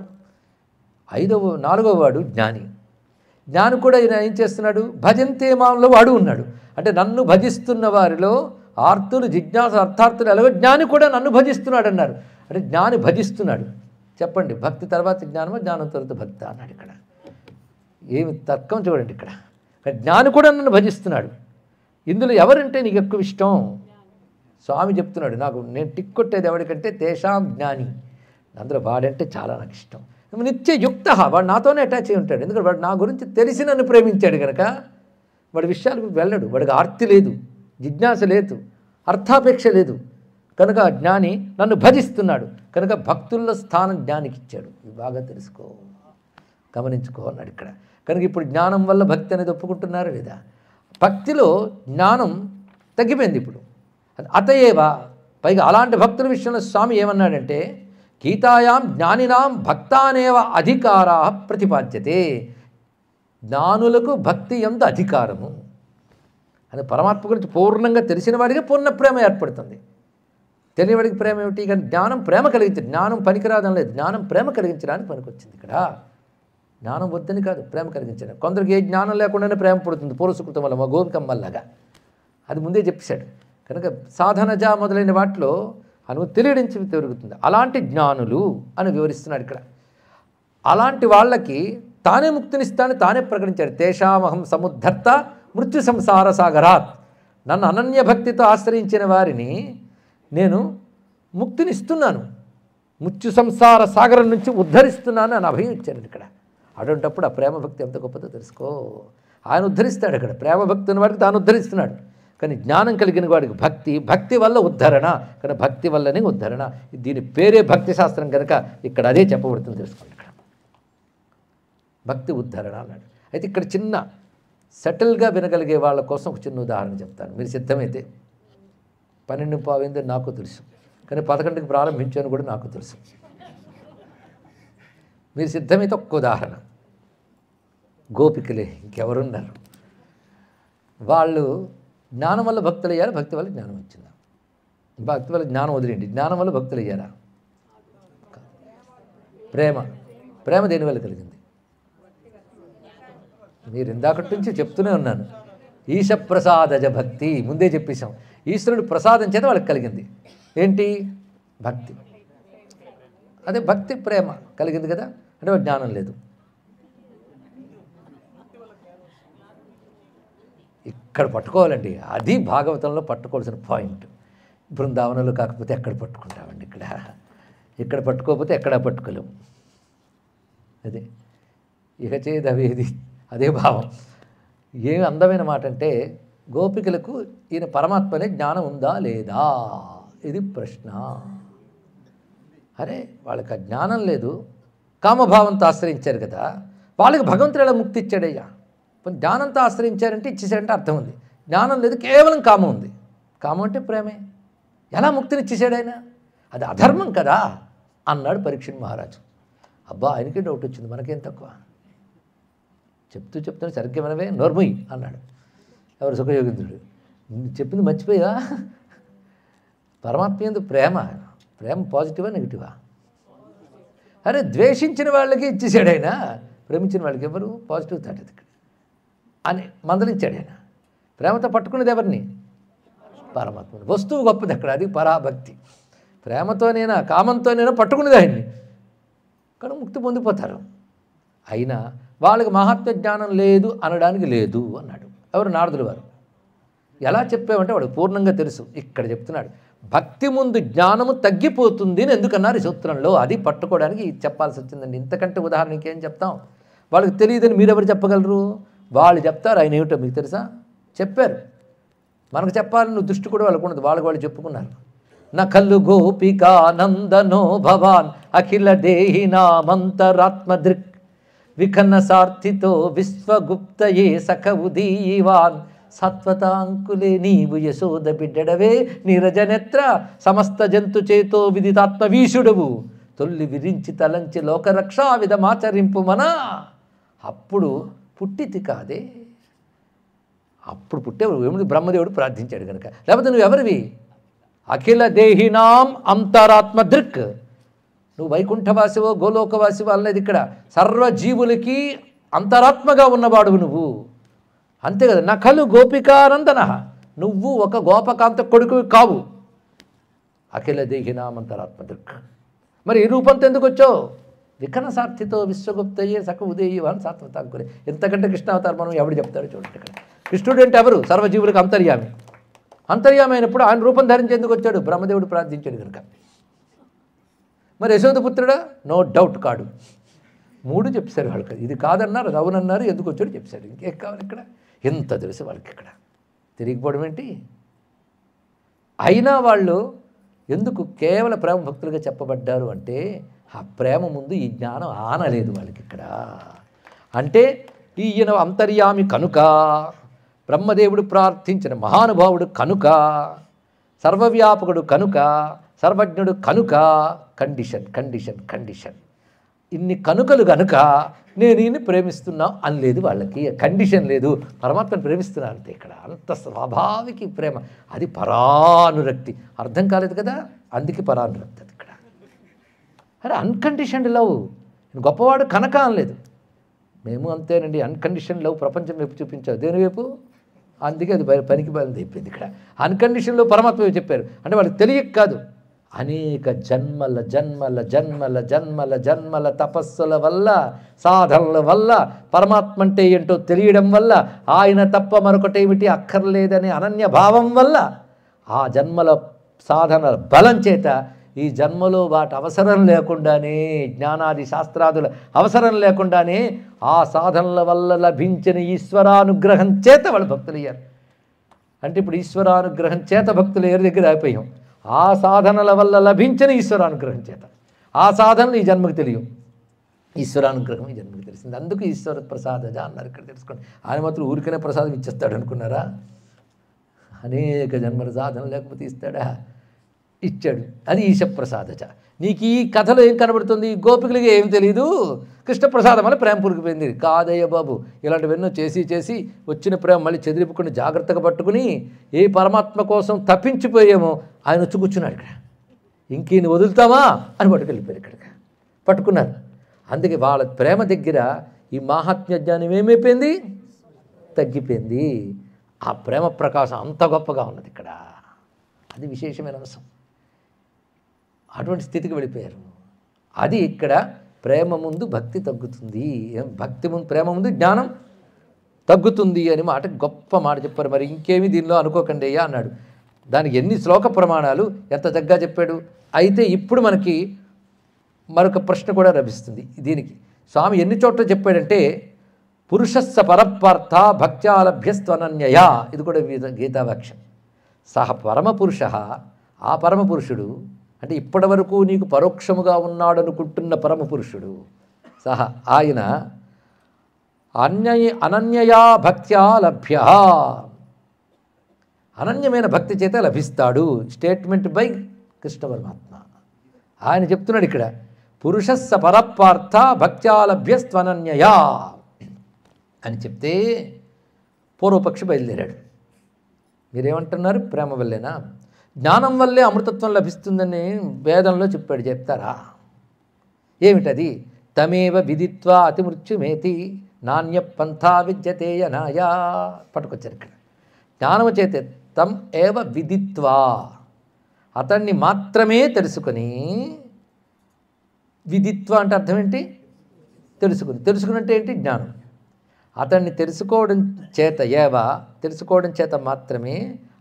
నాలుగవ వాడు జ్ఞాని. జ్ఞాని కూడా ఈయన ఏం చేస్తున్నాడు? భజంతే మాంలో వాడు ఉన్నాడు. అంటే నన్ను భజిస్తున్న వారిలో ఆర్తులు, జిజ్ఞాసు, అర్థార్థులు ఎలాగో జ్ఞాని కూడా నన్ను భజిస్తున్నాడు అన్నారు. అంటే జ్ఞాని భజిస్తున్నాడు. చెప్పండి, భక్తి తర్వాత జ్ఞానమా, జ్ఞానం తర్వాత భక్తి అన్నాడు. ఇక్కడ ఏమి తర్కం చూడండి. ఇక్కడ జ్ఞాని కూడా నన్ను భజిస్తున్నాడు. ఇందులో ఎవరంటే నీకు ఎక్కువ ఇష్టం? స్వామి చెప్తున్నాడు, నాకు నేను టిక్ కొట్టేది ఎవరికంటే తేషాం జ్ఞాని, అందులో వాడంటే చాలా నాకు ఇష్టం. నిత్య యుక్త, వాడు నాతోనే అటాచ్ అయి ఉంటాడు. ఎందుకంటే వాడు నా గురించి తెలిసి నన్ను ప్రేమించాడు కనుక వాడి విషయాలకు వెళ్ళడు. వాడికి ఆర్తి లేదు, జిజ్ఞాస లేదు, అర్థాపేక్ష లేదు. కనుక జ్ఞాని నన్ను భజిస్తున్నాడు. కనుక భక్తుల్లో స్థానం జ్ఞానికి ఇచ్చాడు. ఇది బాగా తెలుసుకో, గమనించుకో అన్నాడు ఇక్కడ. కనుక ఇప్పుడు జ్ఞానం వల్ల భక్తి అనేది ఒప్పుకుంటున్నారా లేదా? భక్తిలో జ్ఞానం తగ్గిపోయింది ఇప్పుడు. అతయేవా, పైగా అలాంటి భక్తుల విషయంలో స్వామి ఏమన్నాడంటే, గీతాయాం జ్ఞానినాం భక్తానేవ అధికారా ప్రతిపాద్యతే. జ్ఞానులకు భక్తి యందు అధికారము అని పరమాత్మ గురించి పూర్ణంగా తెలిసిన వాడికి పూర్ణ ప్రేమ ఏర్పడుతుంది. తెలియవాడికి ప్రేమ ఏమిటి? కానీ జ్ఞానం ప్రేమ కలిగించింది. జ్ఞానం పనికిరాదని లేదు, జ్ఞానం ప్రేమ కలిగించడానికి పనికొచ్చింది. ఇక్కడ జ్ఞానం వద్దని కాదు, ప్రేమ కలిగించడం. కొందరికి ఏ జ్ఞానం లేకుండానే ప్రేమ పుడుతుంది, పూర్వసుకృతం వల్ల, మా గోపికమ్మల్లాగా. అది ముందే చెప్పేశాడు. కనుక సాధనజ మొదలైన వాటిలో అను తెలియడించి తిరుగుతుంది. అలాంటి జ్ఞానులు అని వివరిస్తున్నాడు ఇక్కడ. అలాంటి వాళ్ళకి తానే ముక్తినిస్తానని తానే ప్రకటించాడు. తేషామహం సముద్ధర్త మృత్యు సంసార సాగరాత్. నన్ను అనన్య భక్తితో ఆశ్రయించిన వారిని నేను ముక్తినిస్తున్నాను, మృత్యు సంసార సాగరం నుంచి ఉద్ధరిస్తున్నాను అని అభయం ఇచ్చాడు ఇక్కడ. అటువంటిప్పుడు ఆ ప్రేమభక్తి ఎంత గొప్పదో తెలుసుకో. ఆయన ఉద్ధరిస్తాడు. అక్కడ ప్రేమభక్తి ఉన్న వాడికి తాను ఉద్ధరిస్తున్నాడు. కానీ జ్ఞానం కలిగిన వాడికి భక్తి, భక్తి వల్ల ఉద్ధరణ. కానీ భక్తి వల్లనే ఉద్ధరణ. దీని పేరే భక్తి శాస్త్రం కనుక ఇక్కడ అదే చెప్పబడుతుంది, తెలుసుకోండి. ఇక్కడ భక్తి ఉద్ధరణ అన్నాడు. అయితే ఇక్కడ చిన్న సెటిల్గా వినగలిగే వాళ్ళ కోసం ఒక చిన్న ఉదాహరణ చెప్తాను. మీరు సిద్ధమైతే. 12:15 నాకు తెలుసు, కానీ 11కి ప్రారంభించాను కూడా నాకు తెలుసు. మీరు సిద్ధమైతే ఒక్క ఉదాహరణ. గోపికలే, ఇంకెవరున్నారు? వాళ్ళు జ్ఞానం వల్ల భక్తులు అయ్యారా, భక్తి వల్ల జ్ఞానం వచ్చిందా? భక్తి వల్ల జ్ఞానం వదిలేండి, జ్ఞానం వల్ల భక్తులు అయ్యారా? ప్రేమ, ప్రేమ దేని వల్ల కలిగింది? మీరు ఇందాకటి నుంచి చెప్తూనే ఉన్నాను. ఈశ ప్రసాదజ భక్తి ముందే చెప్పేశాం. ఈశ్వరుడు ప్రసాదం చేత వాళ్ళకి కలిగింది ఏంటి? భక్తి. అదే భక్తి ప్రేమ కలిగింది కదా, అంటే జ్ఞానం లేదు. ఇక్కడ పట్టుకోవాలండి, అది భాగవతంలో పట్టుకోవాల్సిన పాయింట్. బృందావనంలో కాకపోతే ఎక్కడ పట్టుకుంటామండి? ఇక్కడ పట్టుకోకపోతే ఎక్కడా పట్టుకోలేము. అదే ఇక చేదవేది అదే భావం. ఏమి అందమైన మాట అంటే, గోపికలకు ఈయన పరమాత్మనే జ్ఞానం ఉందా లేదా, ఇది ప్రశ్న. అరే వాళ్ళకి ఆ జ్ఞానం లేదు, కామభావంతో ఆశ్రయించారు కదా, వాళ్ళకి భగవంతుడు ఎలా ముక్తి ఇచ్చాడయ్యా? జ్ఞానంతో ఆశ్రయించారంటే ఇచ్చేసాడంటే అర్థం ఉంది. జ్ఞానం లేదు, కేవలం కామం ఉంది. కామం అంటే ప్రేమే, ఎలా ముక్తిని ఇచ్చేసాడు ఆయన? అది అధర్మం కదా అన్నాడు పరీక్షణ్ మహారాజు. అబ్బా ఆయనకే డౌట్ వచ్చింది, మనకేం తక్కువ. చెప్తూ సరిగ్గా వినవే, నోర్ముయ్ అన్నాడు ఎవరు? సుఖయోగేంద్రుడు. చెప్పింది మర్చిపోయా? పరమాత్మ యందు ప్రేమ పాజిటివా నెగిటివా? అరే ద్వేషించిన వాళ్ళకి ఇచ్చేసాడు ఆయన, ప్రేమించిన వాళ్ళకి ఎవరు? పాజిటివ్ థాట్ అది అని మందలించాడు ఆయన. ప్రేమతో పట్టుకునేది ఎవరిని? పరమాత్మని. వస్తువు గొప్పది అక్కడ, అది పరాభక్తి. ప్రేమతోనైనా కామంతోనైనా పట్టుకునేది ఆయన్ని, కానీ ముక్తి పొందిపోతారు. అయినా వాళ్ళకి మహాత్మ జ్ఞానం లేదు అనడానికి లేదు అన్నాడు ఎవరు? నారదులు వారు. ఎలా చెప్పామంటే వాడు పూర్ణంగా తెలుసు. ఇక్కడ చెప్తున్నాడు, భక్తి ముందు జ్ఞానము తగ్గిపోతుంది అని ఎందుకన్నారు ఈ సూత్రంలో. అది పట్టుకోవడానికి చెప్పాల్సి వచ్చిందండి. ఇంతకంటే ఉదాహరణ ఇంకేం చెప్తాం? వాళ్ళకి తెలియదని మీరెవరు చెప్పగలరు? వాళ్ళు చెప్తారు. ఆయన ఏమిటో మీకు తెలుసా? చెప్పారు. మనకు చెప్పాలని దృష్టి కూడా వాళ్ళకు ఉండదు, వాళ్ళు చెప్పుకున్నారు. నఖల్లు గోపికానందనో భవాన్ అఖిల దేహినామంతరాత్మదృక్ విఖన్న సార్థితో విశ్వగుప్తయే సఖ ఉదీవాన్ సత్వతాంకులే నీవు యశోద బిడ్డడవే నీరజనేత్ర సమస్త జంతు చేతో విదితాత్మవీషుడవు తొల్లి విరించి తలంచి లోకరక్షా విధమాచరింపు మనా. అప్పుడు పుట్టితి కాదే, అప్పుడు పుట్టేవాడు ఏమిటి? బ్రహ్మదేవుడు ప్రార్థించాడు కనుక. లేకపోతే నువ్వు ఎవరివి? అఖిల దేహినాం అంతరాత్మదృక్. నువ్వు వైకుంఠవాసివో గోలోకవాసివో అన్నది ఇక్కడ. సర్వజీవులకి అంతరాత్మగా ఉన్నవాడువు నువ్వు, అంతే కదా. నఖలు గోపికానందన, నువ్వు ఒక గోపకాంత కొడుకు కావు. అఖిల దేహినాం అంతరాత్మదృక్. మరి ఈ రూపంతో ఎందుకు వచ్చావు? వికన సార్థితో విశ్వగుప్తయ్యే సక ఉదయవాన్ సాత్వతాంకులే. ఎంతకంటే కృష్ణావతారం మనం ఎవడు చెప్తాడో చూడండి. ఇక్కడ కృష్ణుడు అంటే ఎవరు? సర్వజీవులకు అంతర్యామి. అంతర్యామి అయినప్పుడు ఆయన రూపం ధరించేందుకు వచ్చాడు? బ్రహ్మదేవుడు ప్రార్థించాడు కనుక. మరి యశోదపుత్రుడా? నో డౌట్ కాడు. మూడు చెప్పారు వాళ్ళకి. ఇది కాదన్నారు, అది అవునన్నారు, ఎందుకు వచ్చాడు చెప్పారు. ఇంకేం కావాలి ఇక్కడ? ఎంత తెలుసు వాళ్ళకి ఇక్కడ, తిరిగిపోవడం ఏంటి? అయినా వాళ్ళు ఎందుకు కేవల ప్రేమ భక్తులుగా చెప్పబడ్డారు అంటే, ఆ ప్రేమ ముందు ఈ జ్ఞానం ఆనలేదు వాళ్ళకి ఇక్కడ. అంటే ఈయన అంతర్యామి కనుక, బ్రహ్మదేవుడు ప్రార్థించిన మహానుభావుడు కనుక, సర్వవ్యాపకుడు కనుక, సర్వజ్ఞుడు కనుక, కండిషన్. ఇన్ని కనుకలు కనుక నేను ఈయన్ని ప్రేమిస్తున్నా అనలేదు వాళ్ళకి. కండిషన్ లేదు, పరమాత్మను ప్రేమిస్తున్నా అంతే. ఇక్కడ అంత స్వాభావిక ప్రేమ, అది పరానురక్తి. అర్థం కాలేదు కదా, అందుకే పరానురక్తి అది ఇక్కడ. అరే అన్కండిషన్డ్ లవ్, గొప్పవాడు కనుక అనలేదు. మేము అంతేనండి, అన్కండిషన్ లవ్ ప్రపంచం వైపు చూపించావు. దేని వైపు? అందుకే అది పనికి బయలుదేరి అయిపోయింది ఇక్కడ. అన్కండిషన్లో పరమాత్మ చెప్పారు అంటే వాళ్ళకి తెలియక కాదు, అనేక జన్మల తపస్సుల వల్ల, సాధనల వల్ల, పరమాత్మ అంటే ఏంటో తెలియడం వల్ల, ఆయన తప్ప మరొకటేమిటి అక్కర్లేదనే అనన్య భావం వల్ల, ఆ జన్మల సాధనల బలం చేత ఈ జన్మలో వాటి అవసరం లేకుండానే, జ్ఞానాది శాస్త్రాదుల అవసరం లేకుండానే ఆ సాధనల వల్ల లభించిన ఈశ్వరానుగ్రహం చేత వాళ్ళు భక్తులు అయ్యారు. అంటే ఇప్పుడు ఈశ్వరానుగ్రహం చేత భక్తులు ఎవరి దగ్గర అయిపోయాం? ఆ సాధనల వల్ల లభించిన ఈశ్వరానుగ్రహం చేత. ఆ సాధనలు ఈ జన్మకు తెలియవు, ఈశ్వరానుగ్రహం ఈ జన్మకు తెలిసింది. అందుకు ఈశ్వర ప్రసాదజ అన్నారు. ఇక్కడ తెలుసుకోండి. ఆయన మాత్రం ఊరికనే ప్రసాదం ఇచ్చేస్తాడు అనుకున్నారా? అనేక జన్మల సాధన లేకపోతే ఇస్తాడా? ఇచ్చాడు. అది ఈశప్రసాదజ. నీకు ఈ కథలో ఏం కనబడుతుంది? గోపికలకి ఏం తెలియదు, కృష్ణప్రసాదం వల్ల ప్రేమ పురిగిపోయింది. కాదయ్య బాబు, ఇలాంటివెన్నో చేసి వచ్చిన ప్రేమ మళ్ళీ చెదిరిపుకుని జాగ్రత్తగా పట్టుకుని ఏ పరమాత్మ కోసం తప్పించిపోయామో ఆయన వచ్చి కూర్చున్నాడు ఇక్కడ. ఇంకీని వదులుతామా అని పట్టుకెళ్ళిపోయారు ఇక్కడికి, పట్టుకున్నారు. అందుకే వాళ్ళ ప్రేమ దగ్గర ఈ మాహాత్మ్య జ్ఞానం ఏమైపోయింది? తగ్గిపోయింది. ఆ ప్రేమ ప్రకాశం అంత గొప్పగా ఉన్నది ఇక్కడ. అది విశేషమైన అంశం. అటువంటి స్థితికి వెళ్ళిపోయారు. అది ఇక్కడ ప్రేమ ముందు భక్తి తగ్గుతుంది, భక్తి ముందు ప్రేమ ముందు జ్ఞానం తగ్గుతుంది అని మాట గొప్ప మాట చెప్పారు. మరి ఇంకేమి దీనిలో అనుకోకండి అయ్యా అన్నాడు. దానికి ఎన్ని శ్లోక ప్రమాణాలు ఎంత చక్కగా చెప్పాడు. అయితే ఇప్పుడు మనకి మరొక ప్రశ్న కూడా లభిస్తుంది. దీనికి స్వామి ఎన్ని చోట్ల చెప్పాడంటే పురుషస్స పరపార్థ భక్త్యాలభ్యస్త్వనన్యయా, ఇది కూడా గీతావాక్యం. సహ పరమపురుష, ఆ పరమపురుషుడు అంటే ఇప్పటి వరకు నీకు పరోక్షముగా ఉన్నాడనుకుంటున్న పరమపురుషుడు సహ ఆయన అనన్యయా భక్త్యా లభ్య, అనన్యమైన భక్తి చేత లభిస్తాడు. స్టేట్మెంట్ బై కృష్ణ పరమాత్మ. ఆయన చెప్తున్నాడు ఇక్కడ పురుషస్స పరపార్థ భక్త్యాలభ్యస్త్వనన్యయా అని చెప్తే పూర్వపక్షి బయలుదేరాడు. మీరేమంటున్నారు? ప్రేమ వల్లేనా? జ్ఞానం వల్లే అమృతత్వం లభిస్తుందని వేదంలో చెప్పాడు. చెప్తారా? ఏమిటది? తమేవ విదిత్వా అతిమృత్యుమేతి నాణ్య పంథా విద్యతే యనాయా. పట్టుకొచ్చారు ఇక్కడ. జ్ఞానము చేతే తం ఏవ విదిత్వా, అతన్ని మాత్రమే తెలుసుకొని, విదిత్వ అంటే అర్థం ఏంటి? తెలుసుకుని. తెలుసుకుని అంటే ఏంటి? జ్ఞానం. అతన్ని తెలుసుకోవడం చేత ఏవ, తెలుసుకోవడం చేత మాత్రమే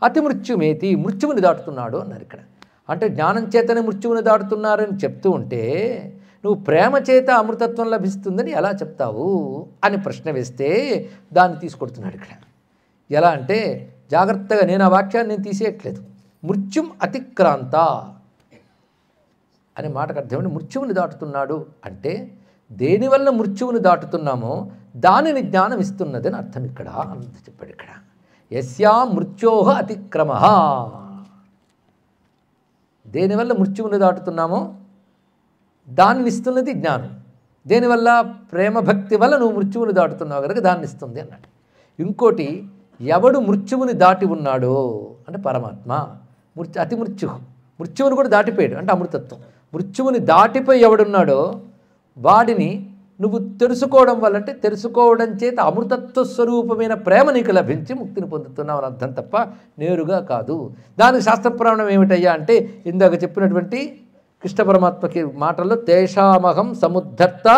అతి మృత్యుమేతి, మృత్యువుని దాటుతున్నాడు అన్నారు ఇక్కడ. అంటే జ్ఞానం చేతనే మృత్యువుని దాటుతున్నారని చెప్తూ ఉంటే నువ్వు ప్రేమ చేత అమృతత్వం లభిస్తుందని ఎలా చెప్తావు అని ప్రశ్న వేస్తే దాన్ని తీసుకొడుతున్నాడు ఇక్కడ. ఎలా అంటే జాగ్రత్తగా, నేను ఆ వాక్యాన్ని నేను తీసేయట్లేదు. మృత్యుం అతిక్రాంత అనే మాటకు అర్థం మృత్యువుని దాటుతున్నాడు అంటే దేనివల్ల మృత్యువుని దాటుతున్నామో దానిని జ్ఞానం ఇస్తున్నది అని అర్థం ఇక్కడ అని చెప్పాడు ఇక్కడ. యస్యా మృత్యోహ అతిక్రమ, దేనివల్ల మృత్యువుని దాటుతున్నామో దానిని ఇస్తున్నది జ్ఞానం. దేనివల్ల? ప్రేమ భక్తి వల్ల నువ్వు మృత్యువుని దాటుతున్నావు కనుక దాన్ని ఇస్తుంది అన్నాడు. ఇంకోటి, ఎవడు మృత్యువుని దాటి ఉన్నాడో అంటే పరమాత్మ. అతి మృత్యువుని కూడా దాటిపోయాడు అంటే అమృతత్వం. మృత్యువుని దాటిపోయి ఎవడున్నాడో వాడిని నువ్వు తెలుసుకోవడం వల్ల, అంటే తెలుసుకోవడం చేత అమృతత్వ స్వరూపమైన ప్రేమ నీకు లభించి ముక్తిని పొందుతున్నావు అని అర్థం తప్ప నేరుగా కాదు. దానికి శాస్త్రప్రాణం ఏమిటయ్యా అంటే ఇందాక చెప్పినటువంటి కృష్ణ పరమాత్మకి మాటల్లో తేషామహం సముద్ధర్త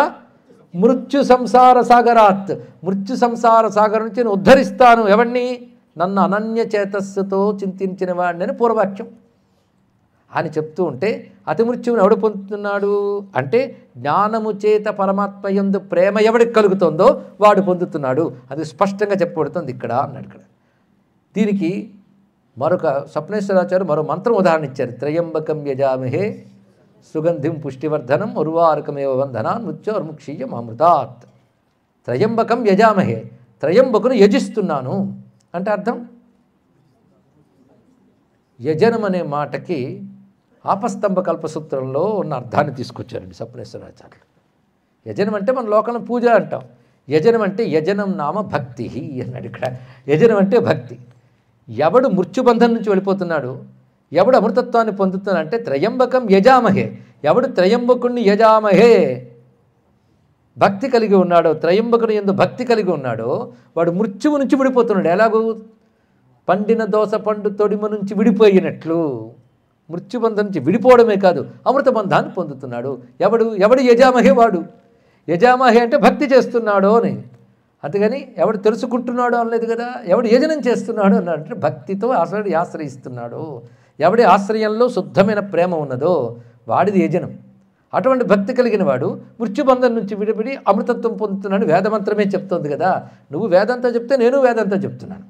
మృత్యు సంసార సాగరాత్, మృత్యు సంసార సాగరం నుంచి నేను ఉద్ధరిస్తాను ఎవరిని? నన్ను అనన్య చేతస్సుతో చింతించిన వాడిని అని పూర్వవాక్యం అని చెప్తూ ఉంటే అతి మృత్యువుని ఎవడు పొందుతున్నాడు అంటే జ్ఞానము చేత పరమాత్మ యందు ప్రేమ ఎవడికి కలుగుతుందో వాడు పొందుతున్నాడు. అది స్పష్టంగా చెప్పబడుతుంది ఇక్కడ అన్నాడు. ఇక్కడ దీనికి మరొక స్వప్నేశ్వరాచార్య మరో మంత్రం ఉదాహరణ ఇచ్చారు. త్రయంబకం యజామహే సుగంధిం పుష్టివర్ధనం ఉర్వారకమేవ వంధనాన్ మృత్యోర్ముక్షీయం అమృతాత్. త్రయంబకం యజామహే, త్రయంబకును యజిస్తున్నాను అంటే అర్థం యజనం అనే మాటకి ఆపస్తంభ కల్పసూత్రంలో ఉన్న అర్థాన్ని తీసుకొచ్చారండి స్వప్నేశ్వరాచార్యులు. యజనం అంటే మన లోకంలో పూజ అంటాం. యజనం అంటే యజనం నామ భక్తి అన్నాడు ఇక్కడ. యజనం అంటే భక్తి. ఎవడు మృత్యుబంధం నుంచి వెళ్ళిపోతున్నాడు, ఎవడు అమృతత్వాన్ని పొందుతున్నాడు అంటే త్రయంబకం యజామహే, ఎవడు త్రయంబకుణ్ణి యజామహే భక్తి కలిగి ఉన్నాడో, త్రయంబకుని యందు భక్తి కలిగి ఉన్నాడో వాడు మృత్యువు నుంచి విడిపోతున్నాడు. ఎలాగూ పండిన దోస పండు తొడిమ నుంచి విడిపోయినట్లు మృత్యుబంధం నుంచి విడిపోవడమే కాదు అమృత బంధాన్ని పొందుతున్నాడు. ఎవడు యజామహే, వాడు యజామహే అంటే భక్తి చేస్తున్నాడో అని. అంతేగాని ఎవడు తెలుసుకుంటున్నాడో అనలేదు కదా. ఎవడు యజనం చేస్తున్నాడు అన్నాడంటే భక్తితో అసలు ఆశ్రయిస్తున్నాడు. ఎవడి ఆశ్రయంలో శుద్ధమైన ప్రేమ ఉన్నదో వాడిది యజనం. అటువంటి భక్తి కలిగిన వాడు మృత్యుబంధం నుంచి విడిపడి అమృతత్వం పొందుతున్నాడు. వేదమంత్రమే చెప్తోంది కదా. నువ్వు వేదంతా చెప్తే నేను వేదంతా చెప్తున్నాను.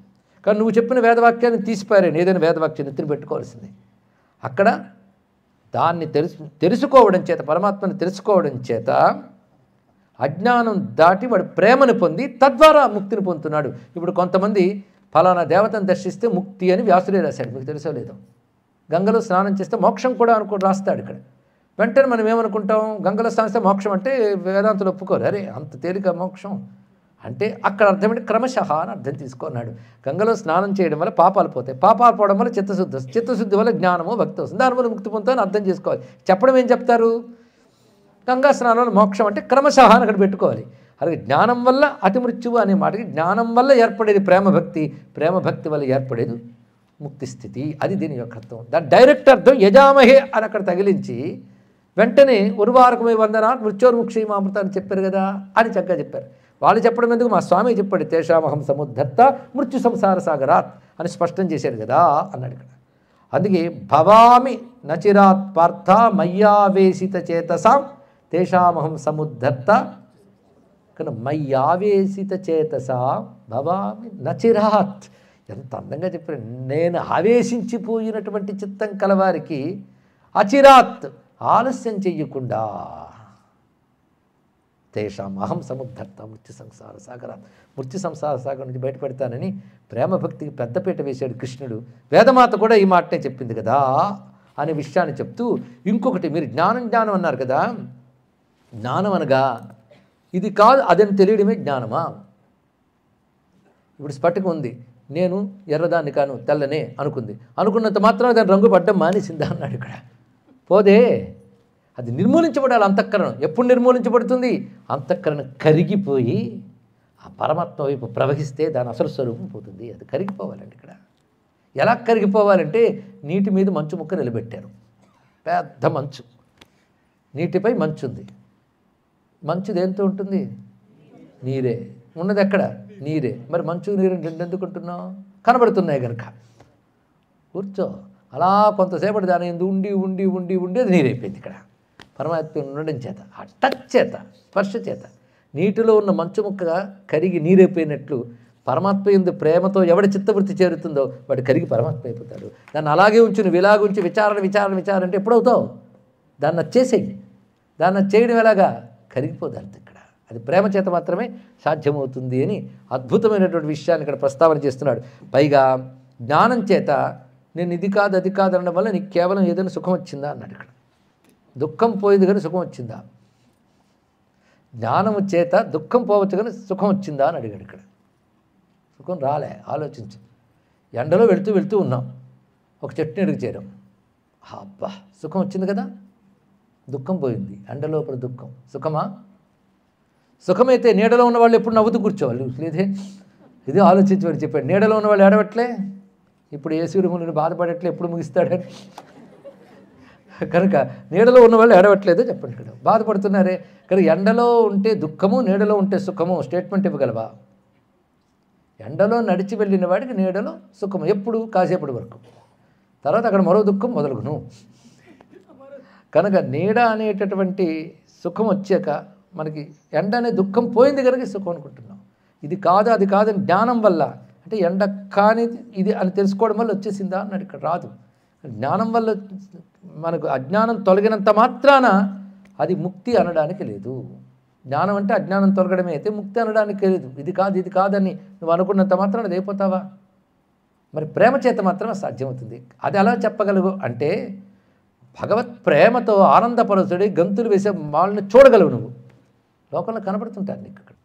కానీ నువ్వు చెప్పిన వేదవాక్యాన్ని తీసిపారాను. ఏదైనా వేదవాక్యం నెత్తిన పెట్టుకోవాల్సింది. అక్కడ దాన్ని తెలుసుకోవడం చేత, పరమాత్మని తెలుసుకోవడం చేత అజ్ఞానం దాటి వాడు ప్రేమను పొంది తద్వారా ముక్తిని పొందుతున్నాడు. ఇప్పుడు కొంతమంది ఫలానా దేవతను దర్శిస్తే ముక్తి అని వ్యాసుడే రాశాడు. మీకు తెలుసో లేదో. గంగలో స్నానం చేస్తే మోక్షం కూడా రాస్తాడు ఇక్కడ. వెంటనే మనం ఏమనుకుంటాం, గంగలో స్నానం చేస్తే మోక్షం అంటే వేదాంతులు ఒప్పుకోరు. అరే అంత తేలిక మోక్షం అంటే అక్కడ అర్థమేంటి? క్రమశః అని అర్థం తీసుకున్నాడు. గంగలో స్నానం చేయడం వల్ల పాపాలు పోతాయి, పాపాలు పోవడం వల్ల చిత్తశుద్ధి వస్తుంది, చిత్తశుద్ధి వల్ల జ్ఞానము భక్తి వస్తుంది, దాని వల్ల ముక్తి పొందుతామని అర్థం చేసుకోవాలి. చెప్పడం ఏం చెప్తారు? గంగా స్నానంలో మోక్షం అంటే క్రమశః అని అక్కడ పెట్టుకోవాలి. అలాగే జ్ఞానం వల్ల అతి మృత్యువు అనే మాటకి జ్ఞానం వల్ల ఏర్పడేది ప్రేమభక్తి, ప్రేమభక్తి వల్ల ఏర్పడేది ముక్తి స్థితి. అది దీని యొక్క అర్థం. దాని డైరెక్ట్ అర్థం యజామహే అని అక్కడ తగిలించి వెంటనే ఉర్వారకమై వందనా మృత్యోర్ముక్షీమామృత అని చెప్పారు కదా అని చక్కగా చెప్పారు. వాళ్ళు చెప్పడం ఎందుకు, మా స్వామి చెప్పాడు తేషామహం సముద్ధర్త మృత్యు సంసార సాగరాత్ అని స్పష్టం చేశాడు కదా అన్నాడు ఇక్కడ. అందుకే భవామి నచిరాత్ పార్థ మయ్యావేశిత చేతసాం తేషామహం సముద్ధర్త కానీ మయ్యావేశిత చేతసాం భవామి నచిరాత్. ఎంత అందంగా చెప్పారు. నేను ఆవేశించిపోయినటువంటి చిత్తం కలవారికి అచిరాత్ ఆలస్యం చెయ్యకుండా తేషాం అహం సముద్ధర్త మృత్యు సంసార సాగరాత్ మృత్యు సంసార సాగరం నుంచి బయటపెడతానని ప్రేమభక్తికి పెద్దపీట వేశాడు కృష్ణుడు. వేదమాత కూడా ఈ మాటనే చెప్పింది కదా అనే విషయాన్ని చెప్తూ ఇంకొకటి, మీరు జ్ఞానం జ్ఞానం అన్నారు కదా, జ్ఞానం అనగా ఇది కాదు అదని తెలియడమే జ్ఞానమా? ఇప్పుడు స్ఫటికం ఉంది, నేను ఎర్రదాన్ని కాను తెల్లనే అనుకుంది, అనుకున్నంత మాత్రం దాని రంగు పడ్డం మానేసిందా అన్నాడు ఇక్కడ. పోదే, అది నిర్మూలించబడాలి అంతఃకరణం. ఎప్పుడు నిర్మూలించబడుతుంది? అంతఃకరణం కరిగిపోయి ఆ పరమాత్మ వైపు ప్రవహిస్తే దాని అసలు స్వరూపం పోతుంది. అది కరిగిపోవాలండి. ఇక్కడ ఎలా కరిగిపోవాలంటే నీటి మీద మంచు ముక్క నిలబెట్టారు, పెద్ద మంచు, నీటిపై మంచు ఉంది. మంచు దేంతో ఉంటుంది? నీరే. ఉన్నది ఎక్కడ? నీరే. మరి మంచు నీరు రెండు ఎందుకు ఉంటున్నావు? కనబడుతున్నాయి కనుక. కూర్చో, అలా కొంతసేపటి దాని ఎందు ఉండి ఉండి ఉండి ఉండి అది నీరైపోయింది. ఇక్కడ పరమాత్మ ఉండడం చేత, ఆ టచ్ చేత, స్పర్శ చేత నీటిలో ఉన్న మంచు ముక్కగా కరిగి నీరైపోయినట్లు పరమాత్మ ఎందు ప్రేమతో ఎవడి చిత్తవృత్తి చేరుతుందో వాడు కరిగి పరమాత్మ అయిపోతాడు. దాన్ని అలాగే ఉంచి నువ్వు ఇలాగ ఉంచి విచారణ విచారణ విచారణ అంటే ఎప్పుడవుతావు? దాన్ని చేసేయి. దాన్ని చేయడం ఎలాగా? కరిగిపోదాలి. ఇక్కడ అది ప్రేమ చేత మాత్రమే సాధ్యమవుతుంది అని అద్భుతమైనటువంటి విషయాన్ని ఇక్కడ ప్రస్తావన చేస్తున్నాడు. పైగా జ్ఞానం చేత నేను ఇది కాదు అది కాదు అనడం వల్ల నీకు కేవలం ఏదైనా సుఖం వచ్చిందా అన్నాడు. ఇక్కడ దుఃఖం పోయింది కానీ సుఖం వచ్చిందా? జ్ఞానము చేత దుఃఖం పోవచ్చు కానీ సుఖం వచ్చిందా అని అడిగాడు. ఇక్కడ సుఖం రాలే. ఆలోచించు. ఎండలో వెళుతూ వెళుతూ ఉన్నాం, ఒక చెట్టుని అడిగి చేరాం, అబ్బా సుఖం వచ్చింది కదా, దుఃఖం పోయింది. ఎండలోపల దుఃఖం సుఖమా? సుఖమైతే నీడలో ఉన్న వాళ్ళు ఎప్పుడు నవ్వుతూ కూర్చోవాలి లేదే. ఇది ఆలోచించి వాడు చెప్పాడు. నీడలో ఉన్న వాళ్ళు ఏడవట్లే, ఇప్పుడు యేసుని బాధపడట్లే, ఎప్పుడు ముగిస్తాడని. కనుక నీడలో ఉన్న వాళ్ళు ఏడవట్లేదో చెప్పండి. ఇక్కడ బాధపడుతున్నారే. కానీ ఎండలో ఉంటే దుఃఖము, నీడలో ఉంటే సుఖము స్టేట్మెంట్ ఇవ్వగలవా? ఎండలో నడిచి వెళ్ళిన వాడికి నీడలో సుఖము ఎప్పుడు? కాసేపటి వరకు. తర్వాత అక్కడ మరో దుఃఖం మొదలుగును. కనుక నీడ అనేటటువంటి సుఖం వచ్చాక మనకి ఎండ అనే దుఃఖం పోయింది కనుక సుఖం అనుకుంటున్నాం. ఇది కాదు అది కాదని జ్ఞానం వల్ల, అంటే ఎండ కాని ఇది అని తెలుసుకోవడం వల్ల వచ్చేసిందా అన్నాడు. ఇక్కడ రాదు. జ్ఞానం వల్ల మనకు అజ్ఞానం తొలగినంత మాత్రాన అది ముక్తి అనడానికి లేదు. జ్ఞానం అంటే అజ్ఞానం తొలగడమే అయితే ముక్తి అనడానికి లేదు. ఇది కాదు ఇది కాదని నువ్వు అనుకున్నంత మాత్రాన అది అయిపోతావా? మరి ప్రేమ చేత మాత్రమే సాధ్యమవుతుంది. అది ఎలా చెప్పగలవు అంటే భగవత్ ప్రేమతో ఆనందపరచుడి గంతులు వేసే వాళ్ళని చూడగలవు. నువ్వు లోకంలో కనబడుతుంటారు నీకు. అక్కడ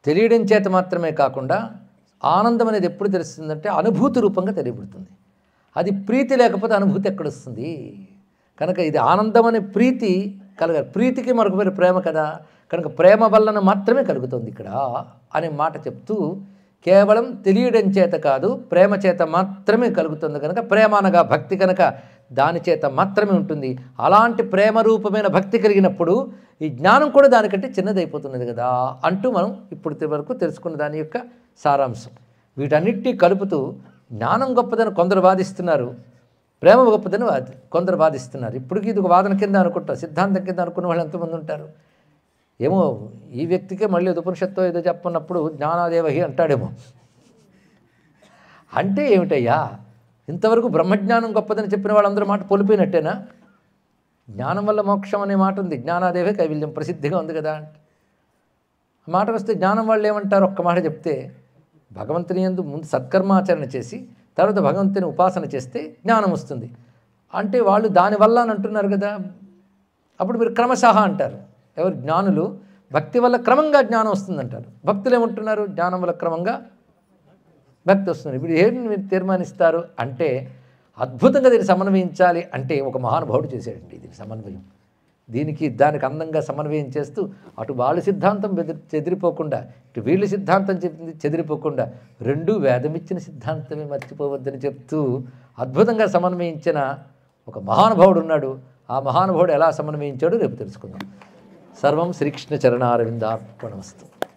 తెలియడం చేత మాత్రమే కాకుండా ఆనందం అనేది ఎప్పుడు తెలుస్తుందంటే అనుభూతి రూపంగా తెలియబడుతుంది. అది ప్రీతి లేకపోతే అనుభూతి ఎక్కడొస్తుంది? కనుక ఇది ఆనందం అనే ప్రీతి కలగాలి. ప్రీతికి మరొక పేరు ప్రేమ కదా. కనుక ప్రేమ వలన మాత్రమే కలుగుతుంది ఇక్కడ అనే మాట చెప్తూ కేవలం తెలియడం చేత కాదు ప్రేమ చేత మాత్రమే కలుగుతుంది. కనుక ప్రేమ అనగా భక్తి కనుక దాని చేత మాత్రమే ఉంటుంది. అలాంటి ప్రేమ రూపమైన భక్తి కలిగినప్పుడు ఈ జ్ఞానం కూడా దానికంటే చిన్నదైపోతున్నది కదా అంటూ మనం ఇప్పుడు వరకు తెలుసుకున్న దాని యొక్క సారాంశం. వీటన్నిటినీ కలుపుతూ జ్ఞానం గొప్పదని కొందరు వాదిస్తున్నారు, ప్రేమ గొప్పదని కొందరు వాదిస్తున్నారు. ఇప్పటికీ ఇది ఒక వాదన కింద అనుకుంటారు, సిద్ధాంతం కింద అనుకున్న వాళ్ళు ఎంతమంది ఉంటారు ఏమో. ఈ వ్యక్తికే మళ్ళీ ఉపనిషత్తు ఏదో చెప్పన్నప్పుడు జ్ఞానాదేవహి అంటాడేమో. అంటే ఏమిటయ్యా, ఇంతవరకు బ్రహ్మజ్ఞానం గొప్పదని చెప్పిన వాళ్ళందరూ మాట పొలిపోయినట్టేనా? జ్ఞానం వల్ల మోక్షం అనే మాట ఉంది, జ్ఞానాదేవే కైవల్యం ప్రసిద్ధిగా ఉంది కదా. మాట వస్తే జ్ఞానం వాళ్ళు ఏమంటారు? ఒక్క మాట చెప్తే భగవంతుని యందు ముందు సత్కర్మాచరణ చేసి తర్వాత భగవంతుని ఉపాసన చేస్తే జ్ఞానం వస్తుంది అంటే వాళ్ళు దానివల్ల అని అంటున్నారు కదా. అప్పుడు మీరు క్రమశః అంటారు. ఎవరు? జ్ఞానులు భక్తి వల్ల క్రమంగా జ్ఞానం వస్తుందంటారు. భక్తులు ఏమంటున్నారు? జ్ఞానం వల్ల క్రమంగా భక్తి వస్తుంది. ఇప్పుడు ఏం మీరు తీర్మానిస్తారు అంటే అద్భుతంగా దీన్ని సమన్వయించాలి అంటే ఒక మహానుభావుడు చేశాడండి దీని సమన్వయం. దీనికి దానికి అందంగా సమన్వయం చేస్తూ అటు వాళ్ళ సిద్ధాంతం చెదిరిపోకుండా ఇటు వీళ్ళ సిద్ధాంతం చెదిరిపోకుండా రెండూ వేదమిచ్చిన సిద్ధాంతమే మర్చిపోవద్దని చెప్తూ అద్భుతంగా సమన్వయించిన ఒక మహానుభావుడు ఉన్నాడు. ఆ మహానుభావుడు ఎలా సమన్వయించాడో రేపు తెలుసుకుందాం. సర్వం శ్రీకృష్ణ చరణారవిందార్పణమస్తు.